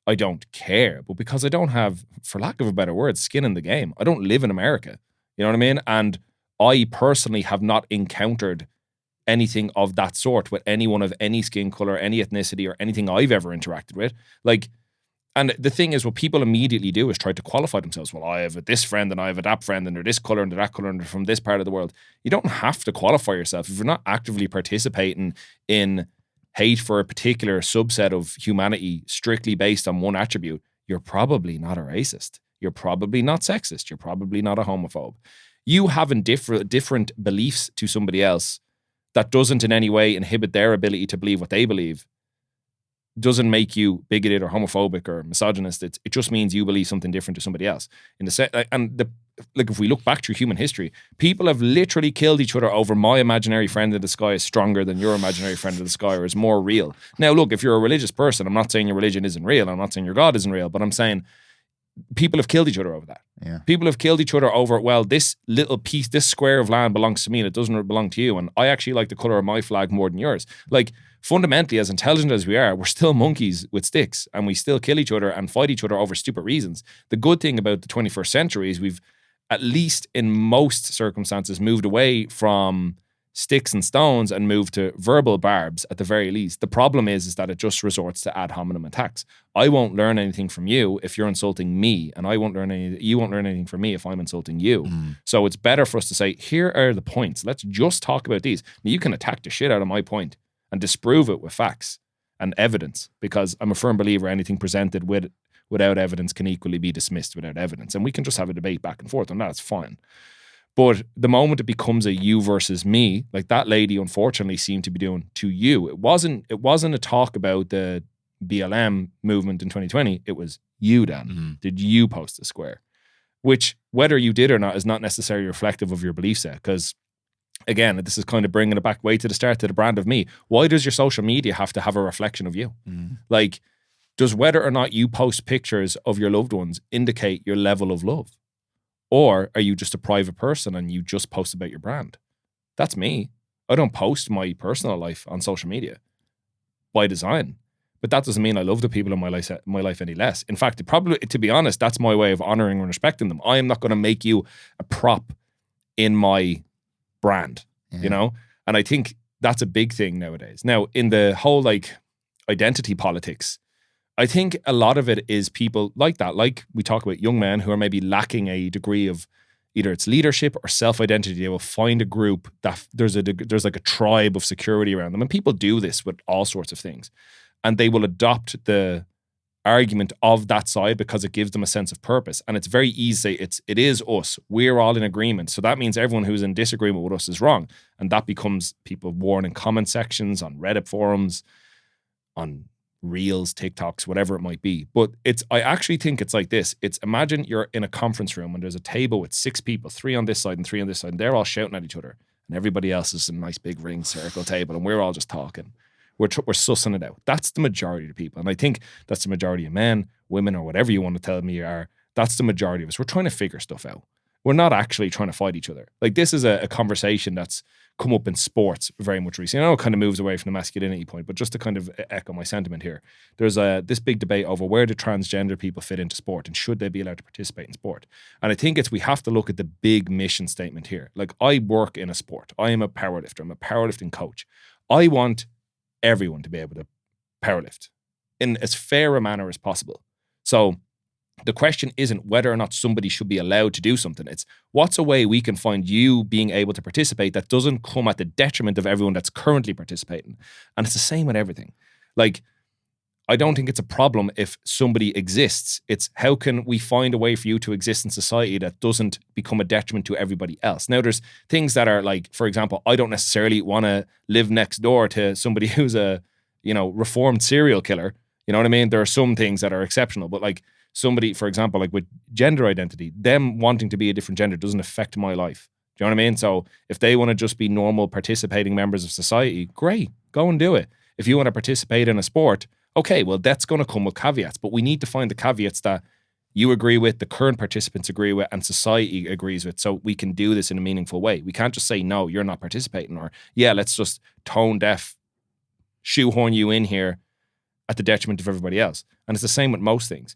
I don't care, but because I don't have, for lack of a better word, skin in the game. I don't live in America. You know what I mean? And I personally have not encountered anything of that sort with anyone of any skin color, any ethnicity, or anything I've ever interacted with. Like, and the thing is, what people immediately do is try to qualify themselves. Well, I have this friend and I have that friend and they're this color and they're that color and they're from this part of the world. You don't have to qualify yourself. If you're not actively participating in hate for a particular subset of humanity strictly based on one attribute, you're probably not a racist. You're probably not sexist. You're probably not a homophobe. You having different beliefs to somebody else that doesn't in any way inhibit their ability to believe what they believe doesn't make you bigoted or homophobic or misogynist. It just means you believe something different to somebody else. Like if we look back through human history, people have literally killed each other over my imaginary friend in the sky is stronger than your imaginary friend in the sky or is more real. Now, look, if you're a religious person, I'm not saying your religion isn't real. I'm not saying your God isn't real, but I'm saying people have killed each other over that. Yeah. People have killed each other over, well, this little piece, this square of land belongs to me and it doesn't belong to you. And I actually like the color of my flag more than yours. Like, fundamentally, as intelligent as we are, we're still monkeys with sticks and we still kill each other and fight each other over stupid reasons. The good thing about the 21st century is we've, at least in most circumstances, moved away from sticks and stones and moved to verbal barbs at the very least. The problem is that it just resorts to ad hominem attacks. I won't learn anything from you if you're insulting me, and you won't learn anything from me if I'm insulting you. So it's better for us to say, here are the points. Let's just talk about these. You can attack the shit out of my point and disprove it with facts and evidence, because I'm a firm believer anything presented without evidence can equally be dismissed without evidence. And we can just have a debate back and forth, and that's fine. But the moment it becomes a you versus me, like that lady unfortunately seemed to be doing to you, it wasn't a talk about the BLM movement in 2020. It was you, Dan. Did you post a square? Which, whether you did or not, is not necessarily reflective of your belief set. Because again, this is kind of bringing it back way to the start, to the brand of me. Why does your social media have to have a reflection of you? Like, does whether or not you post pictures of your loved ones indicate your level of love? Or are you just a private person and you just post about your brand? That's me. I don't post my personal life on social media by design. But that doesn't mean I love the people in my life any less. In fact, to be honest, that's my way of honoring and respecting them. I am not going to make you a prop in my brand, you know? And I think that's a big thing nowadays. Now, in the whole like identity politics, I think a lot of it is people like that. Like we talk about young men who are maybe lacking a degree of either it's leadership or self-identity. They will find a group that there's like a tribe of security around them. And people do this with all sorts of things. And they will adopt the argument of that side because it gives them a sense of purpose. And it's very easy to say it is us. We're all in agreement. So that means everyone who's in disagreement with us is wrong. And that becomes people warn in comment sections, on Reddit forums, on Reels, TikToks, whatever it might be. But I actually think it's like this. It's imagine you're in a conference room and there's a table with 6 people, 3 on this side and 3 on this side, and they're all shouting at each other. And everybody else is a nice big ring circle table and we're all just talking. We're sussing it out. That's the majority of the people. And I think that's the majority of men, women, or whatever you want to tell me are. That's the majority of us. We're trying to figure stuff out. We're not actually trying to fight each other. Like, this is a conversation that's come up in sports very much recently. I know it kind of moves away from the masculinity point, but just to kind of echo my sentiment here, there's this big debate over where do transgender people fit into sport and should they be allowed to participate in sport? And I think we have to look at the big mission statement here. Like, I work in a sport. I am a powerlifter. I'm a powerlifting coach. I want everyone to be able to powerlift in as fair a manner as possible. So the question isn't whether or not somebody should be allowed to do something. It's what's a way we can find you being able to participate that doesn't come at the detriment of everyone that's currently participating. And it's the same with everything. Like, I don't think it's a problem if somebody exists. It's how can we find a way for you to exist in society that doesn't become a detriment to everybody else. Now, there's things that are like, for example, I don't necessarily want to live next door to somebody who's a, reformed serial killer. You know what I mean? There are some things that are exceptional, but like, somebody, for example, like with gender identity, them wanting to be a different gender doesn't affect my life. Do you know what I mean? So if they want to just be normal participating members of society, great, go and do it. If you want to participate in a sport, okay, well, that's going to come with caveats, but we need to find the caveats that you agree with, the current participants agree with, and society agrees with, so we can do this in a meaningful way. We can't just say, no, you're not participating, or yeah, let's just tone deaf, shoehorn you in here at the detriment of everybody else. And it's the same with most things.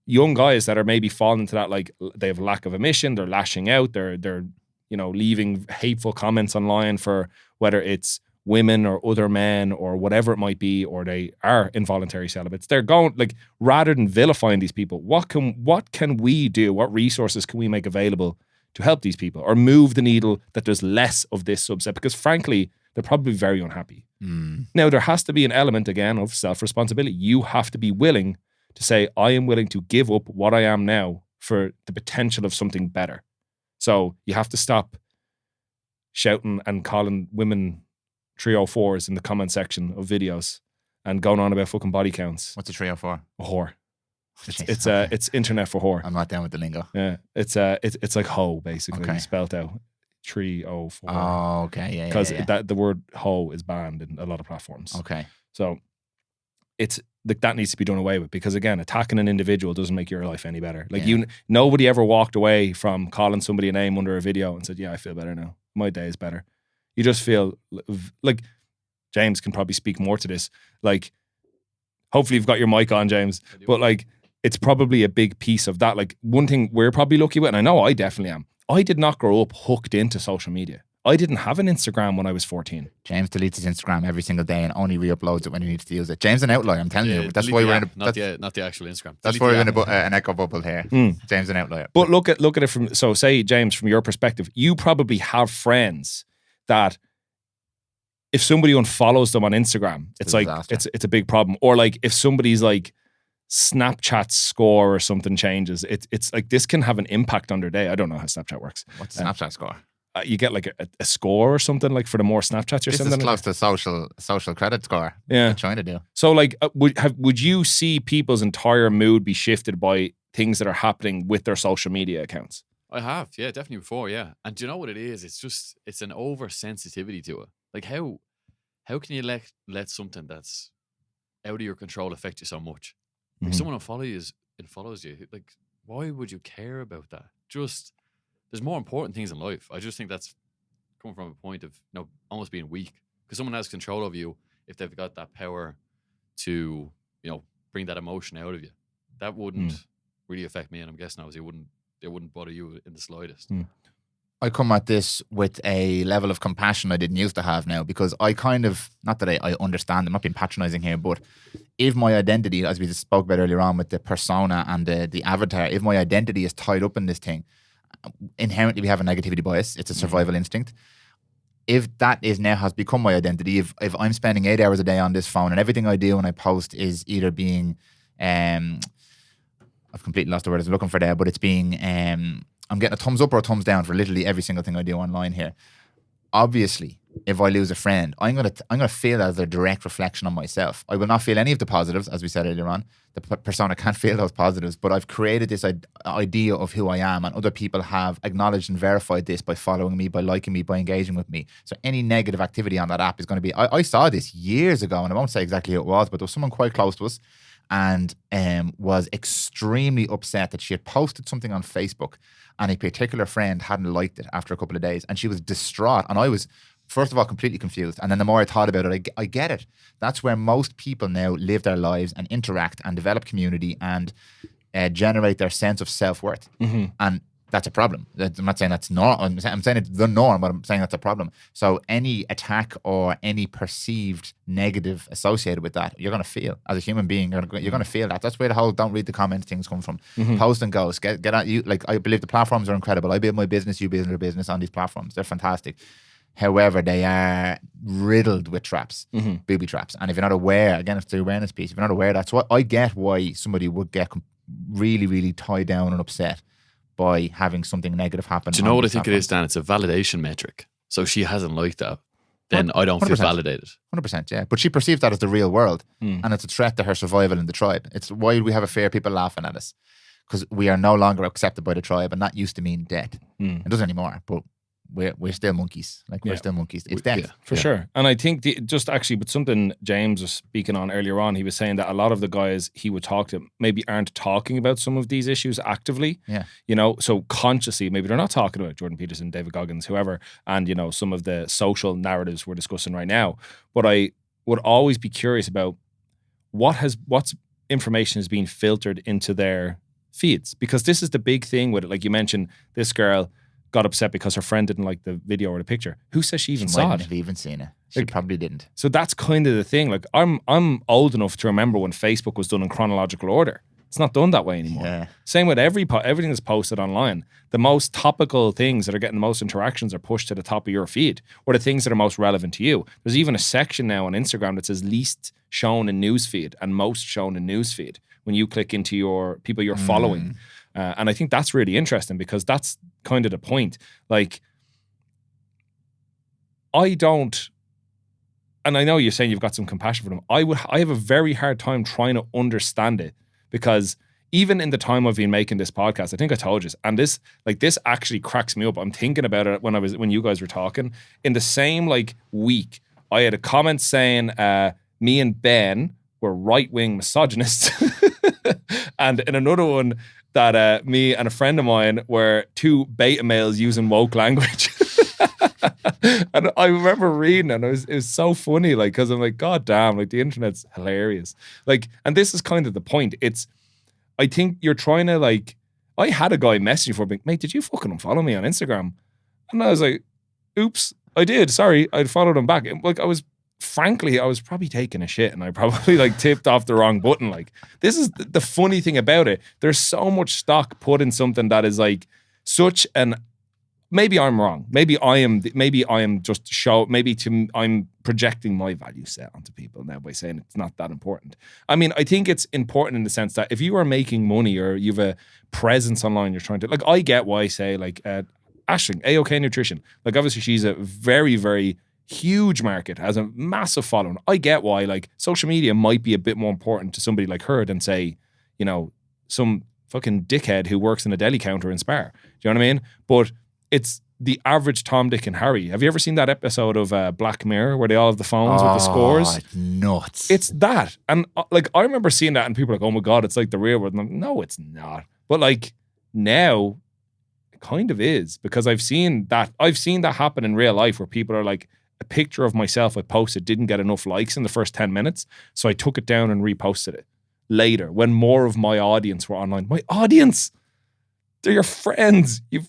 Young guys that are maybe falling into that, like, they have lack of emission, they're lashing out, they're leaving hateful comments online for whether it's women or other men or whatever it might be, or they are involuntary celibates. They're going, like, rather than vilifying these people, what can we do? What resources can we make available to help these people or move the needle that there's less of this subset? Because frankly, they're probably very unhappy. Now, there has to be an element, again, of self-responsibility. You have to be willing to say, I am willing to give up what I am now for the potential of something better. So you have to stop shouting and calling women 304s in the comment section of videos and going on about fucking body counts. What's a 304? A whore. It's internet for whore. I'm not down with the lingo. Yeah, it's like hoe, basically, spelt out 304. Oh, okay, yeah. Because the word hoe is banned in a lot of platforms. Okay, so it's like that needs to be done away with, because again, attacking an individual doesn't make your life any better. Like, nobody ever walked away from calling somebody a name under a video and said, yeah, I feel better now. My day is better. You just feel like, James can probably speak more to this. Like, hopefully you've got your mic on, James, but like, it's probably a big piece of that. Like, one thing we're probably lucky with, and I know I definitely am, I did not grow up hooked into social media. I didn't have an Instagram when I was 14. James deletes his Instagram every single day and only re-uploads it when he needs to use it. James an outlier, I'm telling you. But that's why we're in not the actual Instagram. That's why we're in an echo bubble here. James an outlier. But look at it from, so say, James, from your perspective, you probably have friends that if somebody unfollows them on Instagram, it's like it's a big problem. Or like if somebody's like Snapchat score or something changes, it's like this can have an impact on their day. I don't know how Snapchat works. What's the Snapchat score? You get like a score or something, like for the more Snapchats or something. This is close to social credit score. Yeah, they're trying to do. So like, would you see people's entire mood be shifted by things that are happening with their social media accounts? I have, yeah, definitely before, yeah. And do you know what it is? It's an oversensitivity to it. Like, how can you let something that's out of your control affect you so much? Like, someone follows you. Like, why would you care about that? There's more important things in life. I just think that's coming from a point of almost being weak, because someone has control over you if they've got that power to bring that emotion out of you. That wouldn't really affect me, and I'm guessing it wouldn't bother you in the slightest. I come at this with a level of compassion I didn't used to have now, because I kind of, not that I understand, I'm not being patronizing here, but if my identity, as we just spoke about earlier on with the persona and the avatar, if my identity is tied up in this thing, inherently we have a negativity bias. It's a survival instinct. If that has become my identity, if I'm spending 8 hours a day on this phone and everything I do and I post is either being I've completely lost the word I was looking for there, but it's being, I'm getting a thumbs up or a thumbs down for literally every single thing I do online here. Obviously, if I lose a friend, I'm gonna feel that as a direct reflection on myself. I will not feel any of the positives, as we said earlier on. The persona can't feel those positives, but I've created this idea of who I am, and other people have acknowledged and verified this by following me, by liking me, by engaging with me. So any negative activity on that app is going to be. I saw this years ago, and I won't say exactly who it was, but there was someone quite close to us, and was extremely upset that she had posted something on Facebook, and a particular friend hadn't liked it after a couple of days, and she was distraught, and I was, first of all, completely confused. And then the more I thought about it, I get it. That's where most people now live their lives and interact and develop community and generate their sense of self-worth. Mm-hmm. And that's a problem. I'm not saying that's normal. I'm saying it's the norm, but I'm saying that's a problem. So any attack or any perceived negative associated with that, you're going to feel as a human being. You're going to feel that. That's where the whole "don't read the comments" things come from. Mm-hmm. Post and goes. Get out. You like. I believe the platforms are incredible. I build my business. You build your business on these platforms. They're fantastic. However, they are riddled with traps, booby traps. And if you're not aware, again, it's the awareness piece. If you're not aware, that's what I get why somebody would get really, really tied down and upset by having something negative happen. Do you know what I think it is, Dan? It's a validation metric. So she hasn't liked that. Then I don't feel validated. 100%, yeah. But she perceives that as the real world. And it's a threat to her survival in the tribe. It's why we have a fear of people laughing at us. Because we are no longer accepted by the tribe. And that used to mean death. It doesn't anymore. But we're still monkeys. Like, we're still monkeys. It's death. Yeah, for sure. And I think just actually, but something James was speaking on earlier on, he was saying that a lot of the guys he would talk to maybe aren't talking about some of these issues actively. Yeah. You know, so consciously, maybe they're not talking about Jordan Peterson, David Goggins, whoever, and, you know, some of the social narratives we're discussing right now. But I would always be curious about what's information is being filtered into their feeds. Because this is the big thing with it. Like you mentioned, this girl got upset because her friend didn't like the video or the picture. Who says she even saw it? She even seen it. She probably didn't. So that's kind of the thing. Like I'm old enough to remember when Facebook was done in chronological order. It's not done that way anymore. Yeah. Same with everything that's posted online. The most topical things that are getting the most interactions are pushed to the top of your feed, or the things that are most relevant to you. There's even a section now on Instagram that says least shown in newsfeed and most shown in newsfeed when you click into your people you're following. And I think that's really interesting because that's kind of the point. Like, I don't, and I know you're saying you've got some compassion for them. I have a very hard time trying to understand it because even in the time I've been making this podcast, I think I told you this, and this actually cracks me up. I'm thinking about it when you guys were talking. In the same week, I had a comment saying me and Ben were right-wing misogynists. And in another one, that me and a friend of mine were two beta males using woke language. And I remember reading it, and it was so funny, because I'm like, God damn, the internet's hilarious. And this is kind of the point. I think you're trying to, I had a guy message me for me, mate, did you fucking unfollow me on Instagram? And I was like, oops, I did, sorry, I'd followed him back. Frankly, I was probably taking a shit and I probably tipped off the wrong button. This is the funny thing about it. There's so much stock put in something that is such an, maybe I'm wrong. Maybe I am just I'm projecting my value set onto people now by saying it's not that important. I mean, I think it's important in the sense that if you are making money or you have a presence online, you're trying to, I get why, say, Aisling, AOK Nutrition. Obviously she's a very, very huge market, has a massive following. I get why social media might be a bit more important to somebody like her than, say, some fucking dickhead who works in a deli counter in Spar. Do you know what I mean? But it's the average Tom, Dick and Harry. Have you ever seen that episode of Black Mirror where they all have the phones with the scores? It's nuts. It's that. And I remember seeing that and people are like, oh my God, it's like the real world. And I'm like, no, it's not. But now it kind of is, because I've seen that happen in real life where people are like, a picture of myself I posted didn't get enough likes in the first 10 minutes. So I took it down and reposted it later when more of my audience were online. My audience, they're your friends. You've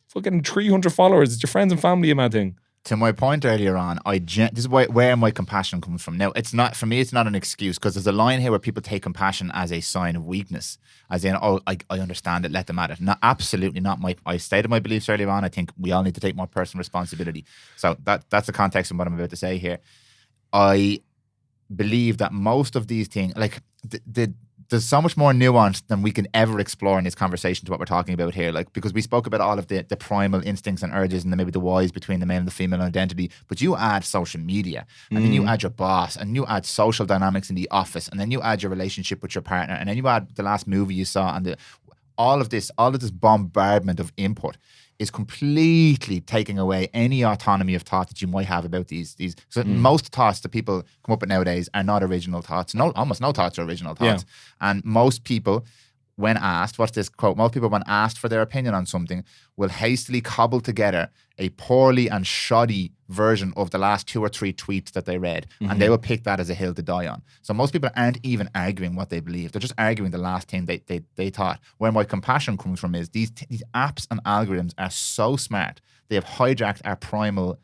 fucking 300 followers. It's your friends and family, you mad thing. To my point earlier on, this is where my compassion comes from. Now, it's not, for me, it's not an excuse, because there's a line here where people take compassion as a sign of weakness. As in, I understand it, let them at it. No, absolutely not. I stated my beliefs earlier on. I think we all need to take more personal responsibility. So that's the context of what I'm about to say here. I believe that most of these things, the there's so much more nuance than we can ever explore in this conversation to what we're talking about here. Like, because we spoke about all of the primal instincts and urges and maybe the whys between the male and the female identity, but you add social media, and then you add your boss, and you add social dynamics in the office, and then you add your relationship with your partner, and then you add the last movie you saw, and all of this bombardment of input is completely taking away any autonomy of thought that you might have about these. So most thoughts that people come up with nowadays are not original thoughts. Almost no thoughts are original thoughts. Yeah. And most people, when asked, what's this quote? Most people, when asked for their opinion on something, will hastily cobble together a poorly and shoddy version of the last 2 or 3 tweets that they read, and they will pick that as a hill to die on. So most people aren't even arguing what they believe; they're just arguing the last thing they thought. Where my compassion comes from is these apps and algorithms are so smart; they have hijacked our primal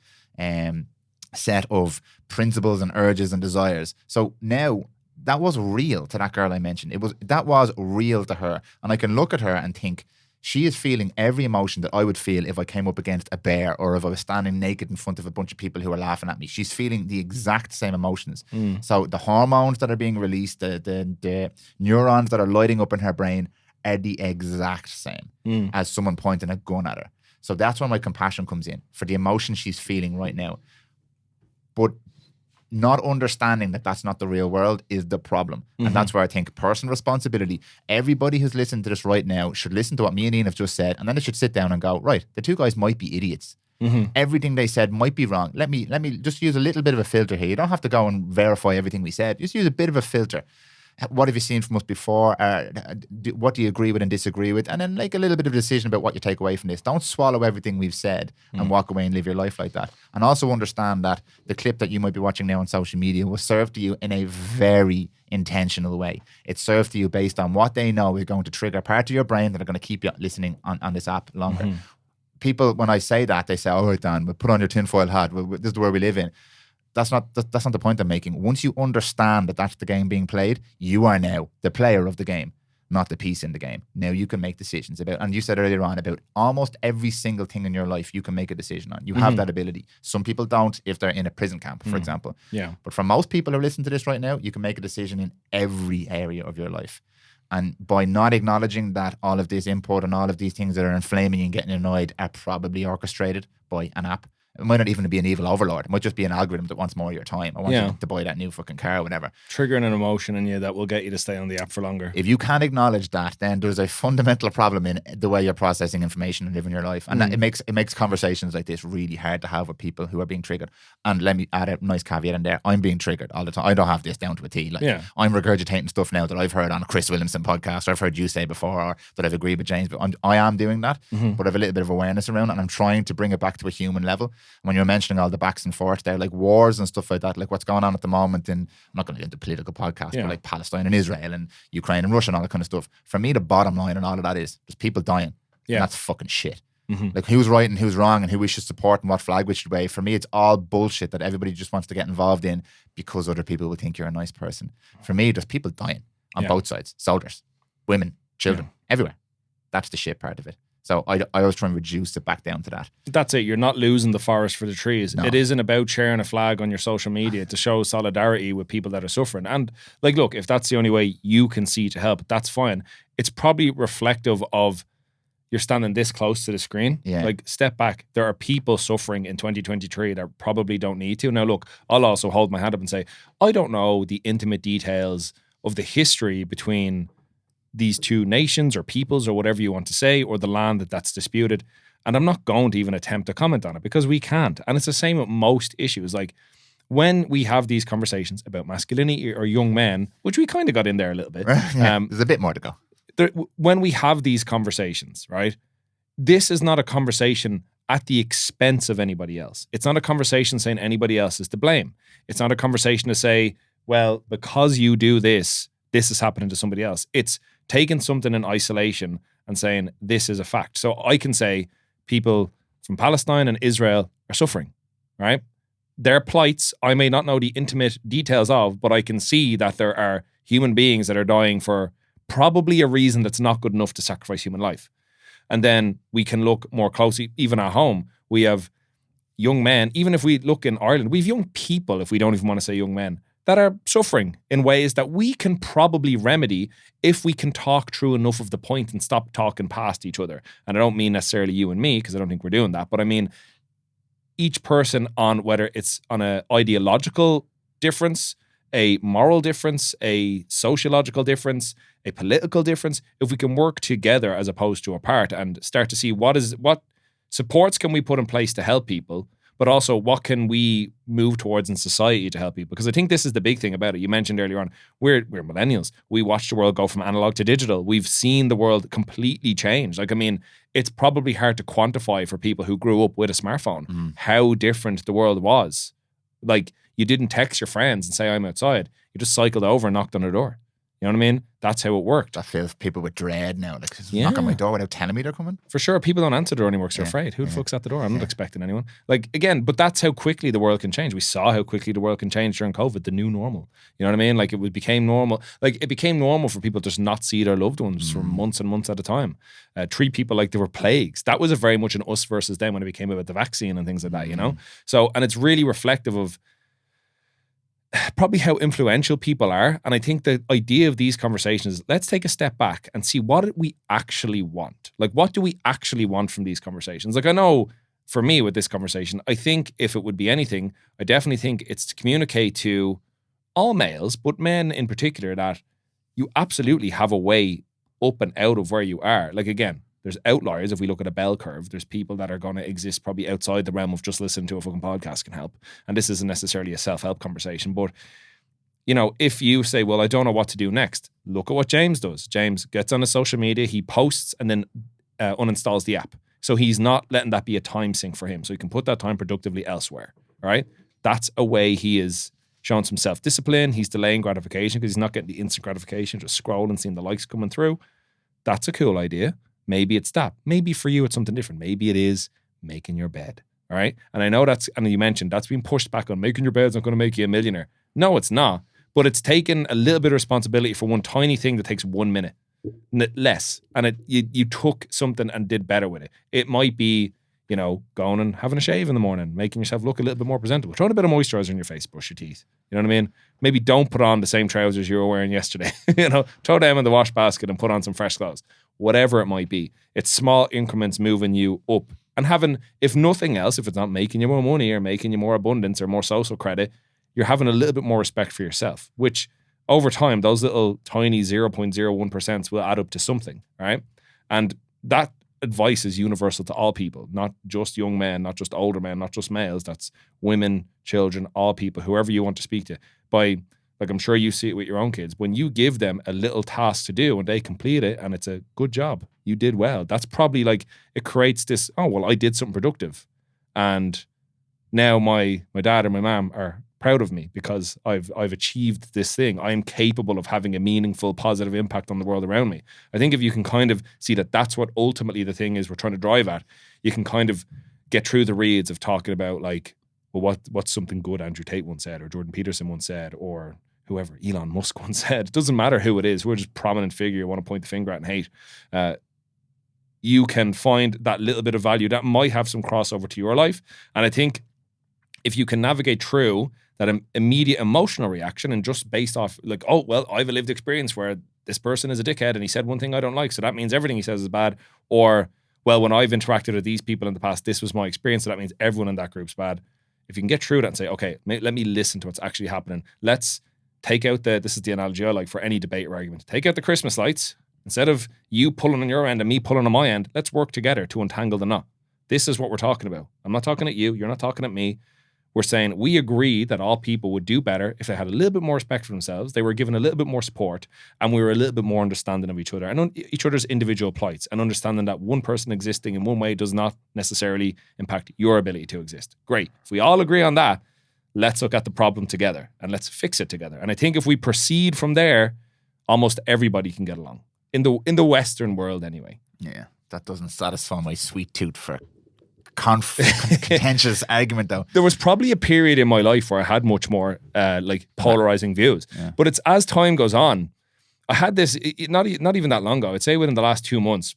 set of principles and urges and desires. So now, that was real to that girl I mentioned. That was real to her. And I can look at her and think, she is feeling every emotion that I would feel if I came up against a bear or if I was standing naked in front of a bunch of people who are laughing at me. She's feeling the exact same emotions. So the hormones that are being released, the neurons that are lighting up in her brain are the exact same as someone pointing a gun at her. So that's where my compassion comes in, for the emotion she's feeling right now. But not understanding that that's not the real world is the problem. And that's where I think personal responsibility, everybody who's listening to this right now should listen to what me and Ian have just said, and then they should sit down and go, right, the two guys might be idiots. Everything they said might be wrong. Let me just use a little bit of a filter here. You don't have to go and verify everything we said. Just use a bit of a filter. What have you seen from us before? What do you agree with and disagree with? And then make a little bit of a decision about what you take away from this. Don't swallow everything we've said and walk away and live your life like that. And also understand that the clip that you might be watching now on social media will serve to you in a very intentional way. It serves to you based on what they know is going to trigger part of your brain that are going to keep you listening on this app longer. People, when I say that, they say, all right, Dan, we'll put on your tinfoil hat. This is the world we live in. That's not the point I'm making. Once you understand that that's the game being played, you are now the player of the game, not the piece in the game. Now you can make decisions about, and you said earlier on about almost every single thing in your life you can make a decision on. You have that ability. Some people don't if they're in a prison camp, for example. Yeah. But for most people who are listening to this right now, you can make a decision in every area of your life. And by not acknowledging that all of this input and all of these things that are inflaming you and getting annoyed are probably orchestrated by an app. It might not even be an evil overlord. It might just be an algorithm that wants more of your time. I want you to buy that new fucking car or whatever. Triggering an emotion in you that will get you to stay on the app for longer. If you can't acknowledge that, then there's a fundamental problem in the way you're processing information and living your life. And that, it makes conversations like this really hard to have with people who are being triggered. And let me add a nice caveat in there. I'm being triggered all the time. I don't have this down to a T. I'm regurgitating stuff now that I've heard on a Chris Williamson podcast, or I've heard you say before, or that I've agreed with James. But I am doing that. But I have a little bit of awareness around it, and I'm trying to bring it back to a human level. When you're mentioning all the backs and forths there, like wars and stuff like that, like what's going on at the moment in, I'm not going to get into political podcasts, but like Palestine and Israel and Ukraine and Russia and all that kind of stuff. For me, the bottom line and all of that is there's people dying. And that's fucking shit. Like who's right and who's wrong and who we should support and what flag we should wave. For me, it's all bullshit that everybody just wants to get involved in because other people will think you're a nice person. For me, there's people dying on both sides. Soldiers, women, children, everywhere. That's the shit part of it. So I always try and reduce it back down to that. That's it. You're not losing the forest for the trees. No. It isn't about sharing a flag on your social media to show solidarity with people that are suffering. And like, look, if that's the only way you can see to help, that's fine. It's probably reflective of you're standing this close to the screen. Like, step back. There are people suffering in 2023 that probably don't need to. Now, look, I'll also hold my hand up and say, I don't know the intimate details of the history between these two nations or peoples or whatever you want to say, or the land that's disputed. And I'm not going to even attempt to comment on it because we can't. And it's the same with most issues. Like when we have these conversations about masculinity or young men, which we kind of got in there a little bit. There's a bit more to go. When we have these conversations, right, this is not a conversation at the expense of anybody else. It's not a conversation saying anybody else is to blame. It's not a conversation to say, well, because you do this, this is happening to somebody else. It's taking something in isolation and saying this is a fact. So I can say people from Palestine and Israel are suffering, right? Their plights, I may not know the intimate details of, but I can see that there are human beings that are dying for probably a reason that's not good enough to sacrifice human life. And then we can look more closely, even at home, we have young men, even if we look in Ireland, we have young people, if we don't even want to say young men, that are suffering in ways that we can probably remedy if we can talk through enough of the point and stop talking past each other. And I don't mean necessarily you and me, because I don't think we're doing that, but I mean each person, on whether it's on an ideological difference, a moral difference, a sociological difference, a political difference, if we can work together as opposed to apart and start to see what supports can we put in place to help people, but also what can we move towards in society to help people? Because I think this is the big thing about it. You mentioned earlier on, we're millennials. We watched the world go from analog to digital. We've seen the world completely change. Like, I mean, it's probably hard to quantify for people who grew up with a smartphone how different the world was. Like, you didn't text your friends and say, I'm outside. You just cycled over and knocked on their door. You know what I mean? That's how it worked. I feel people with dread now, like, knock on my door without telling me they're coming. For sure. People don't answer the door anymore because they're afraid. Who the fuck's at the door? I'm not expecting anyone. Like, again, but that's how quickly the world can change. We saw how quickly the world can change during COVID, the new normal. You know what I mean? Like, it became normal. Like, it became normal for people to just not see their loved ones for months and months at a time. Treat people like they were plagues. That was very much an us versus them when it became about the vaccine and things like that, you know? So, and it's really reflective of probably how influential people are. And I think the idea of these conversations is, let's take a step back and see what we actually want. Like, what do we actually want from these conversations? Like, I know for me with this conversation, I think if it would be anything, I definitely think it's to communicate to all males, but men in particular, that you absolutely have a way up and out of where you are. Like, again, there's outliers. If we look at a bell curve, there's people that are going to exist probably outside the realm of just listening to a fucking podcast can help. And this isn't necessarily a self-help conversation, but, you know, if you say, well, I don't know what to do next, look at what James does. James gets on his social media, he posts and then uninstalls the app. So he's not letting that be a time sink for him. So he can put that time productively elsewhere. All right. That's a way he is showing some self-discipline. He's delaying gratification because he's not getting the instant gratification, just scrolling, seeing the likes coming through. That's a cool idea. Maybe it's that. Maybe for you, it's something different. Maybe it is making your bed. All right. And I know and you mentioned that's been pushed back on. Making your bed's not going to make you a millionaire. No, it's not. But it's taken a little bit of responsibility for one tiny thing that takes 1 minute less. And you took something and did better with it. It might be, you know, going and having a shave in the morning, making yourself look a little bit more presentable, throwing a bit of moisturizer in your face, brush your teeth. You know what I mean? Maybe don't put on the same trousers you were wearing yesterday. You know, throw them in the wash basket and put on some fresh clothes. Whatever it might be. It's small increments moving you up. And having, if nothing else, if it's not making you more money or making you more abundance or more social credit, you're having a little bit more respect for yourself, which over time, those little tiny 0.01% will add up to something, right? And that advice is universal to all people, not just young men, not just older men, not just males. That's women, children, all people, whoever you want to speak to. Like, I'm sure you see it with your own kids. When you give them a little task to do and they complete it and it's a good job, you did well. That's probably like, it creates this, oh, well, I did something productive. And now my dad and my mom are proud of me because I've achieved this thing. I am capable of having a meaningful, positive impact on the world around me. I think if you can kind of see that that's what ultimately the thing is we're trying to drive at, you can kind of get through the reeds of talking about, like, well, what's something good Andrew Tate once said, or Jordan Peterson once said, or whoever, Elon Musk once said. It doesn't matter who it is. We're just a prominent figure you want to point the finger at and hate. You can find that little bit of value that might have some crossover to your life. And I think if you can navigate through that immediate emotional reaction and just based off, like, oh, well, I have a lived experience where this person is a dickhead and he said one thing I don't like, so that means everything he says is bad. Or, well, when I've interacted with these people in the past, this was my experience, so that means everyone in that group's bad. If you can get through that and say, okay, let me listen to what's actually happening. Let's take out this is the analogy I like for any debate or argument. Take out the Christmas lights. Instead of you pulling on your end and me pulling on my end, let's work together to untangle the knot. This is what we're talking about. I'm not talking at you. You're not talking at me. We're saying we agree that all people would do better if they had a little bit more respect for themselves, they were given a little bit more support, and we were a little bit more understanding of each other and each other's individual plights, and understanding that one person existing in one way does not necessarily impact your ability to exist. Great. If we all agree on that, let's look at the problem together and let's fix it together. And I think if we proceed from there, almost everybody can get along. In the Western world anyway. Yeah, that doesn't satisfy my sweet tooth for contentious argument, though. There was probably a period in my life where I had much more like polarizing views. Yeah. But it's as time goes on, I had this, not even that long ago, I'd say within the last 2 months,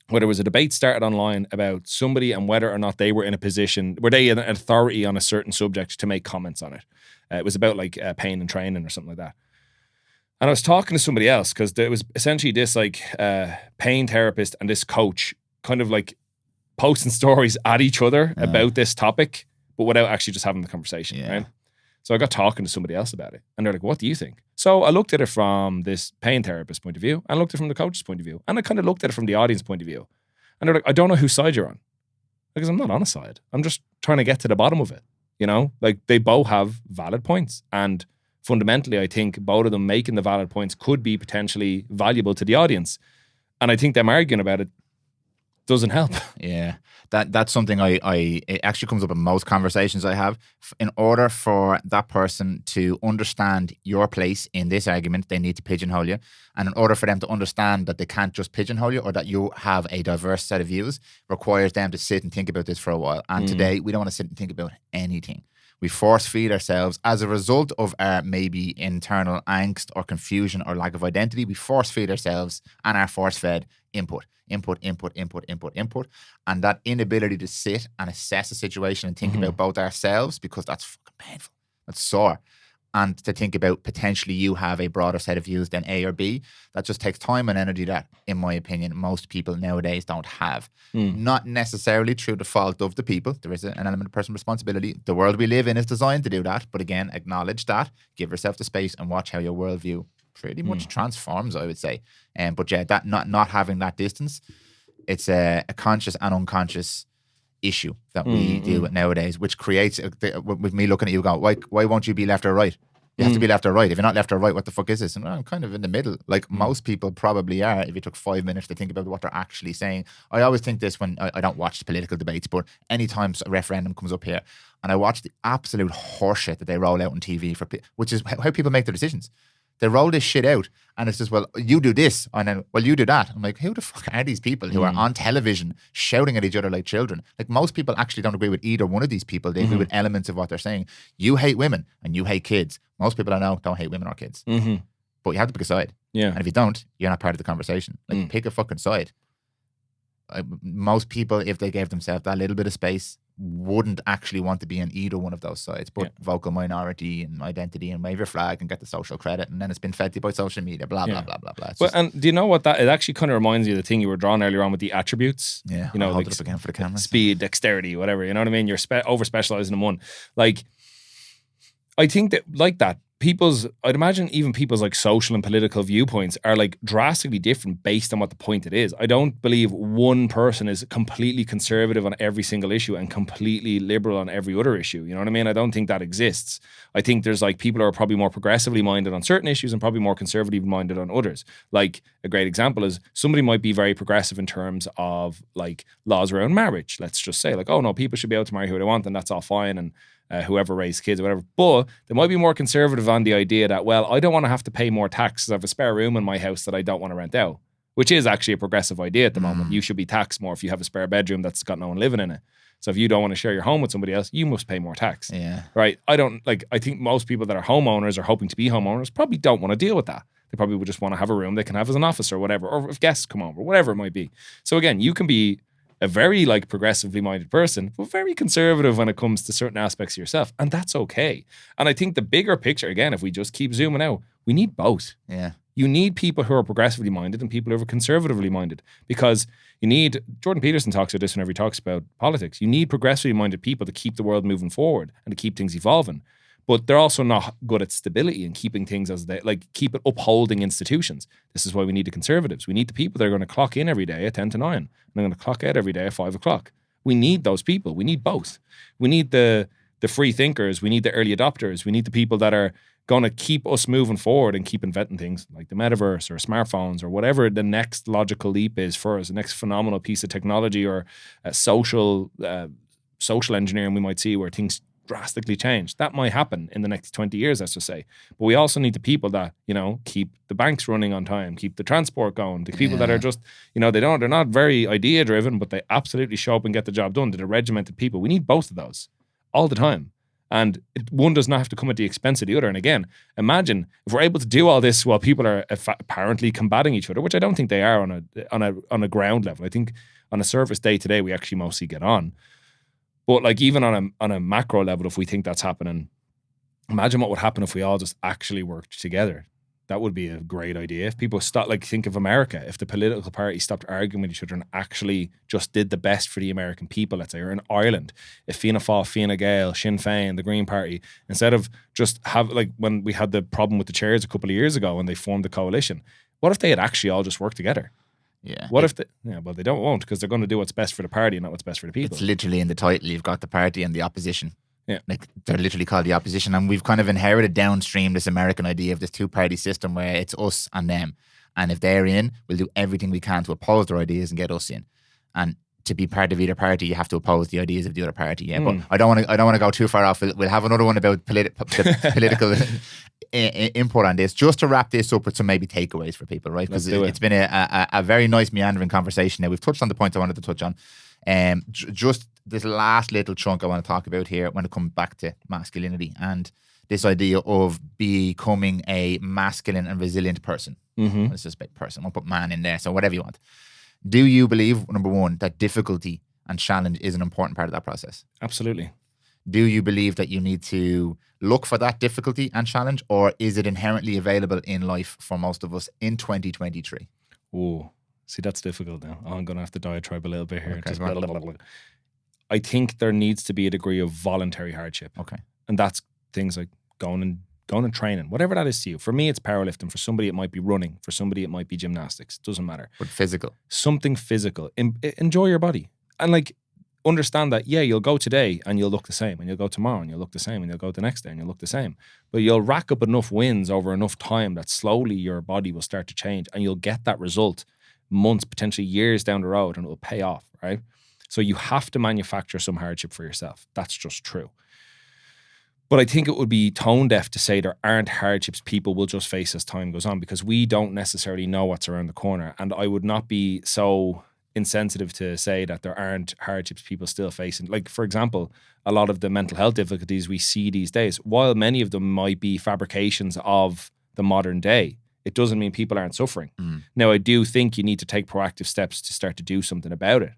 where there was a debate started online about somebody and whether or not they were in a position, were they an authority on a certain subject to make comments on it. It was about like pain and training or something like that. And I was talking to somebody else because there was essentially this like pain therapist and this coach kind of like posting stories at each other about this topic, but without actually just having the conversation, right? So I got talking to somebody else about it, and they're like, what do you think? So I looked at it from this pain therapist point of view, and I looked at it from the coach's point of view, and I kind of looked at it from the audience point of view. And they're like, I don't know whose side you're on. Because I'm not on a side. I'm just trying to get to the bottom of it. You know, like they both have valid points. And fundamentally, I think both of them making the valid points could be potentially valuable to the audience. And I think them arguing about it doesn't help. Yeah, that's something it actually comes up in most conversations I have. In order for that person to understand your place in this argument, they need to pigeonhole you. And in order for them to understand that they can't just pigeonhole you or that you have a diverse set of views, requires them to sit and think about this for a while. And today, we don't want to sit and think about anything. We force feed ourselves as a result of our maybe internal angst or confusion or lack of identity. We force feed ourselves and are force fed input. And that inability to sit and assess a situation and think about both ourselves, because that's fucking painful. That's sore. And to think about potentially you have a broader set of views than A or B, that just takes time and energy that, in my opinion, most people nowadays don't have. Not necessarily through the fault of the people. There is an element of personal responsibility. The world we live in is designed to do that. But again, acknowledge that, give yourself the space and watch how your worldview pretty much transforms, I would say. But yeah, that not having that distance, it's a conscious and unconscious issue that we deal with nowadays, which creates with me looking at you going, why won't you be left or right? You have to be left or right. If you're not left or right, what the fuck is this? And I'm kind of in the middle. Like most people probably are, if you took 5 minutes to think about what they're actually saying. I always think this when I don't watch political debates, but anytime a referendum comes up here and I watch the absolute horseshit that they roll out on TV, which is how people make their decisions. They roll this shit out and it's just, well, you do this and then, well, you do that. I'm like, who the fuck are these people who are on television shouting at each other like children? Like most people actually don't agree with either one of these people. They agree with elements of what they're saying. You hate women and you hate kids. Most people I know don't hate women or kids. But you have to pick a side. Yeah. And if you don't, you're not part of the conversation. Like pick a fucking side. Most people, if they gave themselves that little bit of space, wouldn't actually want to be on either one of those sides, but vocal minority and identity and wave your flag and get the social credit, and then it's been fed to you by social media, blah blah blah blah blah. Well, and do you know what it actually kind of reminds you of the thing you were drawing earlier on with the attributes? Yeah, you know, I'll hold like it up again for the camera. Speed, dexterity, whatever. You know what I mean? You're over specializing in one. Like, I think that like that. I'd imagine even people's like social and political viewpoints are like drastically different based on what the point it is. I don't believe one person is completely conservative on every single issue and completely liberal on every other issue. You know what I mean? I don't think that exists. I think there's like people who are probably more progressively minded on certain issues and probably more conservatively minded on others. Like a great example is somebody might be very progressive in terms of like laws around marriage. Let's just say like, oh no, people should be able to marry who they want and that's all fine, and whoever raised kids or whatever. But they might be more conservative on the idea that, well, I don't want to have to pay more tax because I have a spare room in my house that I don't want to rent out, which is actually a progressive idea at the moment. You should be taxed more if you have a spare bedroom that's got no one living in it. So if you don't want to share your home with somebody else, you must pay more tax. Yeah. Right? I think most people that are homeowners or hoping to be homeowners probably don't want to deal with that. They probably would just want to have a room they can have as an office or whatever, or if guests come over, whatever it might be. So again, you can be a very like progressively minded person, but very conservative when it comes to certain aspects of yourself. And that's okay. And I think the bigger picture, again, if we just keep zooming out, we need both. Yeah. You need people who are progressively minded and people who are conservatively minded, because you need, Jordan Peterson talks about this whenever he talks about politics, you need progressively minded people to keep the world moving forward and to keep things evolving. But they're also not good at stability and keeping things as they, like, keep it upholding institutions. This is why we need the conservatives. We need the people that are going to clock in every day at 10 to 9 and they're going to clock out every day at 5 o'clock. We need those people. We need both. We need the free thinkers. We need the early adopters. We need the people that are going to keep us moving forward and keep inventing things like the metaverse or smartphones or whatever the next logical leap is for us, the next phenomenal piece of technology or social engineering we might see where things drastically change. That might happen in the next 20 years, let's just say. But we also need the people that, you know, keep the banks running on time, keep the transport going, the people that are just, you know, they're not very idea driven, but they absolutely show up and get the job done. They're regimented people. We need both of those all the time. And one does not have to come at the expense of the other. And again, imagine if we're able to do all this while people are apparently combating each other, which I don't think they are on a ground level. I think on a surface day to day, we actually mostly get on. But like even on a macro level, if we think that's happening, Imagine what would happen if we all just actually worked together. That would be a great idea. If people stop, like, think of America. If the political parties stopped arguing with each other and actually just did the best for the American people, let's say, or in Ireland, if Fianna Fáil, Fine Gael, Sinn Féin, the Green Party, instead of just have, like, when we had the problem with the chairs a couple of years ago when they formed the coalition, what if they had actually all just worked together? Yeah. What if they, yeah, well, they won't, because they're going to do what's best for the party and not what's best for the people. It's literally in the title. You've got the party and the opposition. Yeah. Like, they're literally called the opposition. And we've kind of inherited downstream this American idea of this two-party system where it's us and them. And if they're in, we'll do everything we can to oppose their ideas and get us in. And to be part of either party, you have to oppose the ideas of the other party. Yeah, but I don't want to go too far off. We'll have another one about political input on this, just to wrap this up with some maybe takeaways for people, right? Because it's been a very nice meandering conversation. Now, we've touched on the points I wanted to touch on. Just this last little chunk I want to talk about here when it comes back to masculinity and this idea of becoming a masculine and resilient person. Let's just put person. I'll put man in there, so whatever you want. Do you believe, number one, that difficulty and challenge is an important part of that process? Absolutely. Do you believe that you need to look for that difficulty and challenge, or is it inherently available in life for most of us in 2023? Oh, see, that's difficult now. I'm going to have to diatribe a little bit here. Okay, I think there needs to be a degree of voluntary hardship. Okay. And that's things like going and training, whatever that is to you. For me, it's powerlifting. For somebody, it might be running. For somebody, it might be gymnastics. It doesn't matter. But physical. Something physical. Enjoy your body. And, like, understand that, yeah, you'll go today and you'll look the same, and you'll go tomorrow and you'll look the same, and you'll go the next day and you'll look the same. But you'll rack up enough wins over enough time that slowly your body will start to change, and you'll get that result months, potentially years down the road, and it will pay off, right? So you have to manufacture some hardship for yourself. That's just true. But I think it would be tone deaf to say there aren't hardships people will just face as time goes on, because we don't necessarily know what's around the corner. And I would not be so insensitive to say that there aren't hardships people still facing. Like, for example, a lot of the mental health difficulties we see these days, while many of them might be fabrications of the modern day, it doesn't mean people aren't suffering. Now, I do think you need to take proactive steps to start to do something about it.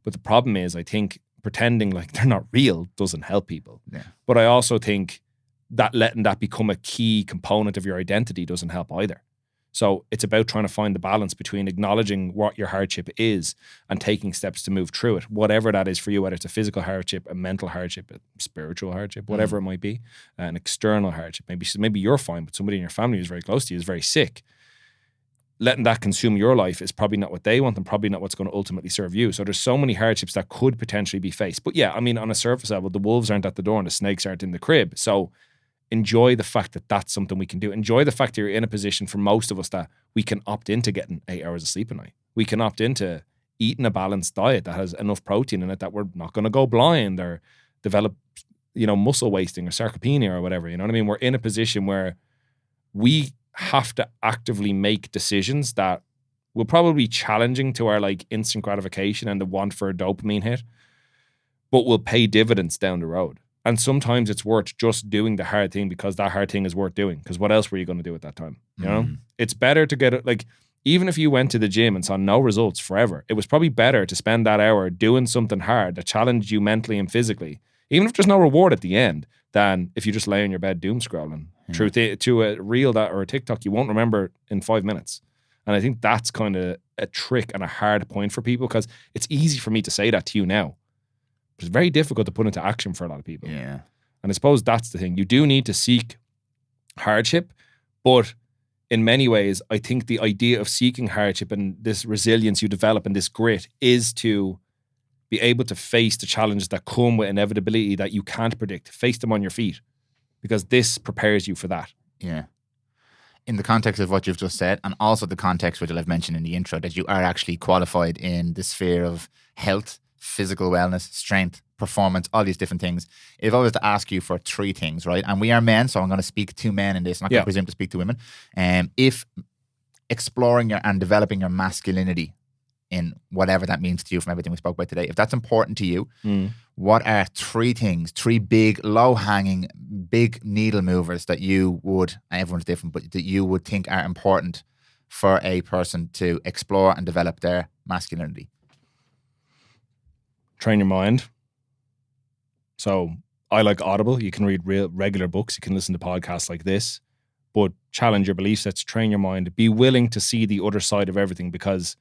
But the problem is, I think pretending like they're not real doesn't help people. Yeah. But I also think that letting that become a key component of your identity doesn't help either. So it's about trying to find the balance between acknowledging what your hardship is and taking steps to move through it, whatever that is for you, whether it's a physical hardship, a mental hardship, a spiritual hardship, whatever it might be, an external hardship. Maybe you're fine, but somebody in your family who's very close to you is very sick. Letting that consume your life is probably not what they want, and probably not what's going to ultimately serve you. So there's so many hardships that could potentially be faced. But yeah, I mean, on a surface level, the wolves aren't at the door and the snakes aren't in the crib. So enjoy the fact that that's something we can do. Enjoy the fact that you're in a position, for most of us, that we can opt into getting 8 hours of sleep a night. We can opt into eating a balanced diet that has enough protein in it that we're not going to go blind or develop, muscle wasting or sarcopenia or whatever. You know what I mean? We're in a position where we have to actively make decisions that will probably be challenging to our, like, instant gratification and the want for a dopamine hit, but will pay dividends down the road. And sometimes it's worth just doing the hard thing because that hard thing is worth doing. Because what else were you going to do at that time? You know, it's better to get it. Like, even if you went to the gym and saw no results forever, it was probably better to spend that hour doing something hard that challenged you mentally and physically, even if there's no reward at the end, than if you just lay in your bed doom scrolling to a reel that or a TikTok you won't remember in 5 minutes. And I think that's kind of a trick and a hard point for people, because it's easy for me to say that to you now. It's very difficult to put into action for a lot of people. Yeah. And I suppose that's the thing. You do need to seek hardship, but in many ways, I think the idea of seeking hardship and this resilience you develop and this grit is to be able to face the challenges that come with inevitability that you can't predict. Face them on your feet, because this prepares you for that. Yeah. In the context of what you've just said, and also the context which I've mentioned in the intro, that you are actually qualified in the sphere of health, physical wellness, strength, performance, all these different things. If I was to ask you for 3 things, right? And we are men, so I'm going to speak to men in this. I'm not going to presume to speak to women. If exploring and developing your masculinity in whatever that means to you from everything we spoke about today, if that's important to you, what are 3 things, 3 big, low-hanging, big needle movers that you would, everyone's different, but that you would think are important for a person to explore and develop their masculinity? Train your mind. So I like Audible. You can read regular books. You can listen to podcasts like this, but challenge your belief sets, train your mind, be willing to see the other side of everything, because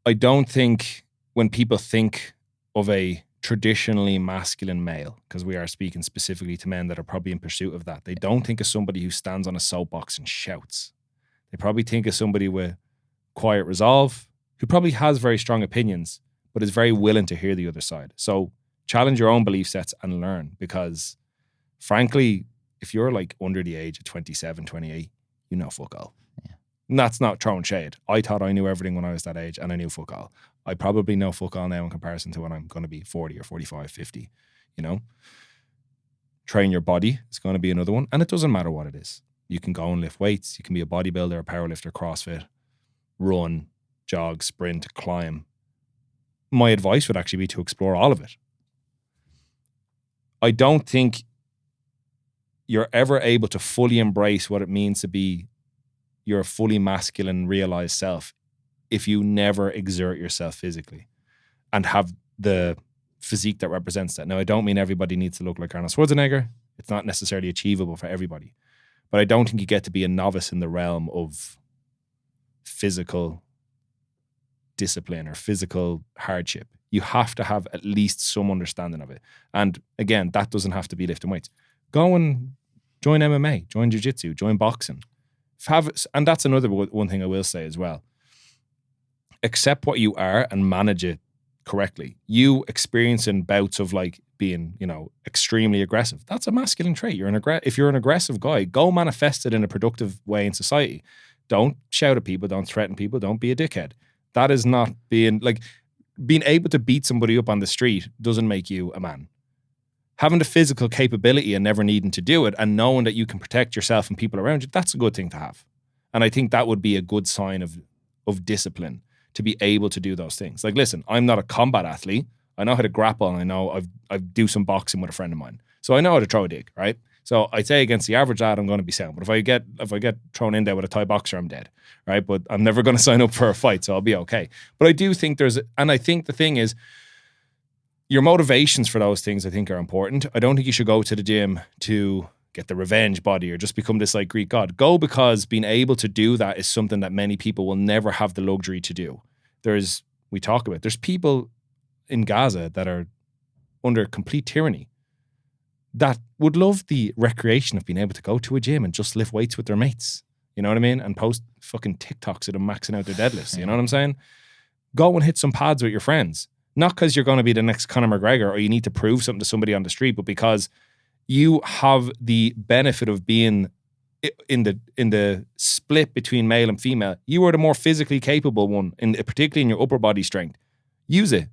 I don't think when people think of a traditionally masculine male, because we are speaking specifically to men that are probably in pursuit of that, they don't think of somebody who stands on a soapbox and shouts. They probably think of somebody with quiet resolve, who probably has very strong opinions, but is very willing to hear the other side. So challenge your own belief sets and learn, because frankly, if you're like under the age of 27, 28, you know fuck all. Yeah. And that's not throwing shade. I thought I knew everything when I was that age, and I knew fuck all. I probably know fuck all now in comparison to when I'm going to be 40 or 45, 50, you know? Train your body is going to be another one. And it doesn't matter what it is. You can go and lift weights. You can be a bodybuilder, a powerlifter, CrossFit, run, jog, sprint, climb. My advice would actually be to explore all of it. I don't think you're ever able to fully embrace what it means to be your fully masculine, realized self if you never exert yourself physically and have the physique that represents that. Now, I don't mean everybody needs to look like Arnold Schwarzenegger. It's not necessarily achievable for everybody. But I don't think you get to be a novice in the realm of physical discipline or physical hardship. You have to have at least some understanding of it. And again, that doesn't have to be lifting weights. Go and join MMA, join jiu-jitsu, join boxing. And that's another one thing I will say as well. Accept what you are and manage it correctly. You experiencing bouts of like being, you know, extremely aggressive. That's a masculine trait. If you're an aggressive guy, go manifest it in a productive way in society. Don't shout at people. Don't threaten people. Don't be a dickhead. That is not being able to beat somebody up on the street doesn't make you a man. Having the physical capability and never needing to do it and knowing that you can protect yourself and people around you, that's a good thing to have. And I think that would be a good sign of discipline, to be able to do those things. Like, listen, I'm not a combat athlete. I know how to grapple, and I know I do some boxing with a friend of mine. So I know how to throw a dig, right? So I'd say against the average lad, I'm going to be sound. But if I get thrown in there with a Thai boxer, I'm dead, right? But I'm never going to sign up for a fight, so I'll be okay. But I do think and I think the thing is, your motivations for those things, I think, are important. I don't think you should go to the gym to get the revenge body or just become this like Greek god. Go because being able to do that is something that many people will never have the luxury to do. There's people in Gaza that are under complete tyranny that would love the recreation of being able to go to a gym and just lift weights with their mates. You know what I mean? And post fucking TikToks of them maxing out their deadlifts. You know what I'm saying? Go and hit some pads with your friends. Not because you're going to be the next Conor McGregor or you need to prove something to somebody on the street, but because you have the benefit of being in the split between male and female. You are the more physically capable one, particularly in your upper body strength. Use it,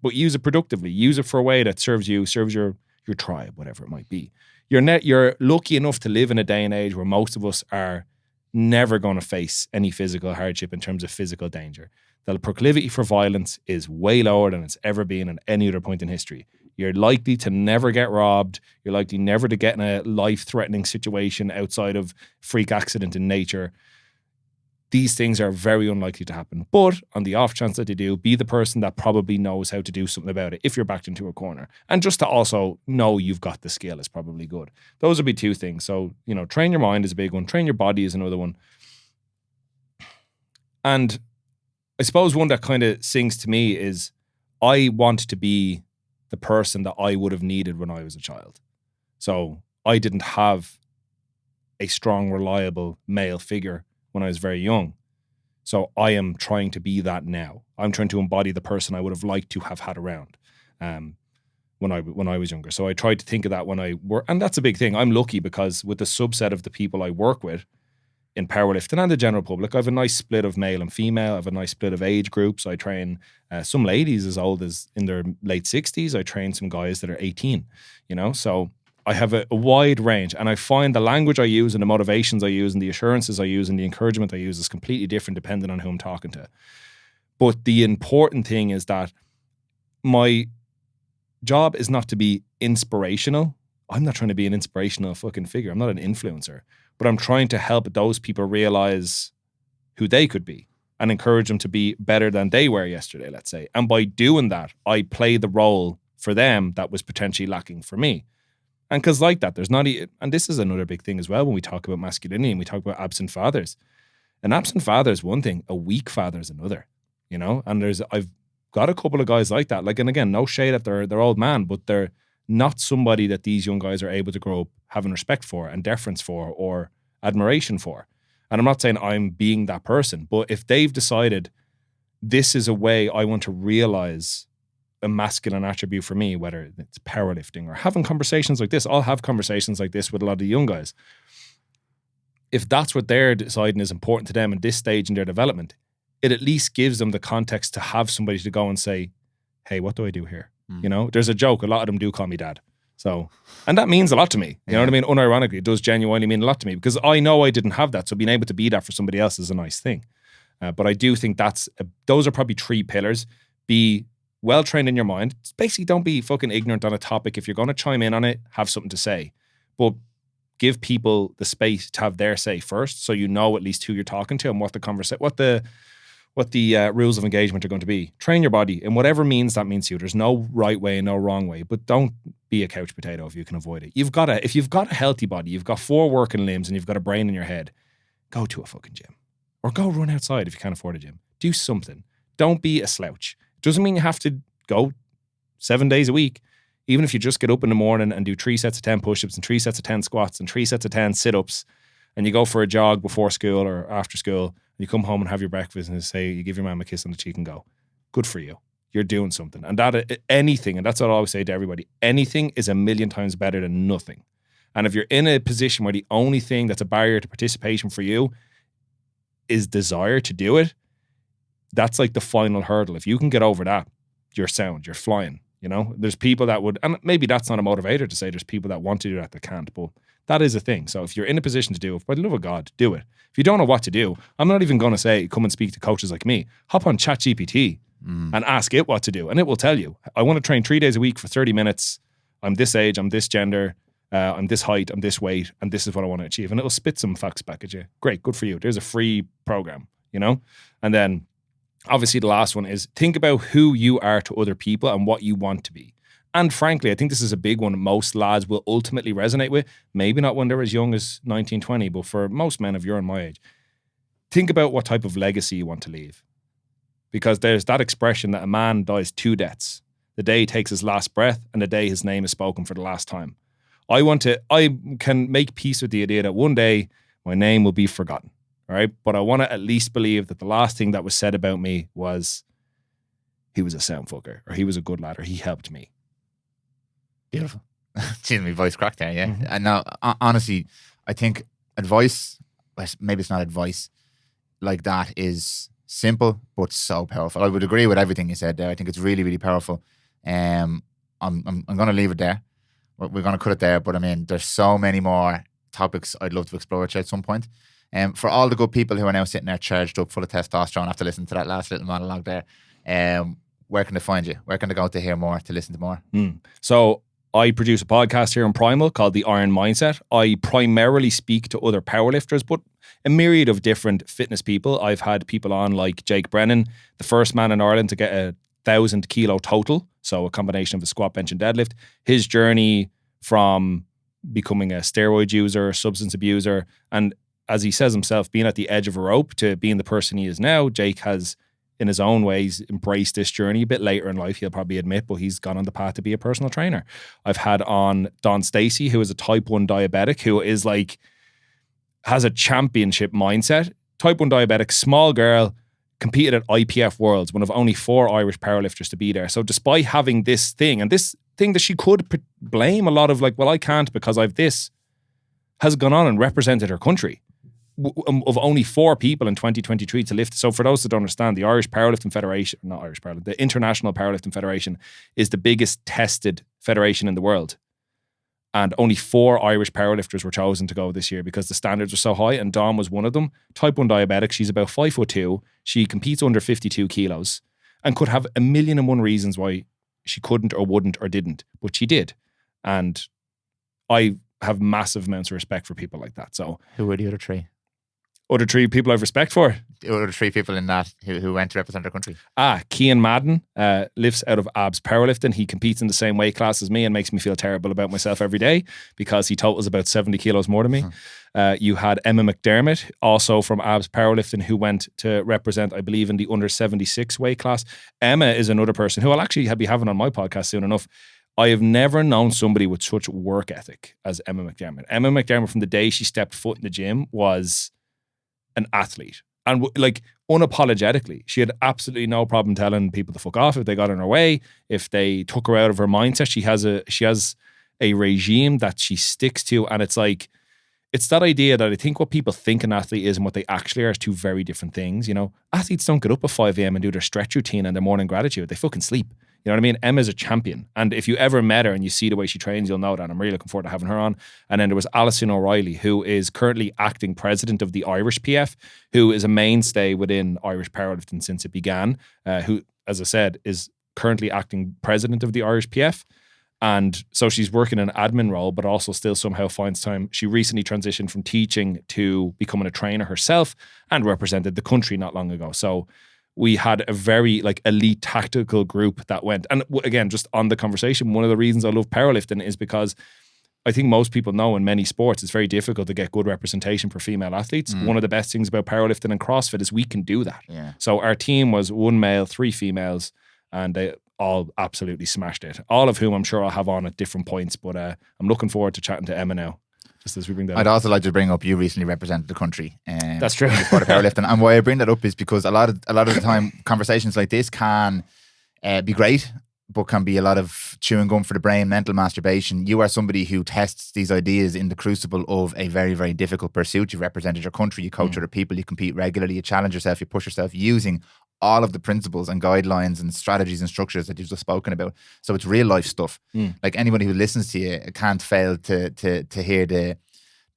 but use it productively. Use it for a way that serves you, serves your tribe, whatever it might be. You're lucky enough to live in a day and age where most of us are never going to face any physical hardship in terms of physical danger. The proclivity for violence is way lower than it's ever been at any other point in history. You're likely to never get robbed. You're likely never to get in a life-threatening situation outside of freak accident in nature. These things are very unlikely to happen. But on the off chance that they do, be the person that probably knows how to do something about it if you're backed into a corner. And just to also know you've got the skill is probably good. Those would be two things. So, train your mind is a big one. Train your body is another one. And I suppose one that kind of sings to me is I want to be the person that I would have needed when I was a child. So I didn't have a strong, reliable male figure when I was very young. So I am trying to be that now. I'm trying to embody the person I would have liked to have had around when I was younger. So I tried to think of that when I work. And that's a big thing. I'm lucky because with the subset of the people I work with, in powerlifting and the general public, I have a nice split of male and female. I have a nice split of age groups. I train some ladies as old as in their late 60s. I train some guys that are 18, so I have a wide range. And I find the language I use and the motivations I use and the assurances I use and the encouragement I use is completely different depending on who I'm talking to. But the important thing is that my job is not to be inspirational. I'm not trying to be an inspirational fucking figure. I'm not an influencer. But I'm trying to help those people realize who they could be and encourage them to be better than they were yesterday, let's say. And by doing that, I play the role for them that was potentially lacking for me. And because like that, there's not, and this is another big thing as well when we talk about masculinity and we talk about absent fathers. An absent father is one thing, a weak father is another, you know? And I've got a couple of guys like that. Like, and again, no shade at their old man, but they're not somebody that these young guys are able to grow up having respect for and deference for or admiration for. And I'm not saying I'm being that person, but if they've decided this is a way I want to realize a masculine attribute for me, whether it's powerlifting or having conversations like this, I'll have conversations like this with a lot of the young guys. If that's what they're deciding is important to them in this stage in their development, it at least gives them the context to have somebody to go and say, hey, what do I do here? You know, there's a joke. A lot of them do call me dad. So, and that means a lot to me. You know what I mean? Unironically, it does genuinely mean a lot to me because I know I didn't have that. So being able to be that for somebody else is a nice thing. But I do think those are probably 3 pillars. Be well trained in your mind. Basically, don't be fucking ignorant on a topic. If you're going to chime in on it, have something to say. But give people the space to have their say first, so you know at least who you're talking to and what the rules of engagement are going to be. Train your body in whatever means that means to you. There's no right way and no wrong way, but don't be a couch potato if you can avoid it. If you've got a healthy body, you've got 4 working limbs and you've got a brain in your head, go to a fucking gym or go run outside if you can't afford a gym. Do something. Don't be a slouch. Doesn't mean you have to go 7 days a week. Even if you just get up in the morning and do 3 sets of 10 push-ups and 3 sets of 10 squats and 3 sets of 10 sit-ups, and you go for a jog before school or after school, and you come home and have your breakfast and say, you give your mom a kiss on the cheek and go, good for you. You're doing something. And that anything, and that's what I always say to everybody, anything is a million times better than nothing. And if you're in a position where the only thing that's a barrier to participation for you is desire to do it, that's like the final hurdle. If you can get over that, you're sound, you're flying. You know, there's people that would, and maybe that's not a motivator to say there's people that want to do that that can't, but that is a thing. So if you're in a position to do it, by the love of God, do it. If you don't know what to do, I'm not even going to say, come and speak to coaches like me. Hop on ChatGPT and ask it what to do. And it will tell you, I want to train 3 days a week for 30 minutes. I'm this age, I'm this gender, I'm this height, I'm this weight, and this is what I want to achieve. And it'll spit some facts back at you. Great, good for you. There's a free program, you know? And then obviously the last one is think about who you are to other people and what you want to be. And frankly, I think this is a big one most lads will ultimately resonate with. Maybe not when they're as young as 19, 20, but for most men of your and my age, think about what type of legacy you want to leave. Because there's that expression that a man dies 2 deaths. The day he takes his last breath and the day his name is spoken for the last time. I can make peace with the idea that one day my name will be forgotten. All right. But I want to at least believe that the last thing that was said about me was he was a sound fucker or he was a good lad or he helped me. Beautiful. Jeez, my voice cracked there, yeah. And now, honestly, I think advice, maybe it's not advice, like that is simple, but so powerful. I would agree with everything you said there. I think it's really, really powerful. I'm going to leave it there. We're going to cut it there. But I mean, there's so many more topics I'd love to explore with you at some point. For all the good people who are now sitting there charged up, full of testosterone after listening to that last little monologue there, where can they find you? Where can they go to hear more, to listen to more? So I produce a podcast here on Prymal called The Iron Mindset. I primarily speak to other powerlifters, but a myriad of different fitness people. I've had people on like Jake Brennan, the first man in Ireland to get 1,000 kilo total. So a combination of a squat, bench and deadlift. His journey from becoming a steroid user, substance abuser, and as he says himself, being at the edge of a rope to being the person he is now. Jake has, in his own ways, embraced this journey a bit later in life, he'll probably admit, but he's gone on the path to be a personal trainer. I've had on Don Stacey, who is a type 1 diabetic, who is like, has a championship mindset. Type 1 diabetic, small girl, competed at IPF Worlds, one of only 4 Irish powerlifters to be there. So despite having this thing, and this thing that she could blame a lot of like, well, I can't because I've this, has gone on and represented her country. Of only 4 people in 2023 to lift. So for those that don't understand, the Irish Powerlifting Federation, not Irish Powerlifting, the International Powerlifting Federation is the biggest tested federation in the world. And only 4 Irish powerlifters were chosen to go this year because the standards are so high, and Dawn was one of them. Type 1 diabetic, she's about 5'2". She competes under 52 kilos and could have 1,000,001 reasons why she couldn't or wouldn't or didn't, but she did. And I have massive amounts of respect for people like that. So who were the other 3? Other 3 people I have respect for. other three people in that who went to represent their country? Cian Madden lifts out of abs powerlifting. He competes in the same weight class as me and makes me feel terrible about myself every day because he totals about 70 kilos more than me. You had Emma McDermott, also from abs powerlifting, who went to represent, I believe, in the under 76 weight class. Emma is another person who I'll actually be having on my podcast soon enough. I have never known somebody with such work ethic as Emma McDermott. Emma McDermott, from the day she stepped foot in the gym, was an athlete. And like unapologetically, she had absolutely no problem telling people to fuck off if they got in her way, if they took her out of her mindset. She has a regime that she sticks to. And it's like, it's that idea that I think what people think an athlete is and what they actually are is two very different things. You know, athletes don't get up at 5 a.m. and do their stretch routine and their morning gratitude. They fucking sleep. You know what I mean? Emma's a champion. And if you ever met her and you see the way she trains, you'll know that. I'm really looking forward to having her on. And then there was Alison O'Reilly, who is currently acting president of the Irish PF, who is a mainstay within Irish powerlifting since it began, who, as I said, is currently acting president of the Irish PF. And so she's working an admin role, but also still somehow finds time. She recently transitioned from teaching to becoming a trainer herself and represented the country not long ago. So we had a very like elite tactical group that went. And again, just on the conversation, one of the reasons I love powerlifting is because I think most people know in many sports, it's very difficult to get good representation for female athletes. One of the best things about powerlifting and CrossFit is we can do that. Yeah. So our team was 1 male, 3 females, and they all absolutely smashed it. All of whom I'm sure I'll have on at different points, but I'm looking forward to chatting to Emma now. Just as we bring that I'd up. also like to bring up you recently represented the country. That's true. In the sport of powerlifting, and why I bring that up is because a lot of the time conversations like this can be great, but can be a lot of chewing gum for the brain, mental masturbation. You are somebody who tests these ideas in the crucible of a very, very difficult pursuit. You represented your country, you coach other people, you compete regularly, you challenge yourself, you push yourself using all of the principles and guidelines and strategies and structures that you've just spoken about. So it's real life stuff. Like anybody who listens to you can't fail to hear the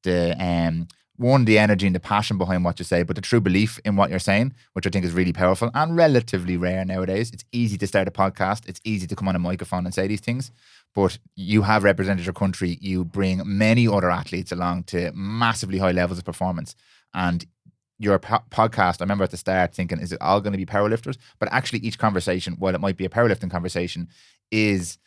energy and the passion behind what you say, but the true belief in what you're saying, which I think is really powerful and relatively rare nowadays. It's easy to start a podcast. It's easy to come on a microphone and say these things, but you have represented your country. You bring many other athletes along to massively high levels of performance. And your podcast, I remember at the start thinking, is it all going to be powerlifters? But actually each conversation, while it might be a powerlifting conversation, is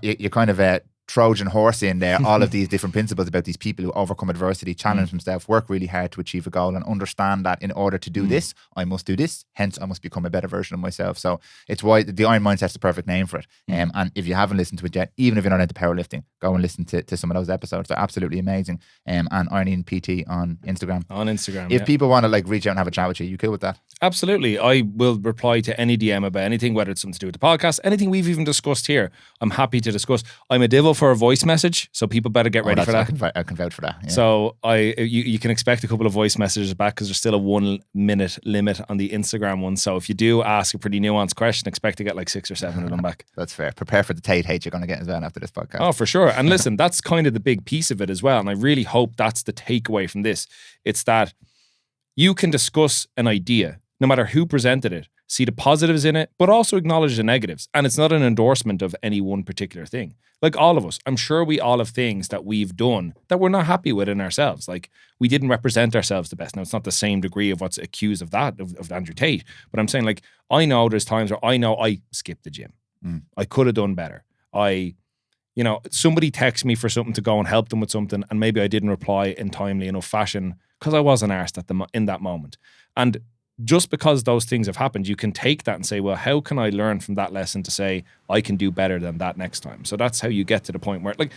you kind of Trojan horse in there, all of these different principles about these people who overcome adversity, challenge themselves, work really hard to achieve a goal, and understand that in order to do this, I must do this. Hence, I must become a better version of myself. So it's why the Iron Mindset's the perfect name for it. And if you haven't listened to it yet, even if you're not into powerlifting, go and listen to some of those episodes. They're absolutely amazing. And Iron PT on Instagram. If people want to like reach out and have a chat with you, you cool with that? Absolutely. I will reply to any DM about anything, whether it's something to do with the podcast, anything we've even discussed here. I'm happy to discuss. I'm a devil for a voice message, so people better get ready for that. I can vouch for that. Yeah. So you can expect a couple of voice messages back because there's still a 1 minute limit on the Instagram one. So if you do ask a pretty nuanced question, expect to get like 6 or 7 of them back. That's fair. Prepare for the Tate hate you're going to get as well after this podcast. Oh, for sure. And listen, that's kind of the big piece of it as well. And I really hope that's the takeaway from this. It's that you can discuss an idea, no matter who presented it, see the positives in it, but also acknowledge the negatives. And it's not an endorsement of any one particular thing. Like all of us, I'm sure we all have things that we've done that we're not happy with in ourselves. Like we didn't represent ourselves the best. Now, it's not the same degree of what's accused of that, of Andrew Tate. But I'm saying like, I know there's times where I know I skipped the gym. I could have done better. Somebody texts me for something to go and help them with something, and maybe I didn't reply in timely enough fashion because I wasn't arsed in that moment. And just because those things have happened, you can take that and say, well, how can I learn from that lesson to say I can do better than that next time? So that's how you get to the point where, like,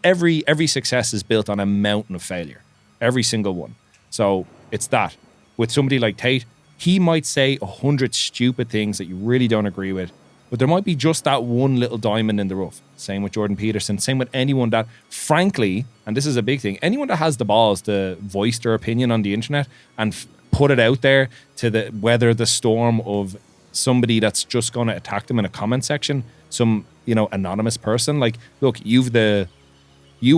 every success is built on a mountain of failure, every single one. So it's that. With somebody like Tate, he might say 100 stupid things that you really don't agree with, but there might be just that one little diamond in the rough. Same with Jordan Peterson. Same with anyone that, frankly, and this is a big thing, anyone that has the balls to voice their opinion on the internet and put it out there to weather the storm of somebody that's just going to attack them in a comment section, some anonymous person. Like, look, you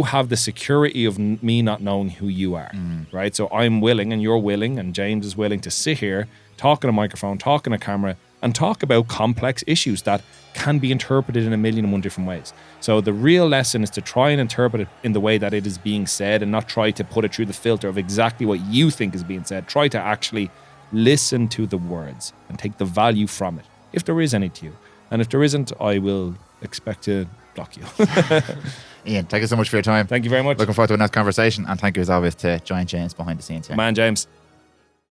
have the security of me not knowing who you are, right? So I'm willing, and you're willing, and James is willing to sit here, talk on a microphone, talk on a camera, and talk about complex issues that can be interpreted in 1,000,001 different ways. So the real lesson is to try and interpret it in the way that it is being said, and not try to put it through the filter of exactly what you think is being said. Try to actually listen to the words and take the value from it, if there is any to you. And if there isn't, I will expect to block you. Ian, thank you so much for your time. Thank you very much. Looking forward to the next conversation, and thank you as always to Giant James behind the scenes here. Man, James.